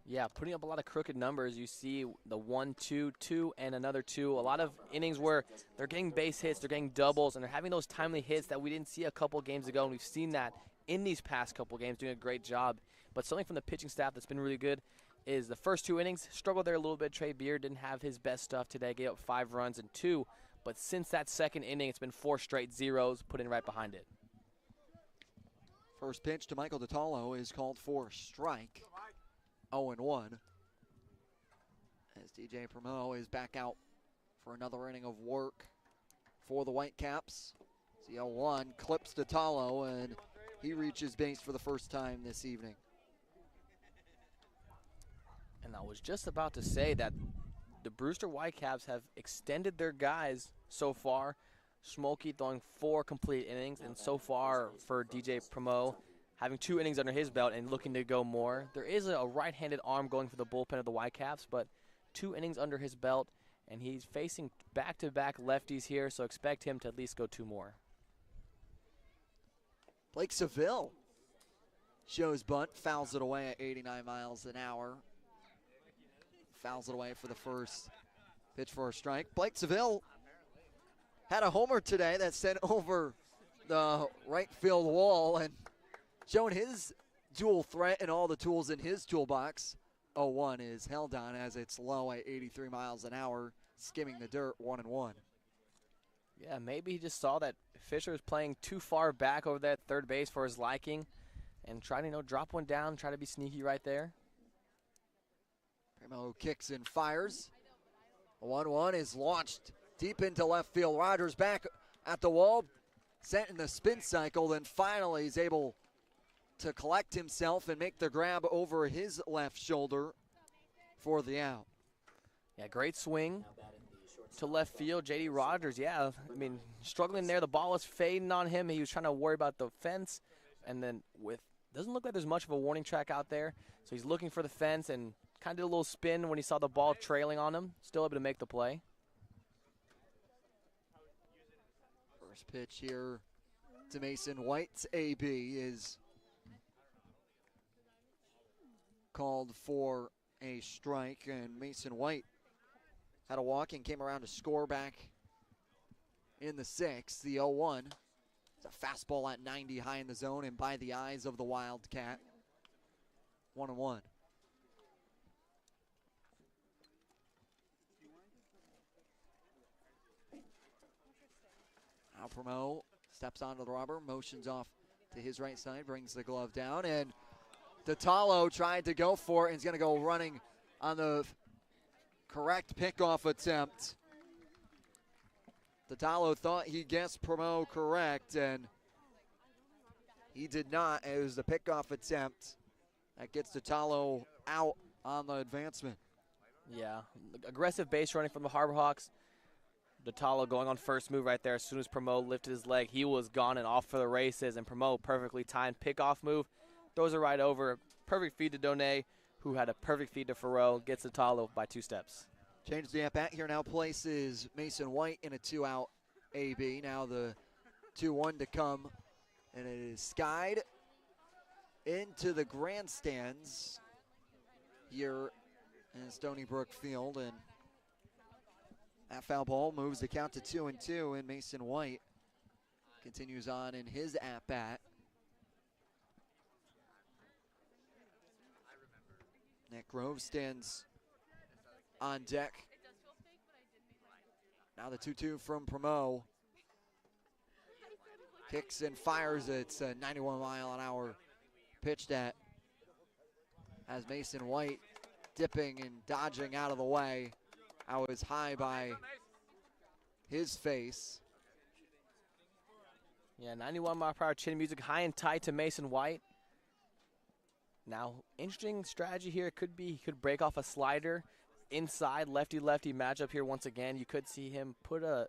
Yeah, putting up a lot of crooked numbers. You see the 1, 2, 2, and another 2. A lot of innings where they're getting base hits, they're getting doubles, and they're having those timely hits that we didn't see a couple games ago, and we've seen that in these past couple games, doing a great job. But something from the pitching staff that's been really good is the first 2 innings, struggled there a little bit. Trey Beard didn't have his best stuff today, gave up 5 runs and 2. But since that second inning, it's been 4 straight zeros, put in right behind it. First pitch to Michael DiTallo is called for strike. 0-1. As DJ Primo is back out for another inning of work for the Whitecaps. The 0-1 clips DiTallo, and he reaches base for the first time this evening. And I was just about to say that the Brewster Whitecaps have extended their guys so far. Smokey throwing 4 complete innings, and so far for DJ Primo, having 2 innings under his belt and looking to go more. There is a right-handed arm going for the bullpen of the Whitecaps, but 2 innings under his belt, and he's facing back-to-back lefties here, so expect him to at least go 2 more. Blake Seville shows bunt, fouls it away at 89 miles an hour. Fouls it away for the first pitch for a strike. Blake Seville had a homer today that sent over the right field wall and showing his dual threat and all the tools in his toolbox. 0-1 is held on as it's low at 83 miles an hour, skimming the dirt. 1-1. Yeah, maybe he just saw that Fisher is playing too far back over there at third base for his liking and trying to, drop one down, try to be sneaky right there. Primo kicks and fires. 1-1 is launched deep into left field. Rogers back at the wall, sent in the spin cycle, then finally is able to collect himself and make the grab over his left shoulder for the out. Yeah, great swing to left field. J.D. Rogers, yeah, I mean, struggling there. The ball was fading on him. He was trying to worry about the fence, and then doesn't look like there's much of a warning track out there, so he's looking for the fence and kind of did a little spin when he saw the ball trailing on him. Still able to make the play. First pitch here to Mason White's AB is called for a strike, and Mason White had a walk and came around to score back in the 6th. The 0-1. It's a fastball at 90 high in the zone and by the eyes of the Wildcat. 1-1. Now Primo steps onto the rubber, motions off to his right side, brings the glove down, and DiTallo tried to go for it and is going to go running on the correct pickoff attempt. DiTallo thought he guessed Primo correct, and he did not. It was the pickoff attempt that gets DiTallo out on the advancement. Yeah, aggressive base running from the Harbor Hawks. DiTallo going on first move right there. As soon as Primo lifted his leg, he was gone and off for the races, and Primo perfectly timed pickoff move. Throws it right over. Perfect feed to Donay, who had a perfect feed to Farrell. Gets DiTallo by 2 steps. Changes the at-bat here now. Places Mason White in a 2-out AB. Now the 2-1 to come. And it is skied into the grandstands here in Stony Brook Field. And that foul ball moves the count to 2-2. And Mason White continues on in his at-bat. Nick Grove stands on deck. Now the 2-2 from Primo. Kicks and fires. It's a 91-mile-an-hour pitch that has Mason White dipping and dodging out of the way. I was high by his face. Yeah, 91-mile-per-hour chin music, high and tight to Mason White. Now, interesting strategy here. It could be he could break off a slider inside lefty-lefty matchup here once again. You could see him put a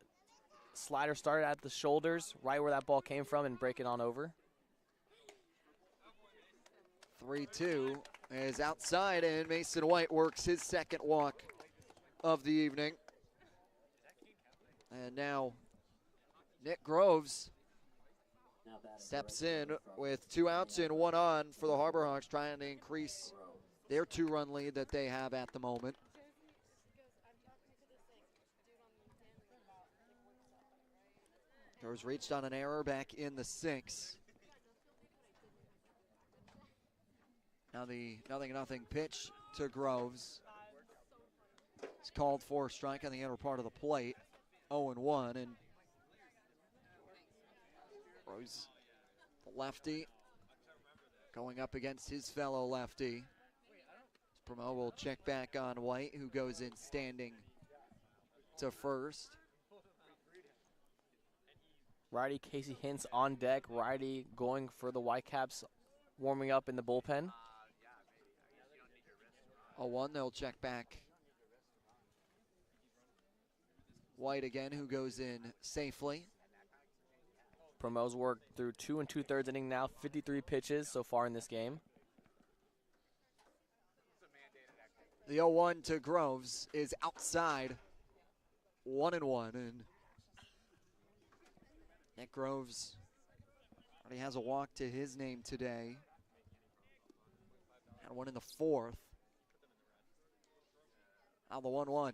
slider started at the shoulders, right where that ball came from, and break it on over. 3-2 is outside, and Mason White works his second walk of the evening. And now Nick Groves steps in with 2 outs and 1 on for the Harbor Hawks, trying to increase their 2-run lead that they have at the moment. Groves reached on an error back in the 6th. Now the 0-0 pitch to Groves. It's called for a strike on the inner part of the plate. 0-1, and Groves, the lefty, going up against his fellow lefty. Promo will check back on White, who goes in standing to first. Righty Casey Hintz on deck. Righty going for the Whitecaps, warming up in the bullpen. 0-1, they'll check back White again, who goes in safely. Promo's worked through 2 2/3 inning now, 53 pitches so far in this game. The 0-1 to Groves is outside, 1-1, and Nick Groves already has a walk to his name today. Had one in the 4th. Now the 1-1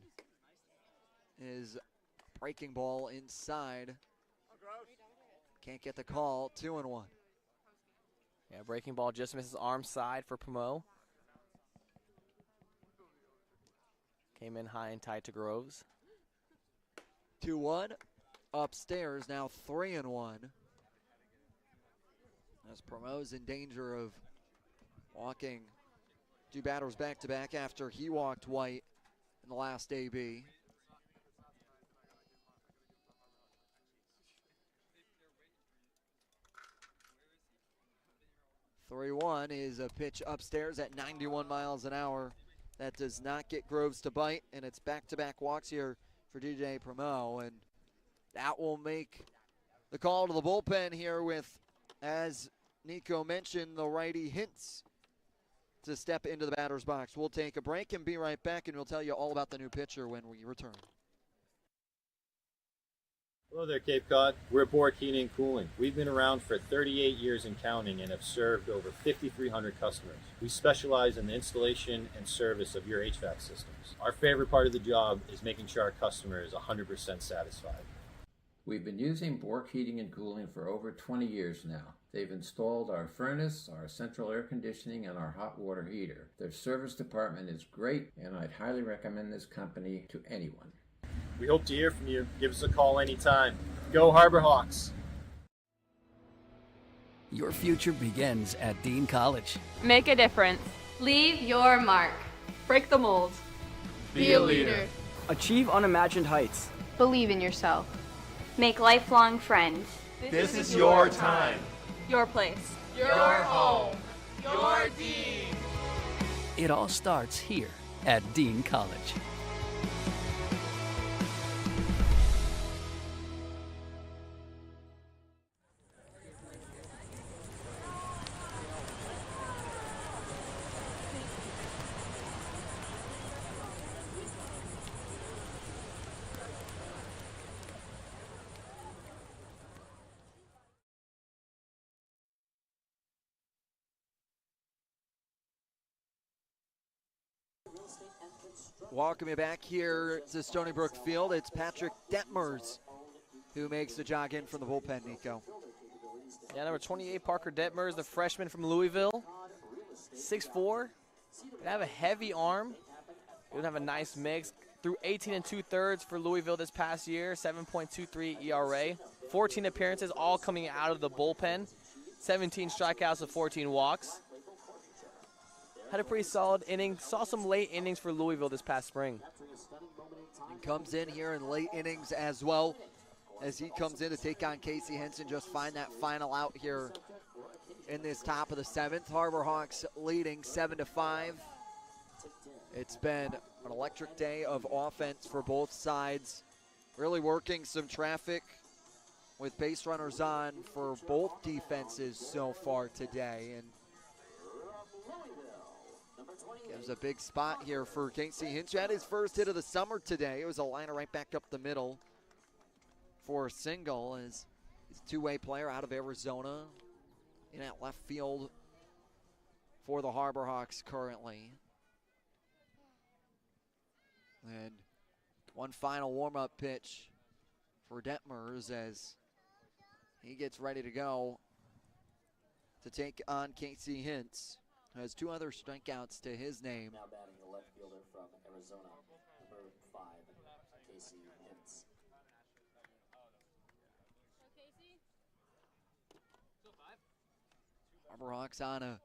is a breaking ball inside. Can't get the call, 2-1. Yeah, breaking ball just misses arm side for Promo. Came in high and tight to Groves. 2-1. Upstairs, now 3-1. As Promo's in danger of walking 2 batters back-to-back after he walked White in the last AB. (3-1) is a pitch upstairs at 91 miles an hour. That does not get Groves to bite, and it's back-to-back walks here for DJ Promo, and that will make the call to the bullpen here with, as Nico mentioned, the righty Hintz to step into the batter's box. We'll take a break and be right back, and we'll tell you all about the new pitcher when we return. Hello there, Cape Cod. We're Bork Heating and Cooling. We've been around for 38 years and counting and have served over 5,300 customers. We specialize in the installation and service of your HVAC systems. Our favorite part of the job is making sure our customer is 100% satisfied. We've been using Bork Heating and Cooling for over 20 years now. They've installed our furnace, our central air conditioning, and our hot water heater. Their service department is great, and I'd highly recommend this company to anyone. We hope to hear from you. Give us a call anytime. Go Harbor Hawks! Your future begins at Dean College. Make a difference. Leave your mark. Break the mold. Be a leader. Achieve unimagined heights. Believe in yourself. Make lifelong friends. This is your time. Your place. Your home. Your Dean. It all starts here at Dean College. Welcome you back here to Stony Brook Field. It's Patrick Detmers who makes the jog in from the bullpen, Nico. Yeah, number 28, Parker Detmers, the freshman from Louisville. 6'4", gonna have a heavy arm. Gonna have a nice mix. Through 18 2/3 for Louisville this past year, 7.23 ERA. 14 appearances, all coming out of the bullpen. 17 strikeouts with 14 walks. Had a pretty solid inning. Saw some late innings for Louisville this past spring. And comes in here in late innings as well, as he comes in to take on Casey Henson, just find that final out here in this top of the 7th. Harbor Hawks leading 7-5. It's been an electric day of offense for both sides. Really working some traffic with base runners on for both defenses so far today. And There's a big spot here for Casey Hinch. He had his first hit of the summer today. It was a liner right back up the middle for a single, as he's a two-way player out of Arizona in at left field for the Harbor Hawks currently. And one final warm-up pitch for Detmers as he gets ready to go to take on Casey Hintz. Has two other strikeouts to his name. Now batting the left fielder from Arizona, number 5, Casey Hintz. Harbor Hawks on a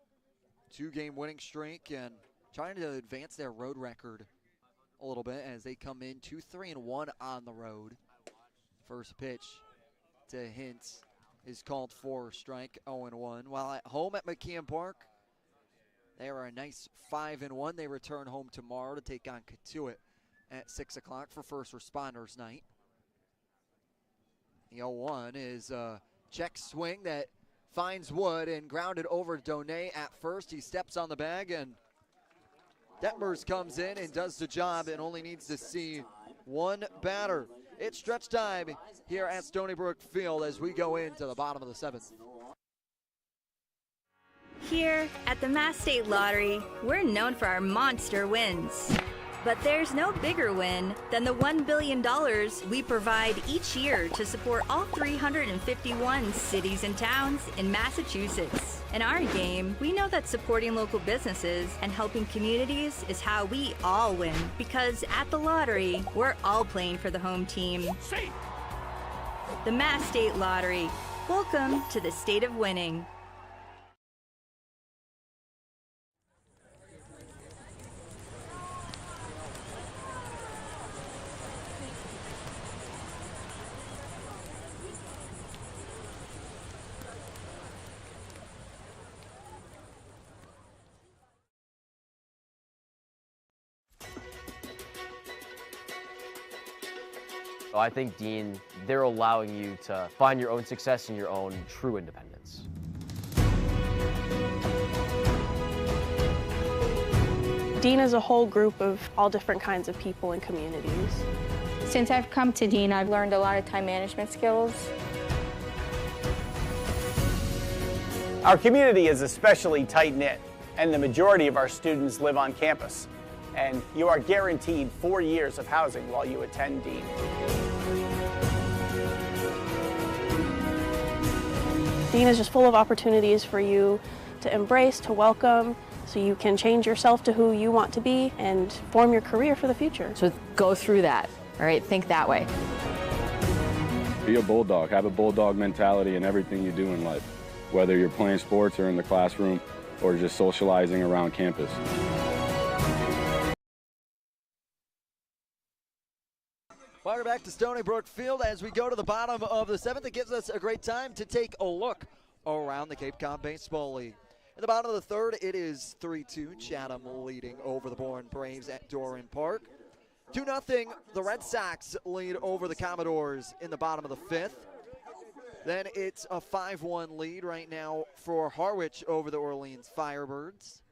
2-game winning streak and trying to advance their road record a little bit as they come in 2-3-1 on the road. First pitch to Hintz is called for strike 0-1. While at home at McKeon Park, they are a nice 5-1. They return home tomorrow to take on Katuitt at 6 o'clock for First Responders Night. The 0-1 is a check swing that finds Wood and grounded over Donne at first. He steps on the bag and Detmers comes in and does the job and only needs to see one batter. It's stretch time here at Stony Brook Field as we go into the bottom of the 7th. Here at the Mass State Lottery, we're known for our monster wins. But there's no bigger win than the $1 billion we provide each year to support all 351 cities and towns in Massachusetts. In our game, we know that supporting local businesses and helping communities is how we all win. Because at the lottery, we're all playing for the home team. The Mass State Lottery. Welcome to the state of winning. I think, Dean, they're allowing you to find your own success and your own true independence. Dean is a whole group of all different kinds of people and communities. Since I've come to Dean, I've learned a lot of time management skills. Our community is especially tight-knit, and the majority of our students live on campus. And you are guaranteed 4 years of housing while you attend Dean. Dean is just full of opportunities for you to embrace, to welcome, so you can change yourself to who you want to be and form your career for the future. So go through that, all right? Think that way. Be a bulldog. Have a bulldog mentality in everything you do in life, whether you're playing sports or in the classroom or just socializing around campus. Welcome back to Stony Brook Field as we go to the bottom of the 7th. It gives us a great time to take a look around the Cape Cod Baseball League. In the bottom of the 3rd, it is 3-2. Chatham leading over the Bourne Braves at Doran Park. 2-0, the Red Sox lead over the Commodores in the bottom of the 5th. Then it's a 5-1 lead right now for Harwich over the Orleans Firebirds.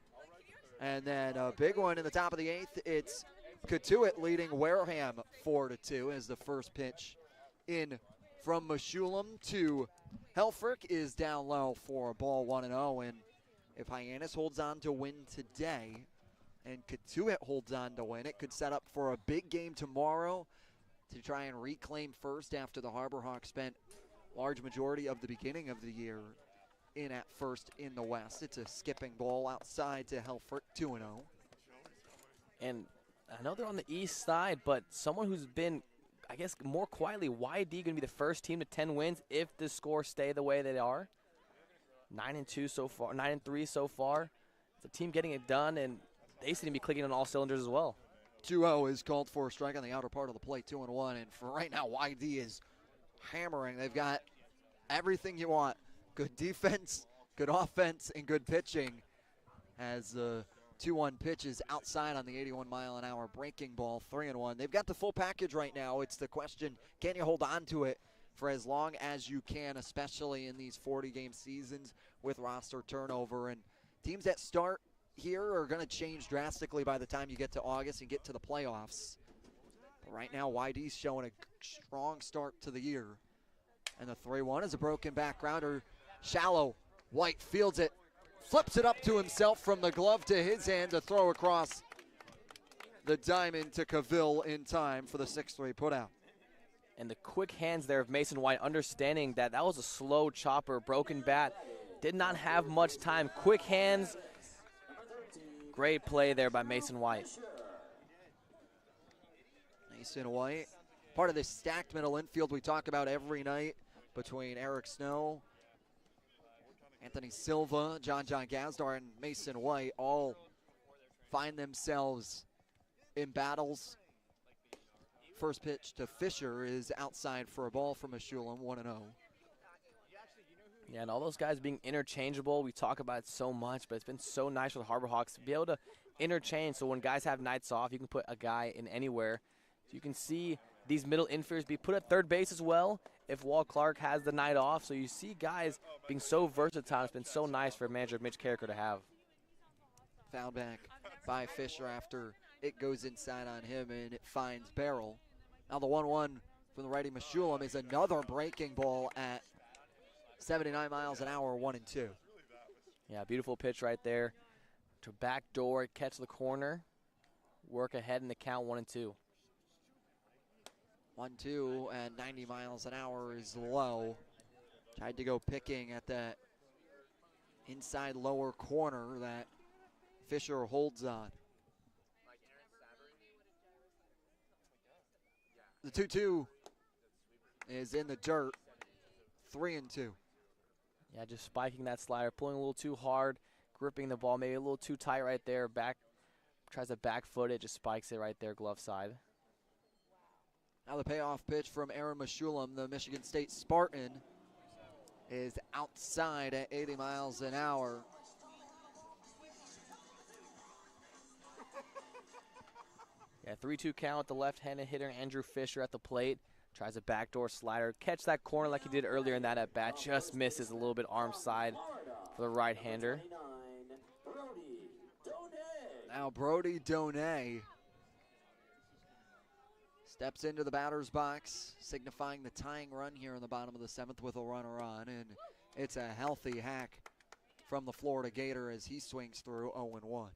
And then a big one in the top of the 8th, it's Katuitt leading Wareham 4-2 as the first pitch in from Meshulam to Helfrich is down low for a ball 1-0. And if Hyannis holds on to win today and Katuitt holds on to win, it could set up for a big game tomorrow to try and reclaim first after the Harbor Hawks spent large majority of the beginning of the year in at first in the West. It's a skipping ball outside to Helfrich 2-0. And I know they're on the east side, but someone who's been, I guess, more quietly, YD going to be the first team to 10 wins if the scores stay the way they are. 9-2 so far, 9-3 so far. It's a team getting it done, and they seem to be clicking on all cylinders as well. 2-0 is called for a strike on the outer part of the plate, 2-1. And for right now, YD is hammering. They've got everything you want. Good defense, good offense, and good pitching as the 2-1 pitch is outside on the 81-mile-an-hour breaking ball, 3-1. They've got the full package right now. It's the question, can you hold on to it for as long as you can, especially in these 40-game seasons with roster turnover? And teams that start here are going to change drastically by the time you get to August and get to the playoffs. But right now, YD's showing a strong start to the year. And the 3-1 is a broken back grounder. Shallow. White fields it, flips it up to himself from the glove to his hand to throw across the diamond to Cavill in time for the 6-3 putout. And the quick hands there of Mason White, understanding that that was a slow chopper, broken bat, did not have much time. Quick hands, great play there by Mason White. Mason White, part of this stacked middle infield we talk about every night between Eric Snow, Anthony Silva, John Gazdar, and Mason White all find themselves in battles. First pitch to Fisher is outside for a ball from Meshulam, 1-0. Yeah, and all those guys being interchangeable, we talk about it so much, but it's been so nice for the Harbor Hawks to be able to interchange. So when guys have nights off, you can put a guy in anywhere. So you can see these middle infielders be put at third base as well if Walt Clark has the night off. So you see guys being so versatile. It's been so nice for manager Mitch Carricker to have. Foul back by Fisher after it goes inside on him and it finds Barrel. Now the 1-1 from the righty Meshulam is another breaking ball at 79 miles an hour, 1-2. Yeah, beautiful pitch right there. To backdoor, catch the corner, work ahead in the count, 1-2. 1-2 and 90 miles an hour is low. Tried to go picking at that inside lower corner that Fisher holds on. The 2-2 is in the dirt, 3-2. Yeah, just spiking that slider, pulling a little too hard, gripping the ball maybe a little too tight right there. Back, tries to back foot it, just spikes it right there, glove side. Now the payoff pitch from Aaron Meshulam, the Michigan State Spartan, is outside at 80 miles an hour. Yeah, 3-2 count with the left-handed hitter Andrew Fisher at the plate. Tries a backdoor slider. Catch that corner like he did earlier in that at-bat. Just misses a little bit arm side for the right-hander. Now Brody Donay steps into the batter's box, signifying the tying run here in the bottom of the 7th with a runner on. And it's a healthy hack from the Florida Gator as he swings through 0-1.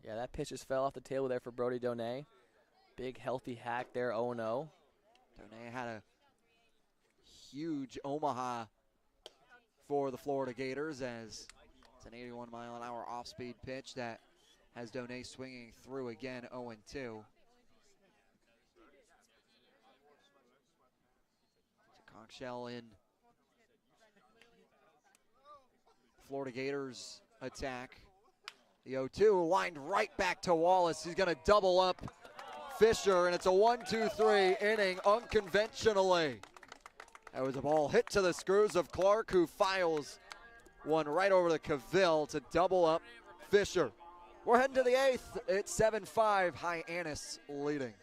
Yeah, that pitch just fell off the table there for Brody Donay. Big, healthy hack there, 0-0. Donay had a huge Omaha for the Florida Gators as it's an 81-mile-an-hour off-speed pitch that has Donay swinging through again, 0-2. Conkshell in Florida Gators attack. The 0-2 lined right back to Wallace. He's going to double up Fisher, and it's a 1-2-3 inning unconventionally. That was a ball hit to the screws of Clark, who files one right over to Cavill to double up Fisher. We're heading to the 8th. It's 7-5, Hyannis leading.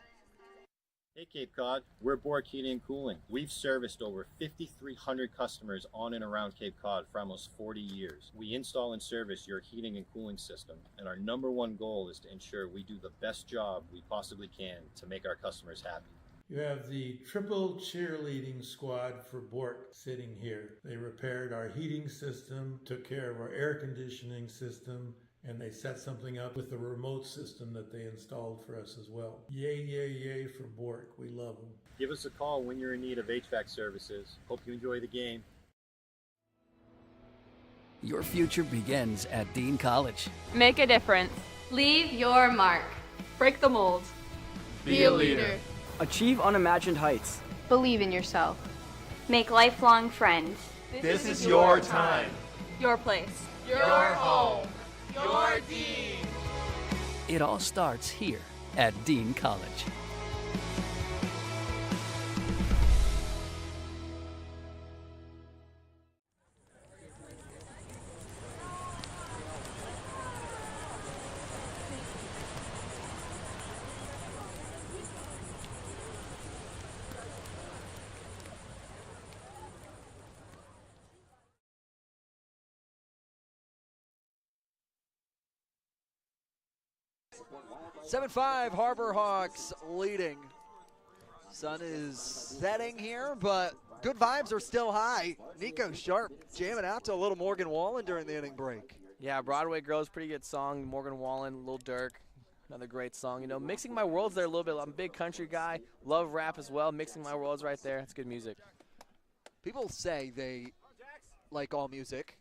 Hey Cape Cod, we're Bork Heating and Cooling. We've serviced over 5,300 customers on and around Cape Cod for almost 40 years. We install and service your heating and cooling system, and our #1 goal is to ensure we do the best job we possibly can to make our customers happy. You have the triple cheerleading squad for Bork sitting here. They repaired our heating system, took care of our air conditioning system, and they set something up with the remote system that they installed for us as well. Yay, yay, yay for Bork. We love them. Give us a call when you're in need of HVAC services. Hope you enjoy the game. Your future begins at Dean College. Make a difference. Leave your mark. Break the mold. Be a leader. Achieve unimagined heights. Believe in yourself. Make lifelong friends. This is your time. Your place. Your home. Your Dean. It all starts here at Dean College. 7-5, Harbor Hawks leading. Sun is setting here, but good vibes are still high. Nico Sharp jamming out to a little Morgan Wallen during the inning break. Yeah, Broadway Girls, pretty good song. Morgan Wallen, Lil Durk, another great song. You know, mixing my worlds there a little bit. I'm a big country guy, love rap as well. Mixing my worlds right there. It's good music. People say they like all music.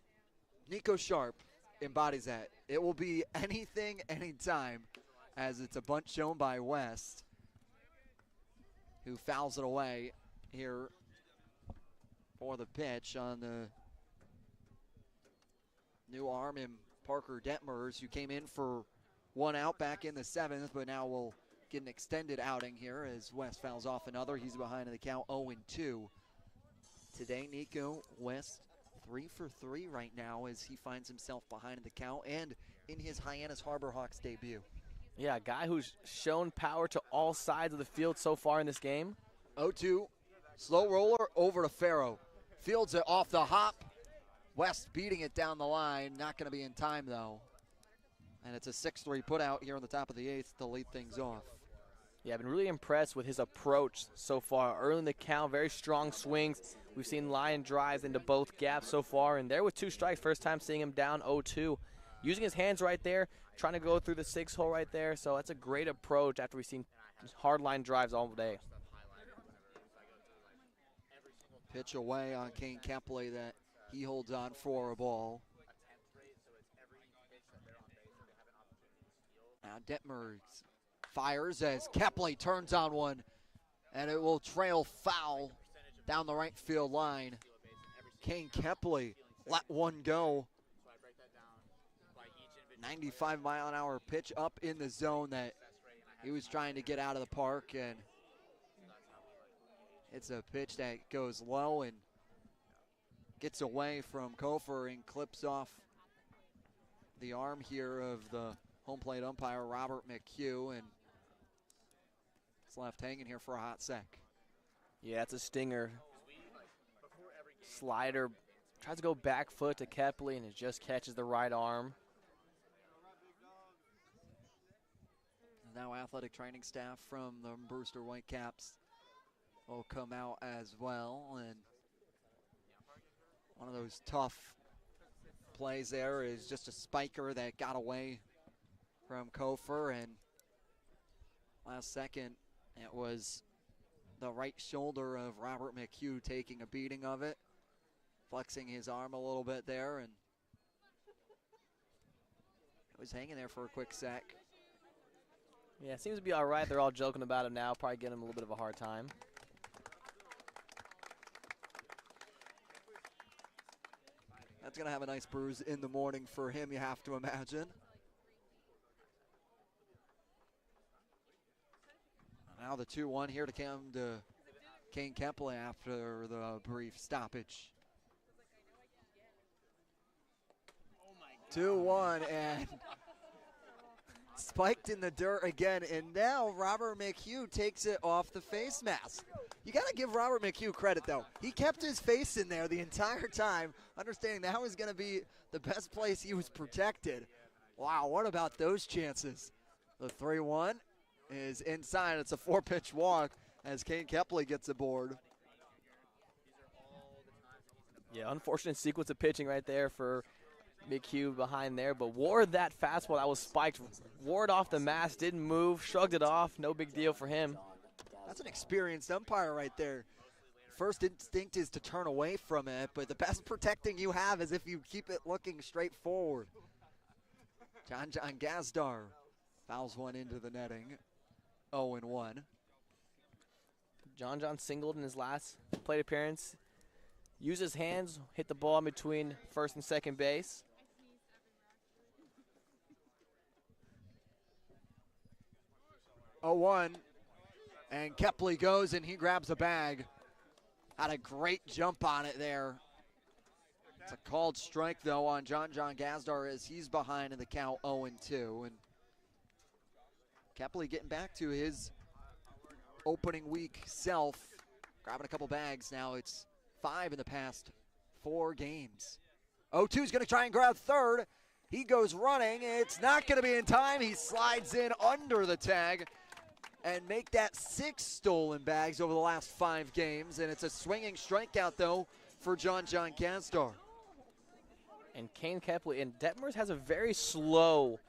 Nico Sharp embodies that. It will be anything, anytime, as it's a bunt shown by West, who fouls it away here for the pitch on the new arm in Parker Detmers, who came in for one out back in the 7th, but now will get an extended outing here as West fouls off another. He's behind in the count 0-2. Today, Nico West 3 for 3 right now as he finds himself behind in the count and in his Hyannis Harbor Hawks debut. Yeah, a guy who's shown power to all sides of the field so far in this game. 0-2, slow roller over to Farrow. Fields it off the hop. West beating it down the line. Not going to be in time, though. And it's a 6-3 put out here on the top of the 8th to lead things off. Yeah, I've been really impressed with his approach so far. Early in the count, very strong swings. We've seen line drives into both gaps so far, and there with 2 strikes, first time seeing him down 0-2. Using his hands right there, trying to go through the 6-hole right there, so that's a great approach after we've seen hard line drives all day. Pitch away on Kane Kepley that he holds on for a ball. Now Detmers fires as Kepley turns on one, and it will trail foul down the right field line. Kane Kepley let one go. 95-mile-an-hour pitch up in the zone that he was trying to get out of the park, and it's a pitch that goes low and gets away from Kofor and clips off the arm here of the home plate umpire, Robert McHugh, and it's left hanging here for a hot sec. Yeah, it's a stinger. Slider tries to go back foot to Kepley, and it just catches the right arm. Now athletic training staff from the Brewster Whitecaps will come out as well, and one of those tough plays there is just a spiker that got away from Kofor, and last second it was the right shoulder of Robert McHugh taking a beating of it, flexing his arm a little bit there, and it was hanging there for a quick sec. Yeah, seems to be all right. They're all joking about him now, probably giving him a little bit of a hard time. That's going to have a nice bruise in the morning for him, you have to imagine. Now the 2-1 here to come to Kane Kepley after the brief stoppage. 2-1 and spiked in the dirt again, and now Robert McHugh takes it off the face mask. You got to give Robert McHugh credit, though. He kept his face in there the entire time, understanding that was going to be the best place he was protected. Wow, what about those chances? The 3-1 is inside. It's a 4-pitch walk as Kane Kepley gets aboard. Yeah, unfortunate sequence of pitching right there for McHugh behind there, but ward that fastball that was spiked, ward off the mask, didn't move, shrugged it off, no big deal for him. That's an experienced umpire right there. First instinct is to turn away from it, but the best protecting you have is if you keep it looking straight forward. John Gazdar fouls one into the netting, 0-1. John singled in his last plate appearance. Used his hands, hit the ball in between first and second base. And Kepley goes and he grabs a bag. Had a great jump on it there. It's a called strike, though, on John Gazdar as he's behind in the count 0-2. And Kepley getting back to his opening week self, grabbing a couple bags. Now it's 5 in the past 4 games. 0-2 is going to try and grab third. He goes running. It's not going to be in time. He slides in under the tag and make that 6 stolen bags over the last 5 games. And it's a swinging strikeout, though, for John Gazdar. And Kane Kepley, and Detmers has a very slow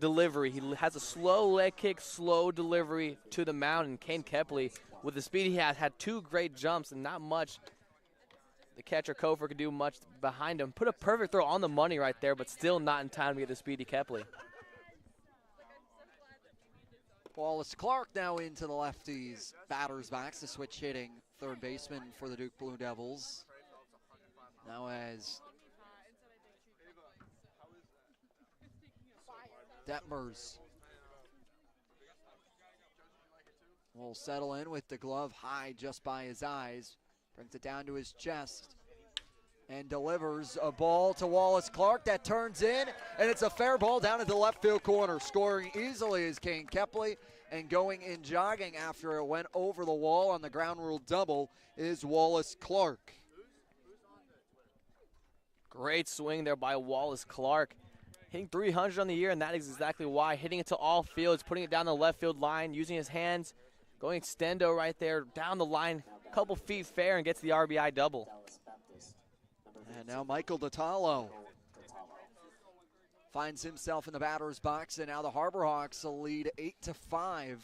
delivery. He has a slow leg kick, slow delivery to the mound. And Kane Kepley, with the speed he has, had 2 great jumps and not much the catcher Kofor could do much behind him. Put a perfect throw on the money right there, but still not in time to get the speedy Kepley. Wallace Clark now into the lefties batter's box, the switch hitting third baseman for the Duke Blue Devils. Now as Detmers will settle in with the glove high just by his eyes. Brings it down to his chest and delivers a ball to Wallace Clark that turns in, and it's a fair ball down at the left field corner. Scoring easily is Kane Kepley, and going in jogging after it went over the wall on the ground rule double is Wallace Clark. Great swing there by Wallace Clark. Hitting 300 on the year, and that is exactly why. Hitting it to all fields, putting it down the left field line, using his hands, going extendo right there, down the line, a couple feet fair, and gets the RBI double. And now Michael Detallo finds himself in the batter's box, and now the Harbor Hawks will lead 8-5.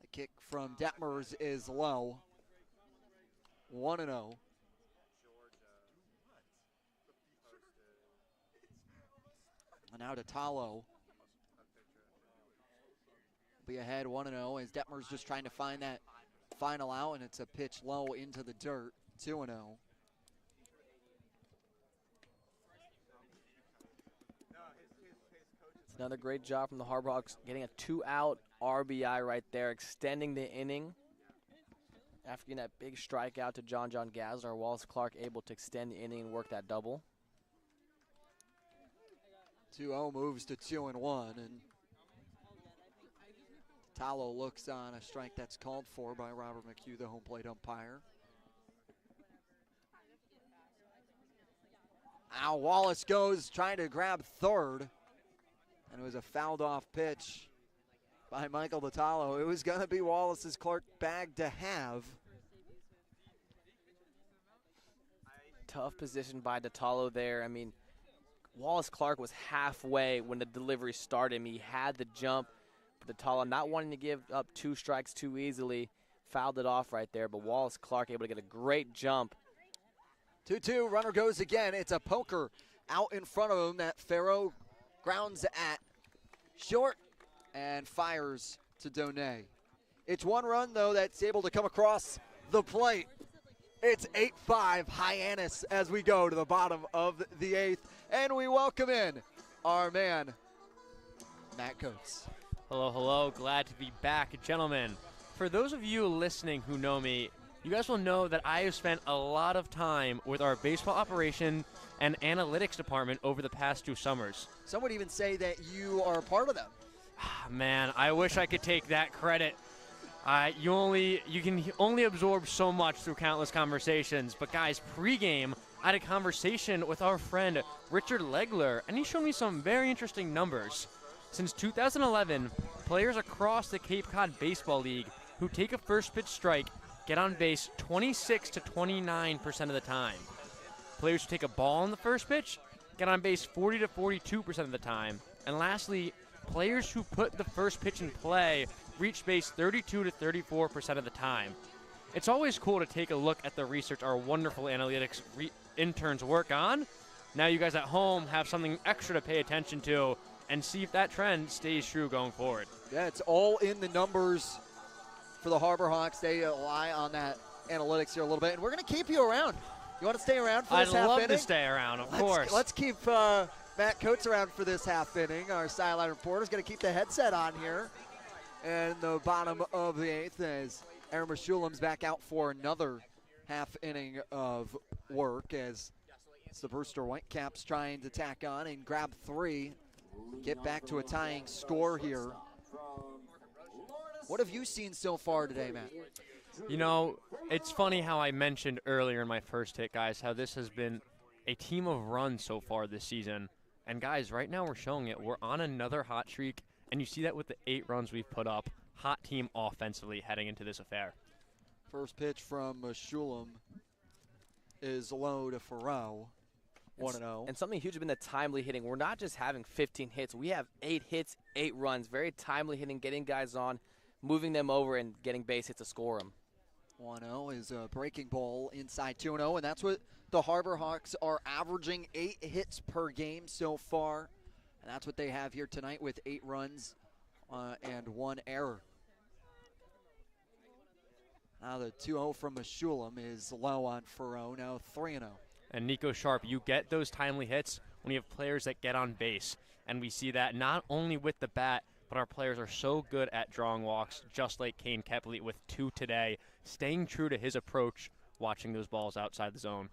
The kick from Detmers is low. 1-0. And now Detallo be ahead 1-0 as Detmers just trying to find that final out, and it's a pitch low into the dirt. 2-0. It's another great job from the Harbor Hawks, getting a 2-out RBI right there, extending the inning. After getting that big strikeout to John Gazdar, Wallace Clark able to extend the inning and work that double. 2-0 moves to 2-1, and Detallo looks on a strike that's called for by Robert McHugh, the home plate umpire. Now Wallace goes trying to grab third, and it was a fouled off pitch by Michael Detallo. It was going to be Wallace's Clark bag to have. Tough position by Detallo there. I mean, Wallace Clark was halfway when the delivery started. He had the jump, but Detallo not wanting to give up 2 strikes too easily, fouled it off right there, but Wallace Clark able to get a great jump. 2-2, runner goes again. It's a poker out in front of him that Farrow grounds at short and fires to Donay. It's 1 run, though, that's able to come across the plate. It's 8-5 Hyannis as we go to the bottom of the 8th. And we welcome in our man, Matt Coates. Hello, hello. Glad to be back, gentlemen. For those of you listening who know me, you guys will know that I have spent a lot of time with our baseball operation and analytics department over the past 2 summers. Some would even say that you are a part of them. Man, I wish I could take that credit. You can only absorb so much through countless conversations. But guys, pregame, I had a conversation with our friend Richard Legler, and he showed me some very interesting numbers. Since 2011, players across the Cape Cod Baseball League who take a first pitch strike get on base 26 to 29% of the time. Players who take a ball on the first pitch get on base 40 to 42% of the time. And lastly, players who put the first pitch in play reach base 32 to 34% of the time. It's always cool to take a look at the research our wonderful analytics interns work on. Now you guys at home have something extra to pay attention to and see if that trend stays true going forward. Yeah, it's all in the numbers for the Harbor Hawks. They rely on that analytics here a little bit, and we're going to keep you around. You want to stay around for this half inning? I'd love to stay around, of course. Let's keep Matt Coates around for this half inning. Our sideline reporter is going to keep the headset on here. And the bottom of the 8th as Aaron Mashulam's back out for another half inning of work as it's the Brewster Whitecaps trying to tack on and grab 3 get back to a tying score here. What have you seen so far today, Matt? You know, it's funny how I mentioned earlier in my first hit, guys, how this has been a team of runs so far this season. And, guys, right now we're showing it. We're on another hot streak, and you see that with the 8 runs we've put up. Hot team offensively heading into this affair. First pitch from Shulam is low to Farrow. 1-0. And something huge has been the timely hitting. We're not just having 15 hits. We have 8 hits, 8 runs. Very timely hitting, getting guys on, moving them over, and getting base hits to score them. 1-0 is a breaking ball inside 2-0, and that's what the Harbor Hawks are averaging, 8 hits per game so far. And that's what they have here tonight with 8 runs and 1 error. Now the 2-0 from Meshulam is low on Farrow, now 3-0. And Nico Sharp, you get those timely hits when you have players that get on base. And we see that not only with the bat, but our players are so good at drawing walks, just like Kane Kepley with 2 today, staying true to his approach, watching those balls outside the zone.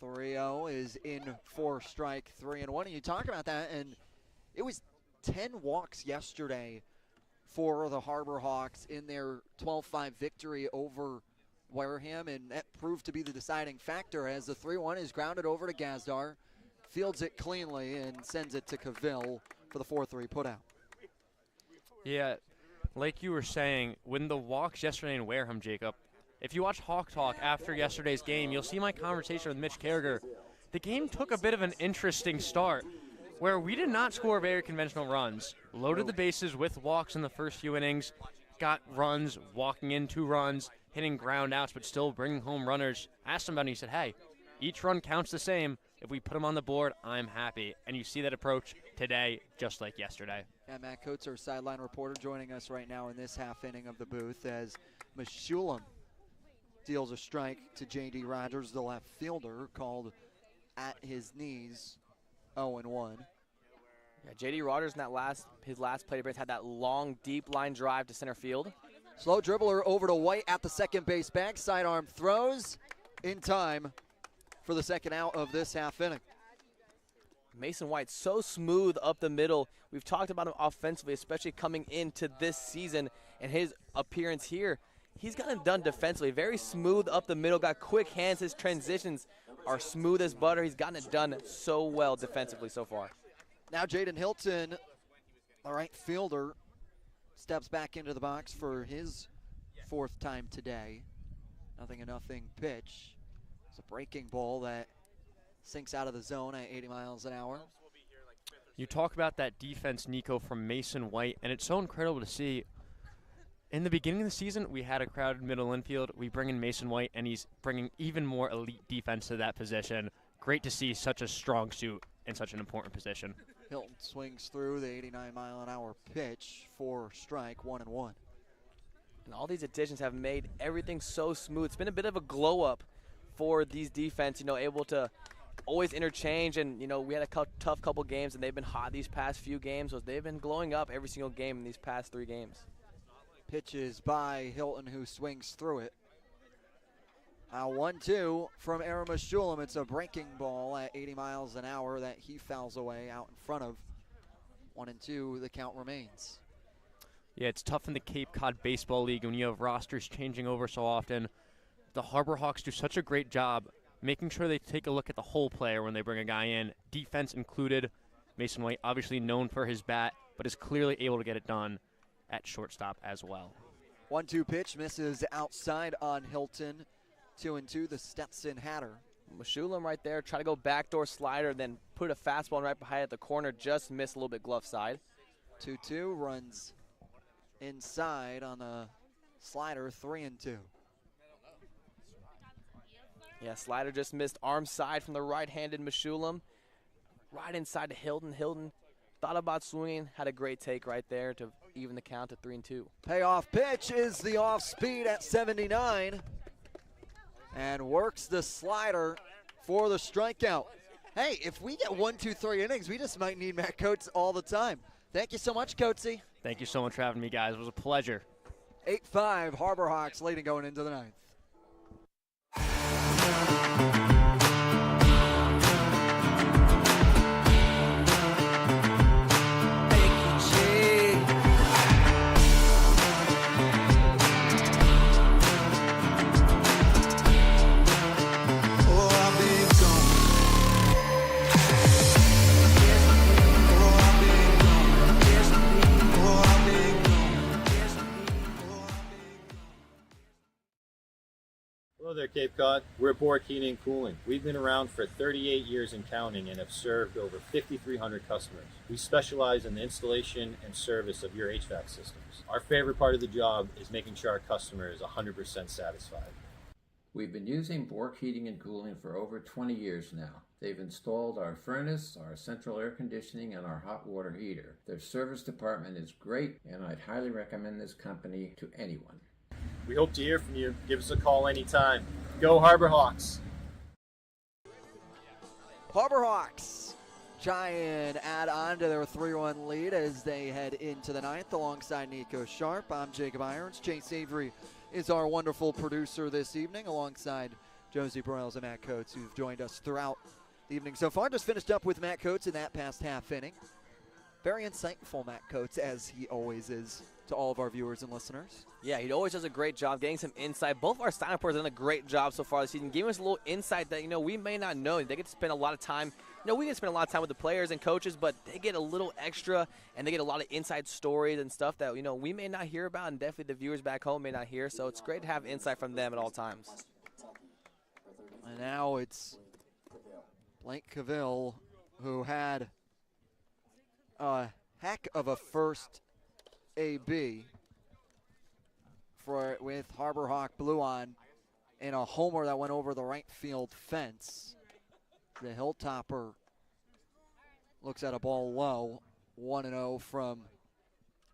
3-0 is in for strike 3-1. And you talk about that, and it was 10 walks yesterday for the Harbor Hawks in their 12-5 victory over Wareham, and that proved to be the deciding factor as the 3-1 is grounded over to Gazdar, fields it cleanly, and sends it to Cavill for the 4-3 putout. Yeah, like you were saying, when the walks yesterday in Wareham, Jacob, if you watch Hawk Talk after yesterday's game, you'll see my conversation with Mitch Carragher. The game took a bit of an interesting start where we did not score very conventional runs. Loaded the bases with walks in the first few innings, got runs, walking in 2 runs, hitting ground outs, but still bringing home runners. Asked him about it, and he said, hey, each run counts the same. If we put them on the board, I'm happy. And you see that approach today, just like yesterday. And Matt Coates, our sideline reporter, joining us right now in this half inning of the booth as Meshulam deals a strike to J.D. Rogers, the left fielder, called at his knees, 0-1. Yeah, J.D. Rogers in his last plate appearance had that long, deep line drive to center field. Slow dribbler over to White at the second base bag. Sidearm throws in time for the second out of this half inning. Mason White so smooth up the middle. We've talked about him offensively, especially coming into this season, and his appearance here. He's gotten it done defensively. Very smooth up the middle, got quick hands. His transitions are smooth as butter. He's gotten it done so well defensively so far. Now Jaden Hilton, the right fielder, steps back into the box for his 4th time today. 0-0 pitch. It's a breaking ball that sinks out of the zone at 80 miles an hour. You talk about that defense, Nico, from Mason White, and it's so incredible to see. In the beginning of the season, we had a crowded middle infield. We bring in Mason White, and he's bringing even more elite defense to that position. Great to see such a strong suit in such an important position. Hilton swings through the 89-mile-an-hour pitch for strike 1-1. And all these additions have made everything so smooth. It's been a bit of a glow-up for these defense, able to always interchange. And, we had a tough couple games, and they've been hot these past few games. So they've been glowing up every single game in these past 3 games. Pitches by Hilton, who swings through it. 1-2 from Aaron Meshulam. It's a breaking ball at 80 miles an hour that he fouls away out in front of. 1-2, the count remains. Yeah, it's tough in the Cape Cod Baseball League when you have rosters changing over so often. The Harbor Hawks do such a great job making sure they take a look at the whole player when they bring a guy in, defense included. Mason White, obviously known for his bat, but is clearly able to get it done at shortstop as well. 1-2 pitch misses outside on Hilton. 2-2, the Stetson Hatter. Meshulam right there, try to go backdoor slider, then put a fastball right behind at the corner, just missed a little bit glove side. 2-2, runs inside on a slider, 3-2. Yeah, slider just missed arm side from the right-handed Meshulam. Right inside to Hilton. Hilton thought about swinging, had a great take right there to even the count to 3-2. Payoff pitch is the off speed at 79 and works the slider for the strikeout. Hey, if we get 1, 2, 3 innings, we just might need Matt Coates all the time. Thank you so much, Coatesy. Thank you so much for having me, guys. It was a pleasure. 8-5, Harbor Hawks leading going into the 9th. Hello there, Cape Cod. We're Bork Heating and Cooling. We've been around for 38 years and counting and have served over 5,300 customers. We specialize in the installation and service of your HVAC systems. Our favorite part of the job is making sure our customer is 100% satisfied. We've been using Bork Heating and Cooling for over 20 years now. They've installed our furnace, our central air conditioning, and our hot water heater. Their service department is great, and I'd highly recommend this company to anyone. We hope to hear from you. Give us a call anytime. Go Harbor Hawks! Harbor Hawks try and add on to their 3-1 lead as they head into the ninth alongside Nico Sharp. I'm Jacob Irons. Chase Avery is our wonderful producer this evening alongside Josie Broyles and Matt Coates, who've joined us throughout the evening so far. Just finished up with Matt Coates in that past half inning. Very insightful, Matt Coates, as he always is to all of our viewers and listeners. Yeah, he always does a great job getting some insight. Both of our sign reporters have done a great job so far this season, giving us a little insight that, we may not know. They get to spend a lot of time. We get to spend a lot of time with the players and coaches, but they get a little extra, and they get a lot of inside stories and stuff that, we may not hear about, and definitely the viewers back home may not hear. So it's great to have insight from them at all times. And now it's Blake Cavill, who had a heck of a first AB with Harbor Hawk blue on in a homer that went over the right field fence. The Hilltopper looks at a ball low. 1-0 from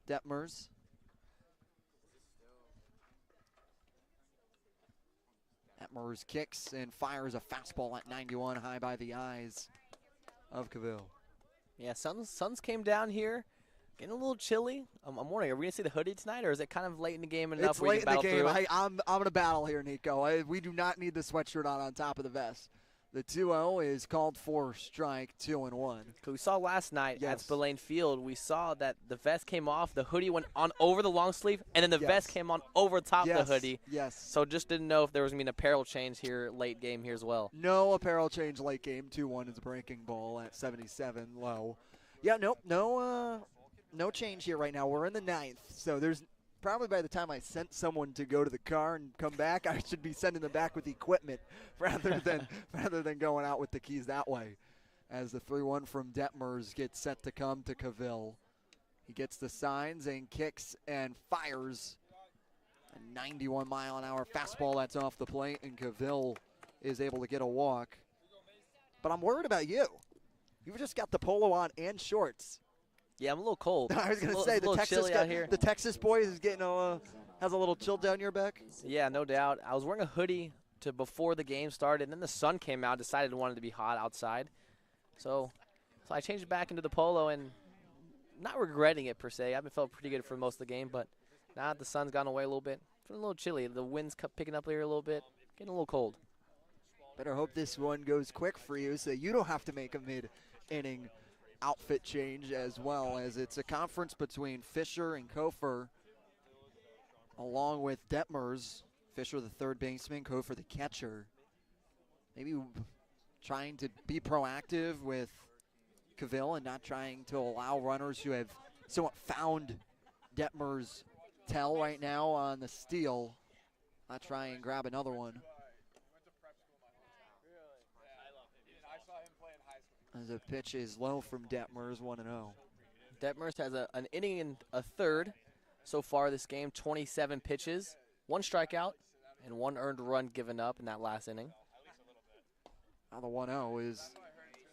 Detmers. Detmers kicks and fires a fastball at 91 high by the eyes of Cavill. Yeah, Suns came down here. Getting a little chilly. I'm wondering, are we going to see the hoodie tonight, or is it kind of late in the game enough it's where you late can in the battle game. through? I'm going to battle here, Nico. We do not need the sweatshirt on top of the vest. The 2-0 is called for strike, 2-1. We saw last night at Spillane Field, we saw that the vest came off, the hoodie went on over the long sleeve, and then the vest came on over top of the hoodie. Yes. So just didn't know if there was going to be an apparel change here late game here as well. No apparel change late game. 2-1 is a breaking ball at 77 low. Yeah, nope, no change here right now. We're in the ninth, so there's probably by the time I sent someone to go to the car and come back, I should be sending them back with equipment rather than going out with the keys that way. As the 3-1 from Detmers gets set to come to Cavill. He gets the signs and kicks and fires a 91-mile-an-hour fastball that's off the plate, and Cavill is able to get a walk. But I'm worried about you. You've just got the polo on and shorts. Yeah, I'm a little cold. I was going to say, the Texas boy is getting has a little chill down your back. Yeah, no doubt. I was wearing a hoodie before the game started, and then the sun came out, decided it wanted to be hot outside. So I changed it back into the polo, and not regretting it per se. I've been felt pretty good for most of the game, but now that the sun's gone away a little bit, feeling a little chilly. The wind's picking up here a little bit, getting a little cold. Better hope this one goes quick for you so you don't have to make a mid-inning outfit change, as well as it's a conference between Fisher and Kofer, along with Detmers. Fisher, the third baseman, Kofer, the catcher. Maybe trying to be proactive with Cavill and not trying to allow runners who have somewhat found Detmers' tell right now on the steal. Not try and grab another one. As the pitch is low from Detmers, 1-0. Detmers has an inning and a third so far this game, 27 pitches, 1 strikeout, and 1 earned run given up in that last inning. Now the 1-0 is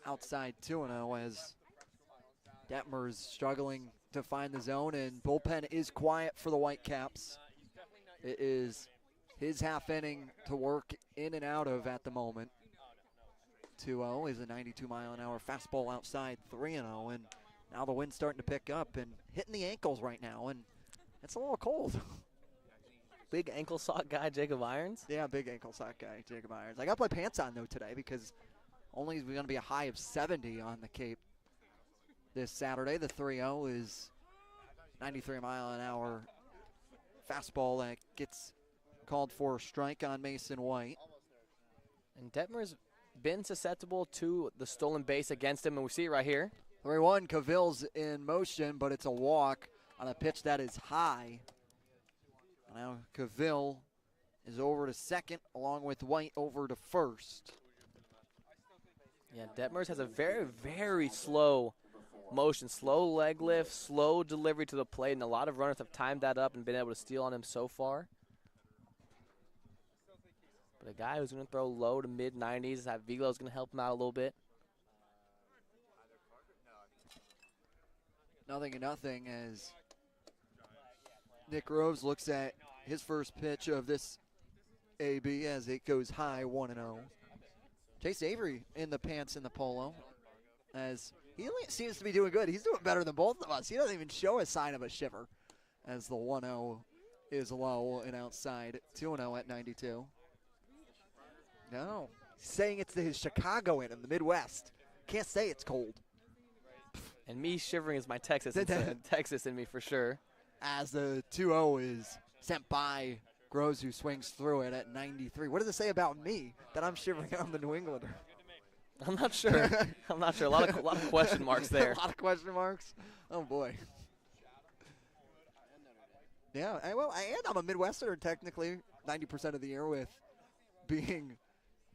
outside 2-0 as Detmers struggling to find the zone, and bullpen is quiet for the Whitecaps. It is his half inning to work in and out of at the moment. 2-0 is a 92-mile-an-hour fastball outside, 3-0, and now the wind's starting to pick up and hitting the ankles right now, and it's a little cold. Big ankle sock guy, Jacob Irons? Yeah, big ankle sock guy, Jacob Irons. I got my pants on, though, today because only going to be a high of 70 on the Cape this Saturday. The 3-0 is 93-mile-an-hour fastball that gets called for a strike on Mason White. And Detmer's been susceptible to the stolen base against him, and we see it right here. 3-1, Cavill's in motion, but it's a walk on a pitch that is high. Now Cavill is over to second, along with White over to first. Yeah, Detmers has a very, very slow motion, slow leg lift, slow delivery to the plate, and a lot of runners have timed that up and been able to steal on him so far. But a guy who's going to throw low to mid-90s, that velo is going to help him out a little bit. 0-0 as Nick Groves looks at his first pitch of this AB as it goes high 1-0. Chase Avery in the pants in the polo as he seems to be doing good. He's doing better than both of us. He doesn't even show a sign of a shiver as the 1-0 is low and outside. 2-0 at 92. No, he's saying it's his Chicago in him, the Midwest. Can't say it's cold. And me shivering is my Texas in me for sure. As the 2-0 is sent by Groves, who swings through it at 93. What does it say about me that I'm shivering on the New Englander? I'm not sure. I'm not sure. A lot of question marks there. A lot of question marks? Oh, boy. Yeah, I'm a Midwesterner technically 90% of the year with being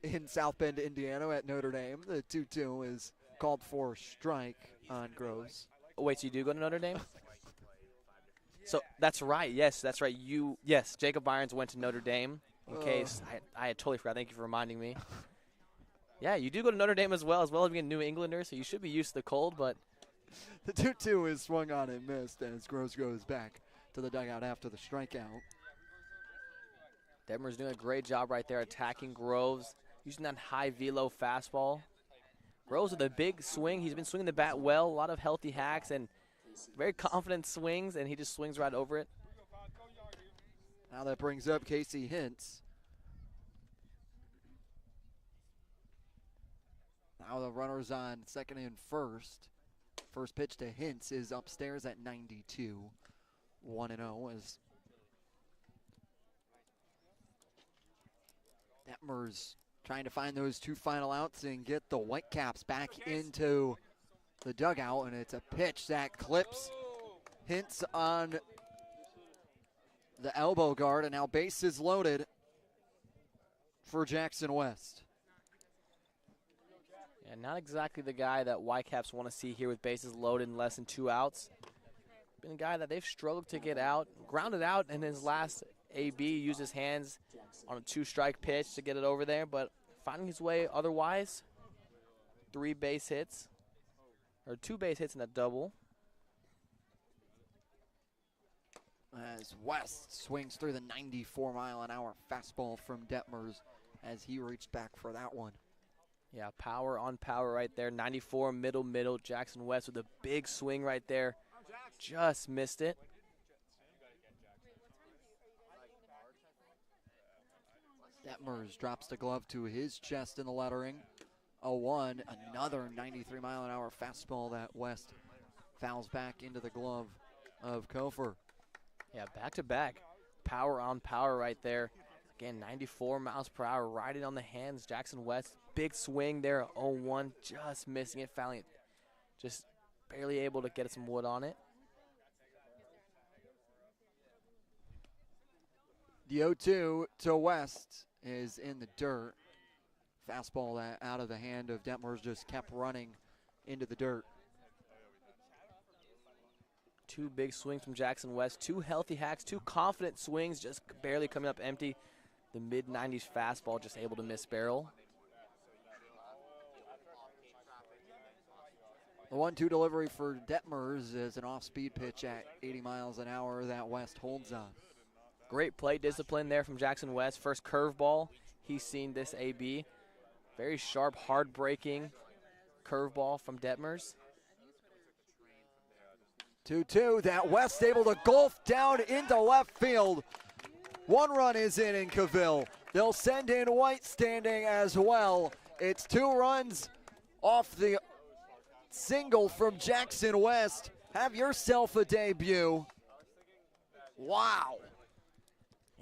in South Bend, Indiana at Notre Dame. The 2-2 is called for strike on Groves. Oh, wait, so you do go to Notre Dame? So that's right. Yes, that's right. Yes, Jacob Irons went to Notre Dame. In case I had totally forgot. Thank you for reminding me. Yeah, you do go to Notre Dame as well as being a New Englander, so you should be used to the cold. But the 2-2 is swung on and missed as Groves goes back to the dugout after the strikeout. Detmer's doing a great job right there attacking Groves, using that high velo fastball. Groves with a big swing. He's been swinging the bat well, a lot of healthy hacks and very confident swings, and he just swings right over it. Now that brings up Casey Hintz. Now the runners on second and first. First pitch to Hintz is upstairs at 92. 1-0 as Detmers trying to find those two final outs and get the Whitecaps back into the dugout, and it's a pitch that clips Hintz on the elbow guard, and now bases loaded for Jackson West. Yeah, not exactly the guy that Whitecaps want to see here with bases loaded and less than 2 outs. Been a guy that they've struggled to get out, grounded out in his last AB, used his hands on a 2-strike pitch to get it over there, but finding his way otherwise. 2 base hits and a double. As West swings through the 94-mile-an-hour fastball from Detmers as he reached back for that one. Yeah, power on power right there. 94 middle. Jackson West with a big swing right there. Just missed it. Detmers drops the glove to his chest in the lettering. 0-1, another 93-mile-an-hour fastball that West fouls back into the glove of Kofor. Yeah, back-to-back. Power on power right there. Again, 94 miles per hour, riding on the hands. Jackson West, big swing there, 0-1, just missing it, fouling it. Just barely able to get some wood on it. The 0-2 to West is in the dirt. Fastball that out of the hand of Detmers just kept running into the dirt. 2 big swings from Jackson West, 2 healthy hacks, 2 confident swings, just barely coming up empty. The mid-90s fastball just able to miss barrel. The 1-2 delivery for Detmers is an off-speed pitch at 80 miles an hour that West holds on. Great plate discipline there from Jackson West. First curveball he's seen this AB. Very sharp, hard-breaking curveball from Detmers. 2-2, that West able to golf down into left field. 1 run is in Cavill. They'll send in White standing as well. It's 2 runs off the single from Jackson West. Have yourself a debut. Wow.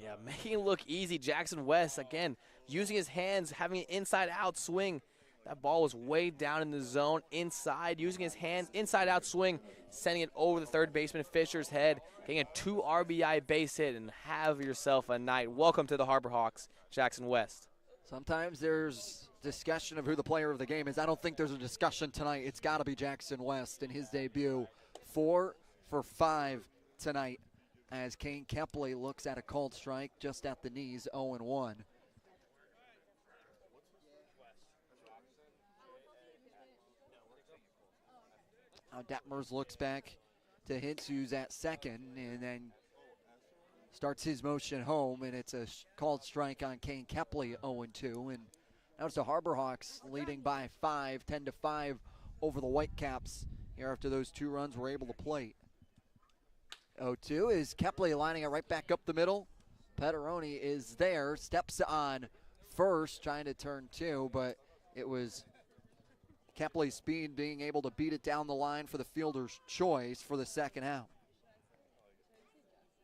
Yeah, making it look easy. Jackson West, again, using his hands, having an inside-out swing. That ball was way down in the zone, inside, using his hands, inside-out swing, sending it over the third baseman Fisher's head, getting a 2 RBI base hit, and have yourself a night. Welcome to the Harbor Hawks, Jackson West. Sometimes there's discussion of who the player of the game is. I don't think there's a discussion tonight. It's got to be Jackson West in his debut. 4 for 5 tonight as Kane Kepley looks at a called strike just at the knees, 0-1. Now Detmers looks back to Hintz, who's at second, and then starts his motion home, and it's a called strike on Kane Kepley, 0-2. And now it's the Harbor Hawks leading by 5, 10-5 over the Whitecaps here after those 2 runs were able to plate. 0-2 is Kepley lining it right back up the middle. Petteroni is there, steps on first, trying to turn 2, but it was Kepley's speed being able to beat it down the line for the fielder's choice for the second out.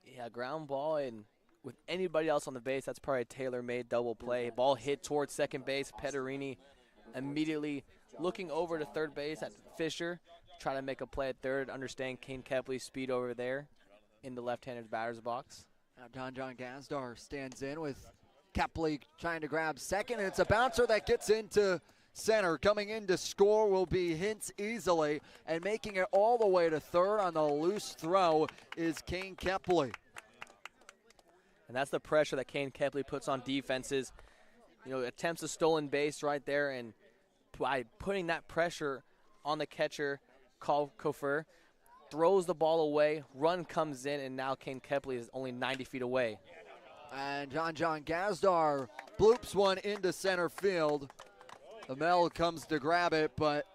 Yeah, ground ball, and with anybody else on the base, that's probably a tailor-made double play. Ball hit towards second base. Petterini immediately looking over to third base at Fisher, trying to make a play at third, understand Kane Kepley's speed over there in the left-handed batter's box. Now John Gazdar stands in with Kepley trying to grab second, and it's a bouncer that gets into center. Coming in to score will be Hintz easily, and making it all the way to third on the loose throw is Kane Kepley. And that's the pressure that Kane Kepley puts on defenses. You know, attempts a stolen base right there, and by putting that pressure on the catcher, Kofer, throws the ball away, run comes in, and now Kane Kepley is only 90 feet away. And John Gazdar bloops one into center field. Amel comes to grab it, but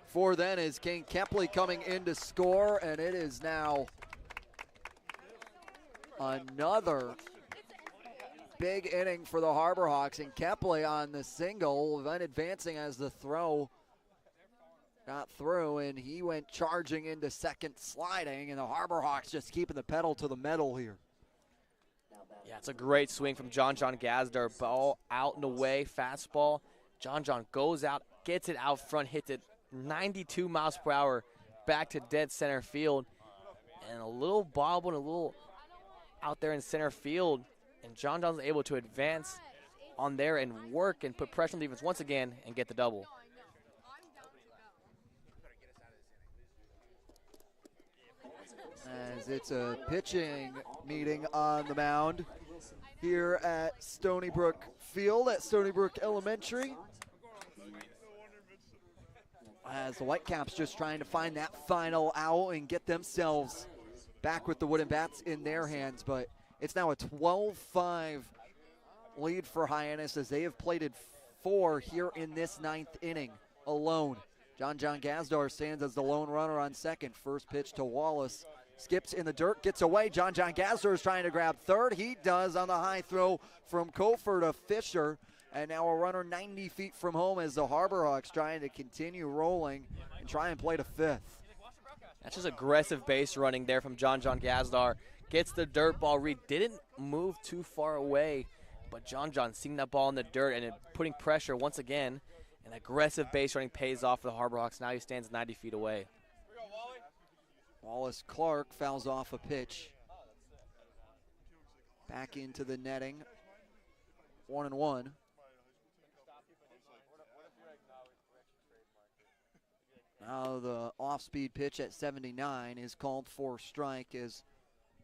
for then is Kane Kepley coming in to score, and it is now another big inning for the Harbor Hawks, and Kepley on the single, then advancing as the throw got through, and he went charging into second, sliding, and the Harbor Hawks just keeping the pedal to the metal here. Yeah, it's a great swing from John Gazdar. Ball out and away, fastball. John goes out, gets it out front, hits it 92 miles per hour back to dead center field. And a little bobble and a little out there in center field. And John's able to advance on there and work and put pressure on the defense once again and get the double. As it's a pitching meeting on the mound here at Stony Brook Field at Stony Brook Elementary. As the Whitecaps just trying to find that final out and get themselves back with the wooden bats in their hands. But it's now a 12-5 lead for Hyannis as they have plated 4 here in this 9th inning alone. John Gazdar stands as the lone runner on second. First pitch to Wallace. Skips in the dirt, gets away. John Gazdar is trying to grab third. He does on the high throw from Kofer to Fisher. And now a runner 90 feet from home as the Harbor Hawks trying to continue rolling and try and play to 5th. That's just aggressive base running there from John Gazdar. Gets the dirt ball read. Didn't move too far away, but John seeing that ball in the dirt and putting pressure once again. And aggressive base running pays off for the Harbor Hawks. Now he stands 90 feet away. Wallace Clark fouls off a pitch. Back into the netting. 1-1. Now the off-speed pitch at 79 is called for strike as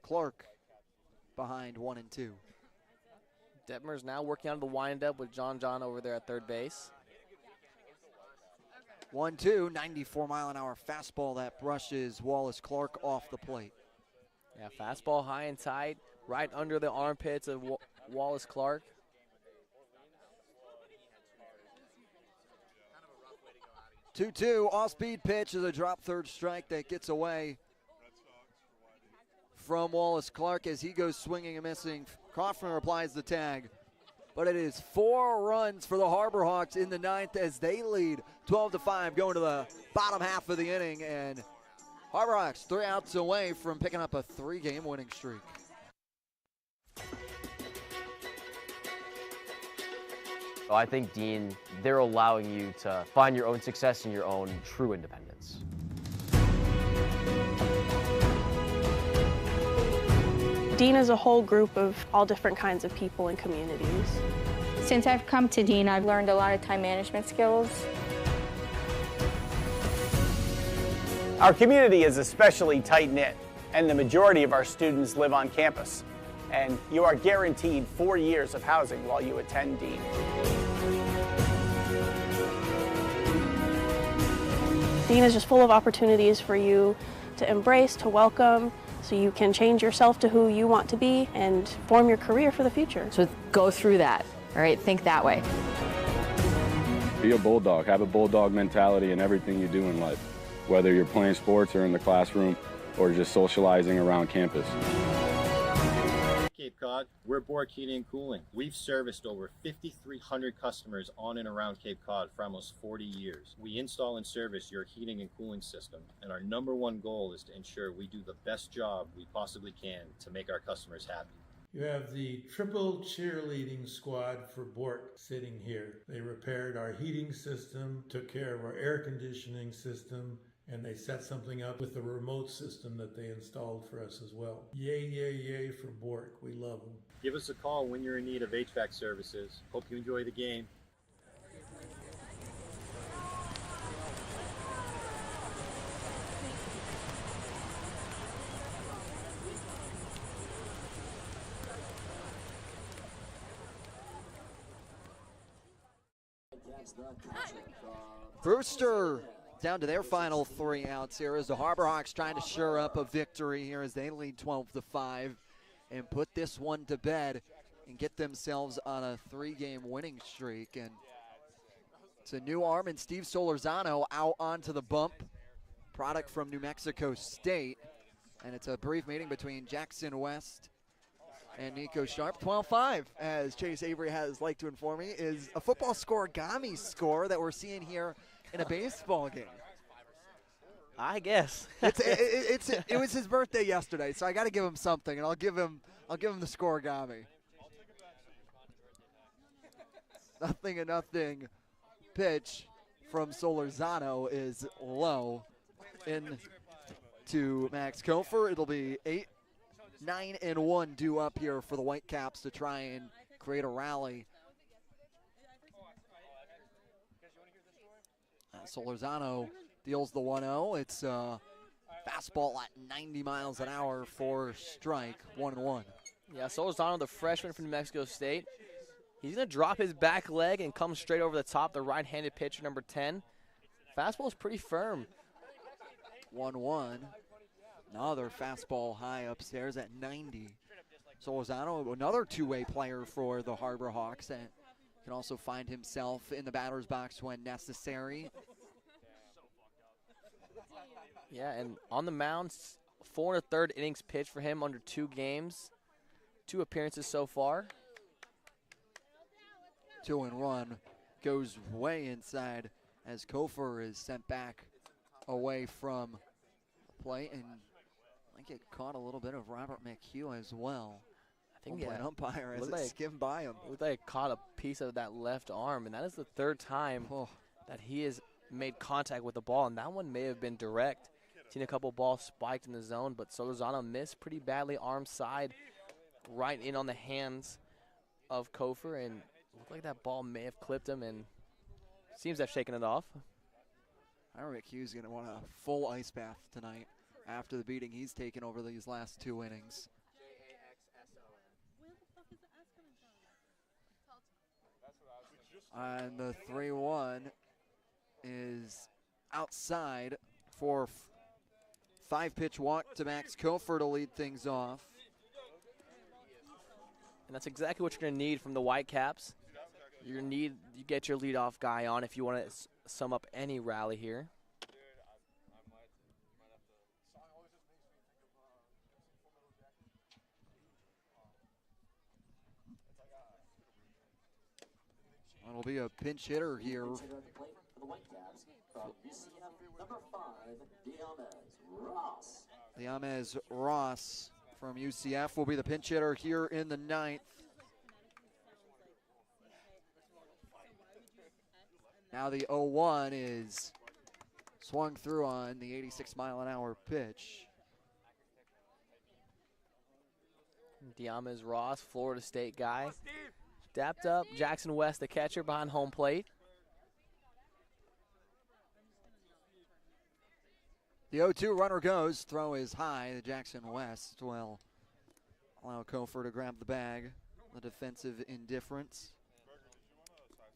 Clark behind 1-2. Detmer's now working on the windup with John over there at third base. 1-2, 94-mile-an-hour fastball that brushes Wallace Clark off the plate. Yeah, fastball high and tight, right under the armpits of Wallace Clark. Two-two, off-speed pitch is a drop third strike that gets away from Wallace Clark as he goes swinging and missing. Kaufman applies the tag. But it is 4 runs for the Harbor Hawks in the 9th as they lead 12-5 going to the bottom half of the inning. And Harbor Hawks 3 outs away from picking up a 3-game winning streak. So I think, Dean, they're allowing you to find your own success and your own true independence. Dean is a whole group of all different kinds of people and communities. Since I've come to Dean, I've learned a lot of time management skills. Our community is especially tight-knit, and the majority of our students live on campus. And you are guaranteed 4 years of housing while you attend Dean. Dean is just full of opportunities for you to embrace, to welcome, so you can change yourself to who you want to be and form your career for the future. So go through that, all right? Think that way. Be a bulldog. Have a bulldog mentality in everything you do in life, whether you're playing sports or in the classroom or just socializing around campus. Cape Cod, we're Bork Heating and Cooling. We've serviced over 5,300 customers on and around Cape Cod for almost 40 years. We install and service your heating and cooling system, and our #1 goal is to ensure we do the best job we possibly can to make our customers happy. You have the triple cheerleading squad for Bork sitting here. They repaired our heating system, took care of our air conditioning system, and they set something up with the remote system that they installed for us as well. Yay, yay, yay for Bork. We love them. Give us a call when you're in need of HVAC services. Hope you enjoy the game. Brewster down to their final 3 outs here as the Harbor Hawks trying to shore up a victory here as they lead 12-5 and put this one to bed and get themselves on a 3-game winning streak. And it's a new arm, and Steve Solorzano out onto the bump, product from New Mexico State. And it's a brief meeting between Jackson West and Nico Sharp. 12-5, as Chase Avery has liked to inform me, is a football scoregami score that we're seeing here in a baseball game. I guess. It was his birthday yesterday, so I got to give him something, and I'll give him the scoregami. 0-0 pitch from Solorzano is low in to Max Kofer. It'll be 8-9-1 due up here for the Whitecaps to try and create a rally. Solorzano deals the 1-0. It's fastball at 90 miles an hour for strike, 1-1. Yeah, Solorzano, the freshman from New Mexico State. He's going to drop his back leg and come straight over the top, the right-handed pitcher, number 10. Fastball is pretty firm. 1-1. Another fastball high upstairs at 90. Solorzano, another two-way player for the Harbor Hawks that can also find himself in the batter's box when necessary. Yeah, and on the mound, 4 1/3 innings pitched for him under 2 games. 2 appearances so far. 2-1 goes way inside as Kofer is sent back away from the plate, and might get caught a little bit of Robert McHugh as well. I think an umpire as it skimmed by him. Looked like it caught a piece of that left arm, and that is the 3rd time that he has made contact with the ball, and that one may have been direct. Seen a couple balls spiked in the zone, but Solorzano missed pretty badly, arm side, right in on the hands of Kofer, and looked like that ball may have clipped him, and seems to have shaken it off. Robert McHugh's going to want a full ice bath tonight after the beating he's taken over these last 2 innings. And the 3-1 is outside for 5-pitch walk to Max Kofer to lead things off. And that's exactly what you're going to need from the Whitecaps. You get your leadoff guy on if you want to sum up any rally here. It'll be a pinch hitter here. Hyannis Ross from UCF will be the pinch hitter here in the 9th. Now the 0-1 is swung through on the 86-mile-an-hour pitch. Diamez Ross, Florida State guy. Stepped up. Jackson West, the catcher, behind home plate. The 0-2 runner goes. Throw is high. The Jackson West will allow Kofor to grab the bag. The defensive indifference.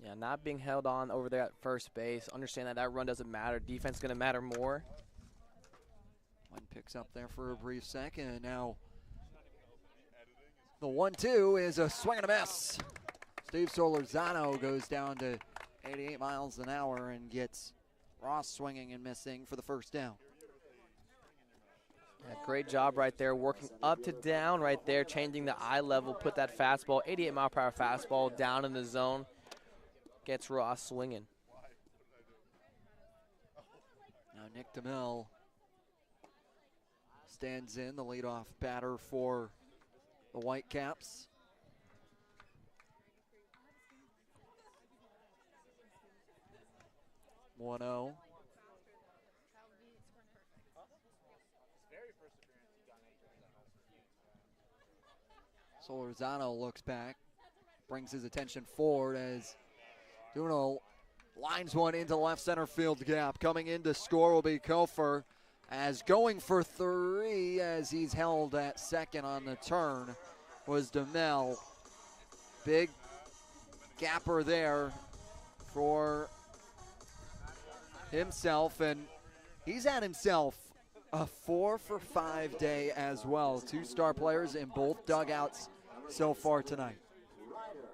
Yeah, not being held on over there at first base. Understand that that run doesn't matter. Defense going to matter more. One picks up there for a brief second, and now the 1-2 is a swing and a miss. Steve Solorzano goes down to 88 miles an hour and gets Ross swinging and missing for the first down. Yeah, great job right there, working up to down right there, changing the eye level, put that fastball, 88-mile-per-hour fastball down in the zone. Gets Ross swinging. Now Nick DeMille stands in, the leadoff batter for the Whitecaps. One-0. Solorzano looks back, brings his attention forward as Duno lines one into left center field gap. Coming in to score will be Kofor, as going for three as he's held at second on the turn was DeMille. Big gapper there for himself, and he's had himself a 4-for-5 day as well. Two star players in both dugouts so far tonight.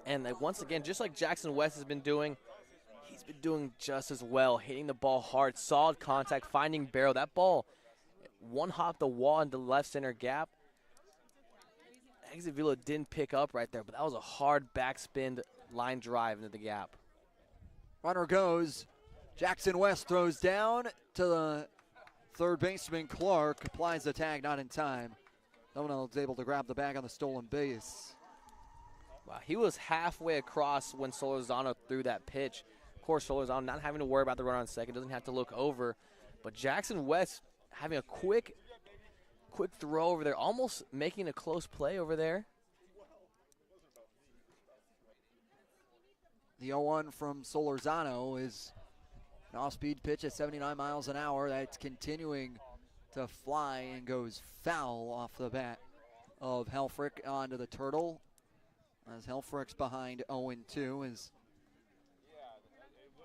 And once again, just like Jackson West has been doing, he's been doing just as well, hitting the ball hard, solid contact, finding barrel. That ball, one hop the wall into the left center gap. Exit Vila didn't pick up right there, but that was a hard backspin line drive into the gap. Runner goes. Jackson West throws down to the third baseman. Clark applies the tag, not in time. Domino is able to grab the bag on the stolen base. Wow, he was halfway across when Solorzano threw that pitch. Of course, Solorzano not having to worry about the run on second, doesn't have to look over. But Jackson West having a quick throw over there, almost making a close play over there. The 0-1 from Solorzano is an off-speed pitch at 79 miles an hour. That's continuing to fly and goes foul off the bat of Helfrich onto the turtle. As Helfrich's behind 0-2 as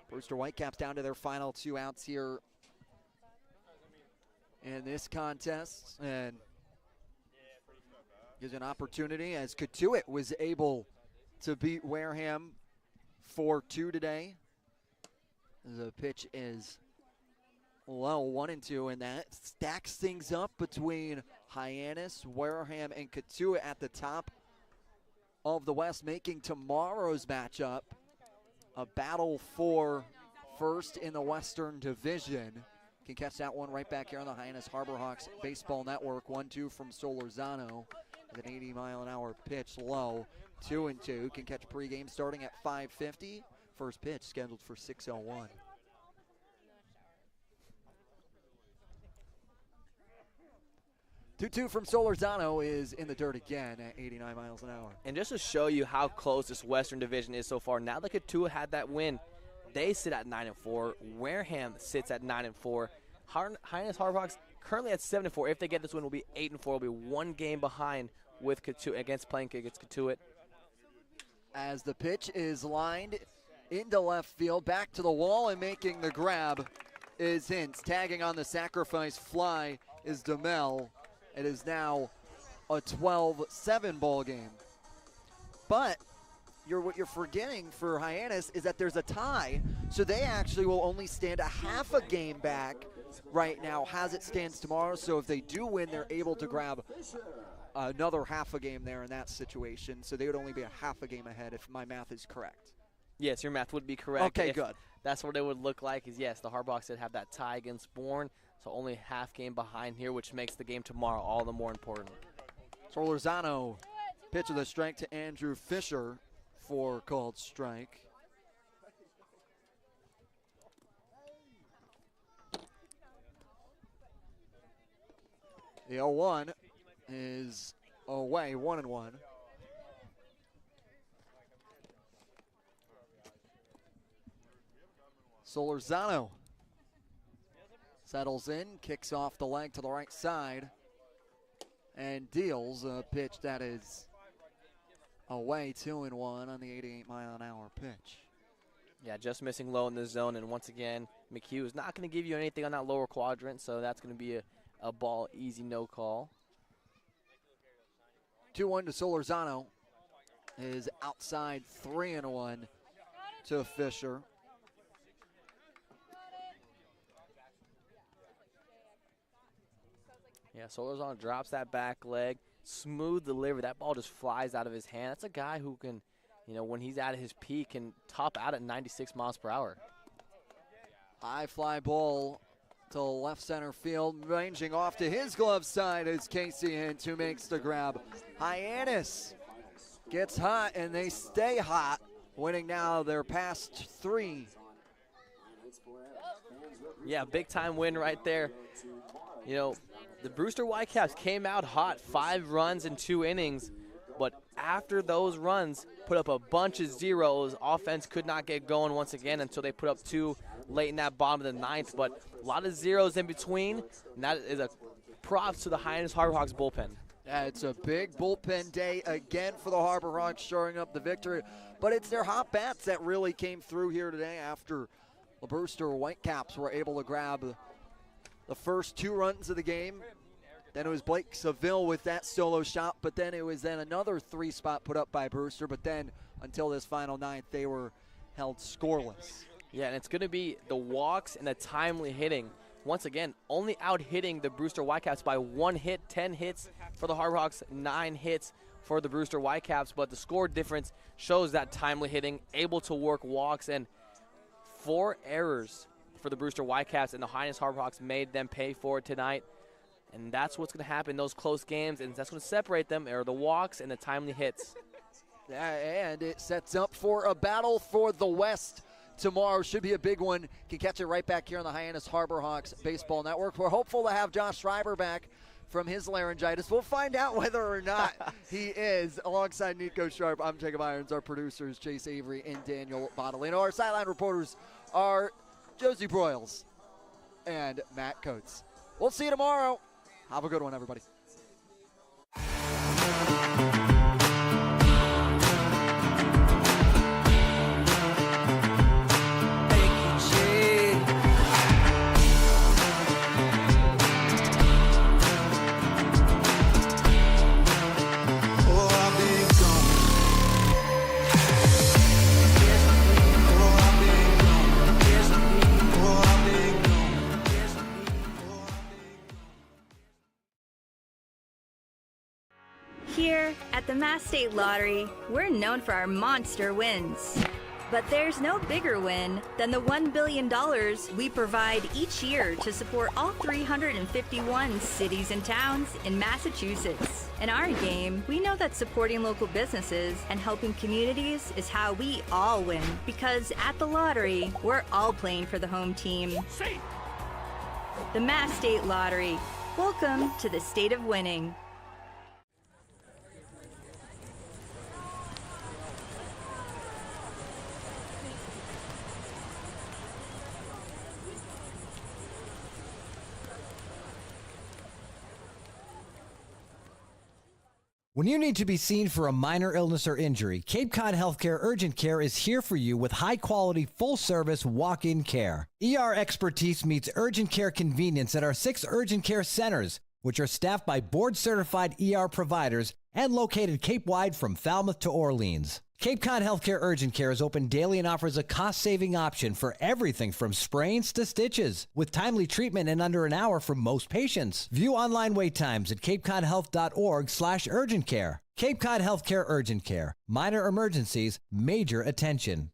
Brewster Whitecaps down to their final 2 outs here in this contest. And gives an opportunity as Katuitt was able to beat Wareham 4-2 today. The pitch is low, 1-2, and that stacks things up between Hyannis, Wareham, and Katuitt at the top of the West, making tomorrow's matchup a battle for first in the Western Division. Can catch that one right back here on the Hyannis Harbor Hawks Baseball Network. 1-2 from Solorzano with an 80-mile-an-hour pitch low. 2-2. Can catch pregame starting at 5:50. First pitch scheduled for 6:01. Two from Solorzano is in the dirt again at 89 miles an hour. And just to show you how close this Western Division is so far, now that Katuitt had that win, they sit at 9-4. Wareham sits at 9-4. Hyannis Harbor Hawks currently at 7-4. If they get this win, will be 8-4. Will be one game behind with Katuitt playing against Katuitt. As the pitch is lined into left field, back to the wall, and making the grab is Hintz. Tagging on the sacrifice fly is DeMille. It is now a 12-7 ball game. But what you're forgetting for Hyannis is that there's a tie, so they actually will only stand a half a game back right now as it stands tomorrow. So if they do win, they're able to grab another half a game there in that situation. So they would only be a half a game ahead if my math is correct. Yes, your math would be correct. Okay, good. That's what it would look like is, yes, the Harbor Hawks did have that tie against Bourne, so only half game behind here, which makes the game tomorrow all the more important. Solorzano, pitch of the strike to Andrew Fisher for called strike. The 0-1 is away, 1-1. Solorzano settles in, kicks off the leg to the right side, and deals a pitch that is away, 2-1 on the 88-mile-an-hour pitch. Yeah, just missing low in the zone, and once again, McHugh is not going to give you anything on that lower quadrant, so that's going to be a ball easy no call. 2-1 to Solorzano is outside, 3-1 to Fisher. Yeah, Solorzano drops that back leg, smooth delivery. That ball just flies out of his hand. That's a guy who can, when he's at his peak, can top out at 96 miles per hour. High fly ball to left center field, ranging off to his glove side is Casey Hintz, who makes the grab. Hyannis gets hot, and they stay hot, winning now their past 3. Yeah, big time win right there. The Brewster Whitecaps came out hot, 5 runs in 2 innings, but after those runs, put up a bunch of zeros. Offense could not get going once again until they put up 2 late in that bottom of the 9th, but a lot of zeros in between, and that is a props to the Hyannis Harbor Hawks bullpen. Yeah, it's a big bullpen day again for the Harbor Hawks, shoring up the victory, but it's their hot bats that really came through here today after the Brewster Whitecaps were able to grab the first 2 runs of the game. Then it was Blake Seville with that solo shot, but then it was another 3 spot put up by Brewster, but then until this final 9th, they were held scoreless. Yeah, and it's going to be the walks and the timely hitting. Once again, only out hitting the Brewster Whitecaps by 1 hit, 10 hits for the Harbor Hawks, 9 hits for the Brewster Whitecaps, but the score difference shows that timely hitting, able to work walks, and 4 errors for the Brewster Whitecaps, and the Hyannis Harbor Hawks made them pay for it tonight. And that's what's going to happen in those close games, and that's going to separate them, are the walks and the timely hits. And it sets up for a battle for the West tomorrow. Should be a big one. Can catch it right back here on the Hyannis Harbor Hawks Baseball Network. We're hopeful to have Josh Schreiber back from his laryngitis. We'll find out whether or not he is. Alongside Nico Sharp, I'm Jacob Irons. Our producers, Chase Avery and Daniel Bottolino. Our sideline reporters are Josie Broyles and Matt Coates. We'll see you tomorrow. Have a good one, everybody. Here at the Mass State Lottery, we're known for our monster wins. But there's no bigger win than the $1 billion we provide each year to support all 351 cities and towns in Massachusetts. In our game, we know that supporting local businesses and helping communities is how we all win. Because at the lottery, we're all playing for the home team. The Mass State Lottery. Welcome to the state of winning. When you need to be seen for a minor illness or injury, Cape Cod Healthcare Urgent Care is here for you with high-quality, full-service walk-in care. ER expertise meets urgent care convenience at our 6 urgent care centers, which are staffed by board-certified ER providers and located Cape-wide from Falmouth to Orleans. Cape Cod Healthcare Urgent Care is open daily and offers a cost-saving option for everything from sprains to stitches, with timely treatment in under an hour for most patients. View online wait times at capecodhealth.org/urgent care. Cape Cod Healthcare Urgent Care. Minor emergencies, major attention.